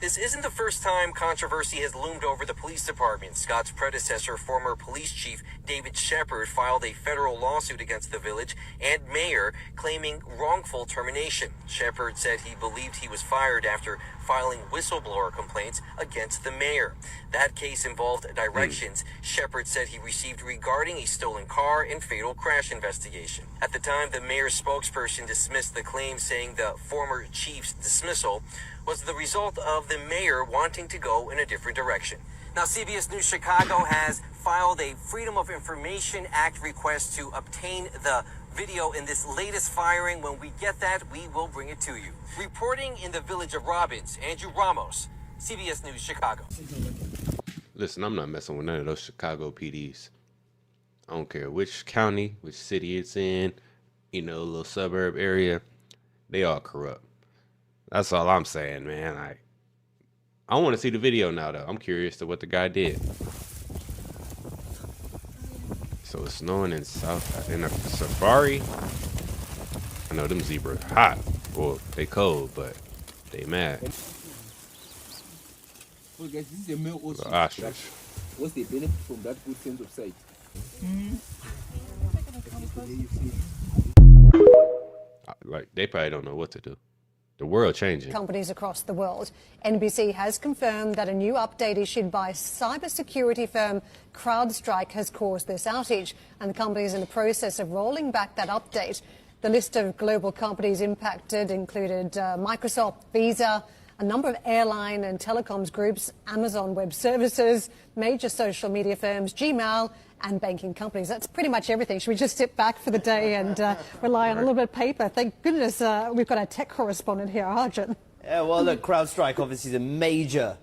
This isn't the first time controversy has loomed over the police department. Scott's predecessor, former police chief David Shepard, filed a federal lawsuit against the village and mayor claiming wrongful termination. Shepard said he believed he was fired after filing whistleblower complaints against the mayor. That case involved directions Shepard said he received regarding a stolen car and fatal crash investigation. At the time, the mayor's spokesperson dismissed the claim, saying the former chief's dismissal was the result of the mayor wanting to go in a different direction. Now, CBS News Chicago has filed a Freedom of Information Act request to obtain the video in this latest firing. When we get that, we will bring it to you. Reporting in the village of Robbins, Andrew Ramos, CBS News Chicago. Listen, I'm not messing with none of those Chicago PDs. I don't care which county, which city it's in, little suburb area. They all corrupt. That's all I'm saying, man. I want to see the video now, though. I'm curious to what the guy did. So it's snowing in a safari. I know them zebras hot. Well, they cold, but they mad. Well, guys, this is a male ostrich. Ostrich. What's the benefit from that good sense of sight? Like, they probably don't know what to do. The world changing. Companies across the world. NBC has confirmed that a new update issued by cybersecurity firm CrowdStrike has caused this outage, and the company is in the process of rolling back that update. The list of global companies impacted included Microsoft, Visa, a number of airline and telecoms groups, Amazon Web Services, major social media firms, Gmail, and banking companies. That's pretty much everything. Should we just sit back for the day and rely on a little bit of paper? Thank goodness we've got our tech correspondent here, Arjun. Yeah, well, look, CrowdStrike obviously is a major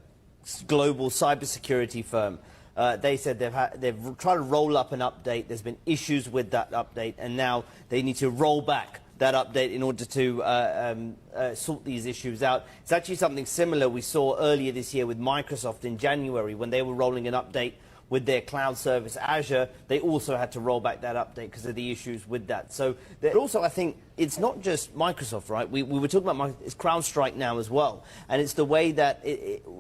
global cybersecurity firm. They said they've tried to roll up an update. There's been issues with that update, and now they need to roll back that update in order to sort these issues out. It's actually something similar we saw earlier this year with Microsoft in January when they were rolling an update with their cloud service Azure, they also had to roll back that update because of the issues with that. So, but also I think it's not just Microsoft, right? We were talking about it's CrowdStrike now as well, and it's the way that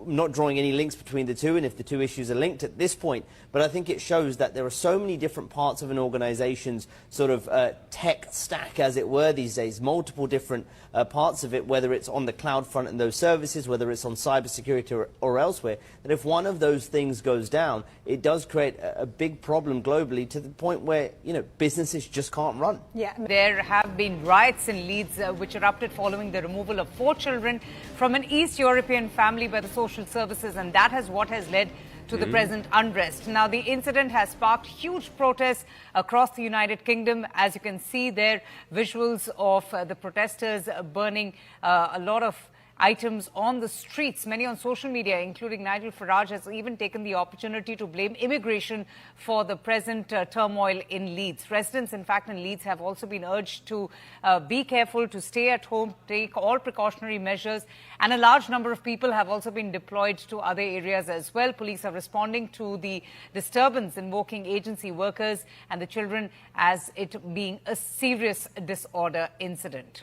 not drawing any links between the two, and if the two issues are linked at this point, but I think it shows that there are so many different parts of an organization's sort of tech stack, as it were, these days, multiple different parts of it, whether it's on the cloud front and those services, whether it's on cybersecurity or elsewhere, that if one of those things goes down, it does create a big problem globally to the point where, you know, businesses just can't run. Yeah, there have been riots in Leeds which erupted following the removal of 4 children from an East European family by the social services, and that is what has led to the present unrest. Now, the incident has sparked huge protests across the United Kingdom. As you can see there, visuals of the protesters burning a lot of items on the streets. Many on social media, including Nigel Farage, has even taken the opportunity to blame immigration for the present turmoil in Leeds. Residents, in fact, in Leeds have also been urged to be careful, to stay at home, take all precautionary measures, and a large number of people have also been deployed to other areas as well. Police are responding to the disturbance, invoking agency workers and the children as it being a serious disorder incident.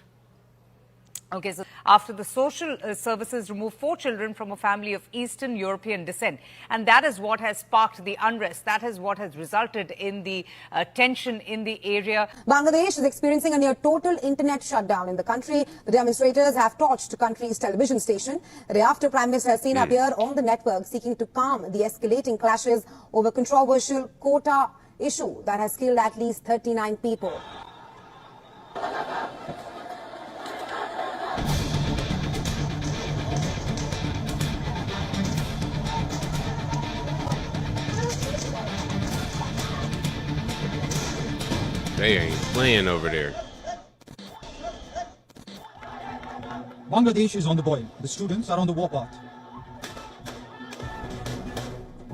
Okay, so after the social services removed 4 children from a family of Eastern European descent, and that is what has sparked the unrest. That is what has resulted in the tension in the area. Bangladesh is experiencing a near total internet shutdown in the country. The demonstrators have torched the country's television station. The day after, Prime Minister Hasina appeared on the network seeking to calm the escalating clashes over controversial quota issue that has killed at least 39 people. They ain't playing over there. Bangladesh is on the boil. The students are on the warpath.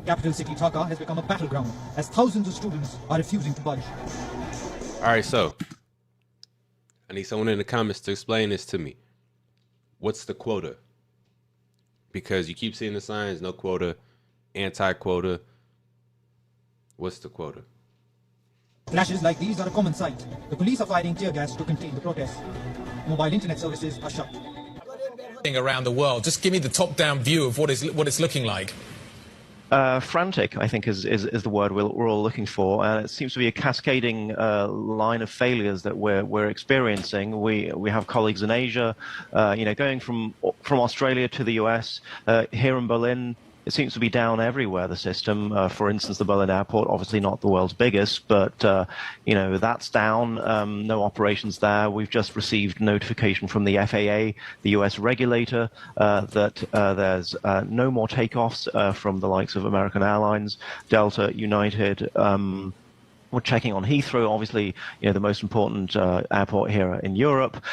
Capital city Dhaka has become a battleground as thousands of students are refusing to budge. All right, so I need someone in the comments to explain this to me. What's the quota? Because you keep seeing the signs, no quota, anti-quota. What's the quota? Clashes like these are a common sight. The police are firing tear gas to contain the protests. Mobile internet services are shut. Around the world, just give me the top-down view of what it's looking like. Frantic, I think, is the word we're all looking for. It seems to be a cascading line of failures that we're experiencing. We have colleagues in Asia, going from Australia to the US, here in Berlin. It seems to be down everywhere, the system. For instance, the Berlin airport, obviously not the world's biggest, but, that's down. No operations there. We've just received notification from the FAA, the US regulator, that there's no more takeoffs from the likes of American Airlines, Delta, United. We're checking on Heathrow, obviously, the most important airport here in Europe.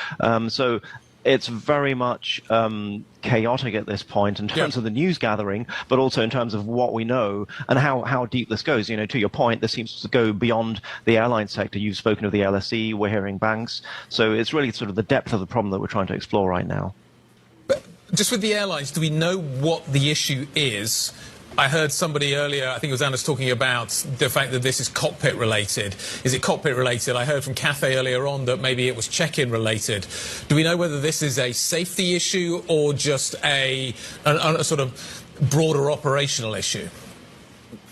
So it's very much chaotic at this point in terms of the news gathering, but also in terms of what we know and how deep this goes. To your point, this seems to go beyond the airline sector. You've spoken of the LSE, we're hearing banks. So it's really sort of the depth of the problem that we're trying to explore right now. But just with the airlines, do we know what the issue is? I heard somebody earlier, I think it was Anna's, talking about the fact that this is cockpit related. Is it cockpit related? I heard from Cathay earlier on that maybe it was check-in related. Do we know whether this is a safety issue or just a sort of broader operational issue?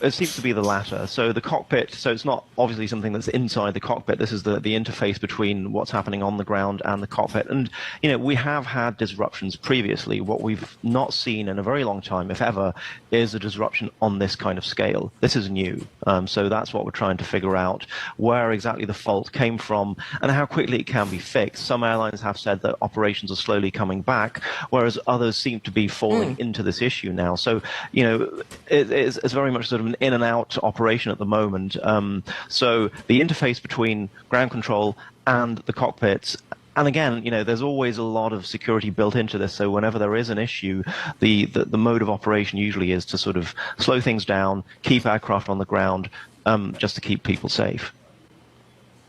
It seems to be the latter. So the cockpit, so it's not obviously something that's inside the cockpit. This is the interface between what's happening on the ground and the cockpit. And, we have had disruptions previously. What we've not seen in a very long time, if ever, is a disruption on this kind of scale. This is new. So that's what we're trying to figure out, where exactly the fault came from and how quickly it can be fixed. Some airlines have said that operations are slowly coming back, whereas others seem to be falling into this issue now. So, it's very much sort of an in and out operation at the moment. So the interface between ground control and the cockpits, and again, there's always a lot of security built into this. So whenever there is an issue, the mode of operation usually is to sort of slow things down, keep aircraft on the ground, just to keep people safe.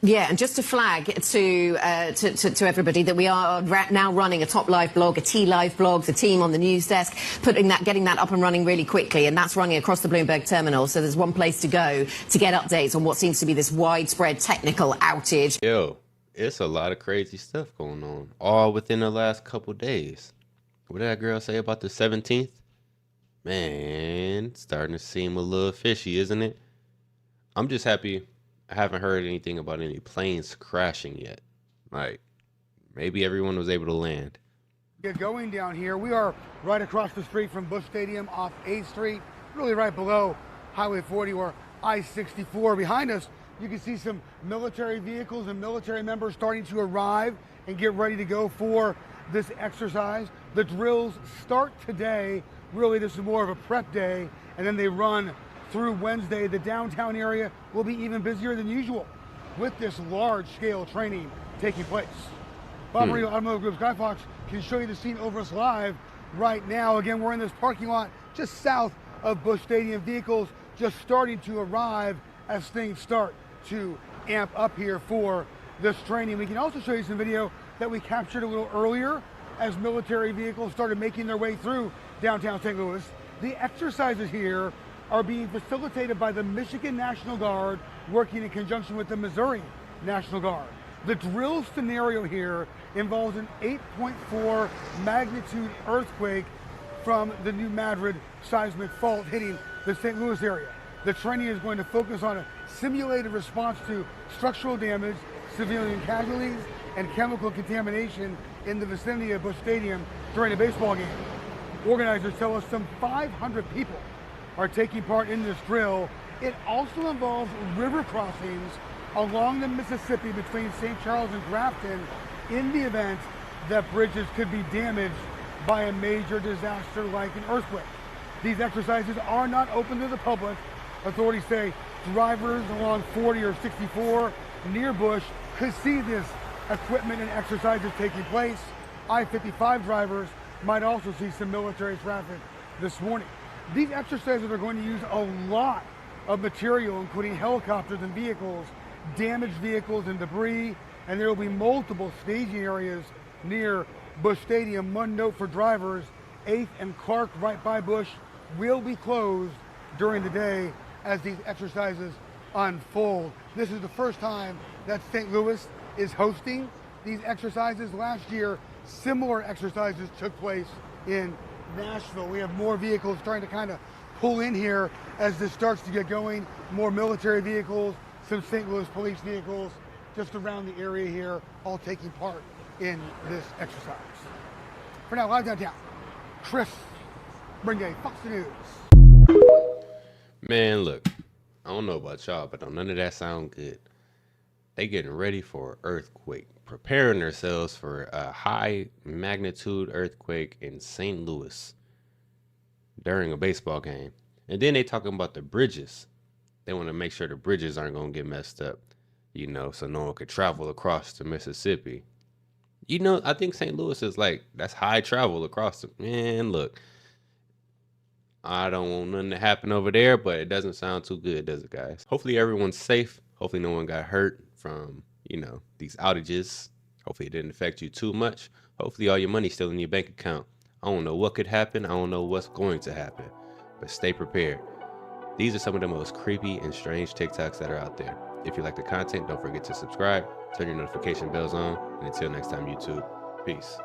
Yeah, and just to flag to everybody that we are now running a Top Live blog, a T Live blog, the team on the news desk, getting that up and running really quickly, and that's running across the Bloomberg terminal. So there's one place to go to get updates on what seems to be this widespread technical outage. Yo, it's a lot of crazy stuff going on, all within the last couple days. What did that girl say about the 17th? Man, it's starting to seem a little fishy, isn't it? I'm just happy I haven't heard anything about any planes crashing yet. Like, maybe everyone was able to land. Get going down here. We are right across the street from Busch Stadium off 8th Street, really right below Highway 40 or I-64. Behind us, you can see some military vehicles and military members starting to arrive and get ready to go for this exercise. The drills start today. Really, this is more of a prep day, and then they run through Wednesday. The downtown area will be even busier than usual with this large-scale training taking place. Bob Maribel, Automotive Group Skyfox can show you the scene over us live right now. Again, we're in this parking lot just south of Busch Stadium. Vehicles just starting to arrive as things start to amp up here for this training. We can also show you some video that we captured a little earlier as military vehicles started making their way through downtown St. Louis. The exercises here are being facilitated by the Michigan National Guard working in conjunction with the Missouri National Guard. The drill scenario here involves an 8.4 magnitude earthquake from the New Madrid seismic fault hitting the St. Louis area. The training is going to focus on a simulated response to structural damage, civilian casualties, and chemical contamination in the vicinity of Busch Stadium during a baseball game. Organizers tell us some 500 people are taking part in this drill. It also involves river crossings along the Mississippi between St. Charles and Grafton in the event that bridges could be damaged by a major disaster like an earthquake. These exercises are not open to the public. Authorities say drivers along 40 or 64 near Busch could see this equipment and exercises taking place. I-55 drivers might also see some military traffic this morning. These exercises are going to use a lot of material, including helicopters and vehicles, damaged vehicles and debris, and there will be multiple staging areas near Busch Stadium. One note for drivers, 8th and Clark right by Busch will be closed during the day as these exercises unfold. This is the first time that St. Louis is hosting these exercises. Last year, similar exercises took place in Nashville. We have more vehicles starting to kind of pull in here as this starts to get going. More military vehicles, some St. Louis police vehicles just around the area here, all taking part in this exercise. For now, live downtown, Chris Brinday, Fox News. Man, look, I don't know about y'all, but don't none of that sound good. They getting ready for an earthquake, preparing themselves for a high magnitude earthquake in St. Louis during a baseball game. And then they talking about the bridges. They want to make sure the bridges aren't going to get messed up, you know, so no one could travel across the Mississippi. You know, I think St. Louis is like, that's high travel across the, man, look, I don't want nothing to happen over there, but it doesn't sound too good, does it, guys? Hopefully everyone's safe. Hopefully no one got hurt from, you know, these outages. Hopefully it didn't affect you too much. Hopefully all your money's still in your bank account. I don't know what could happen. I don't know what's going to happen, but stay prepared. These are some of the most creepy and strange TikToks that are out there. If you like the content, don't forget to subscribe, turn your notification bells on, and until next time, YouTube, peace.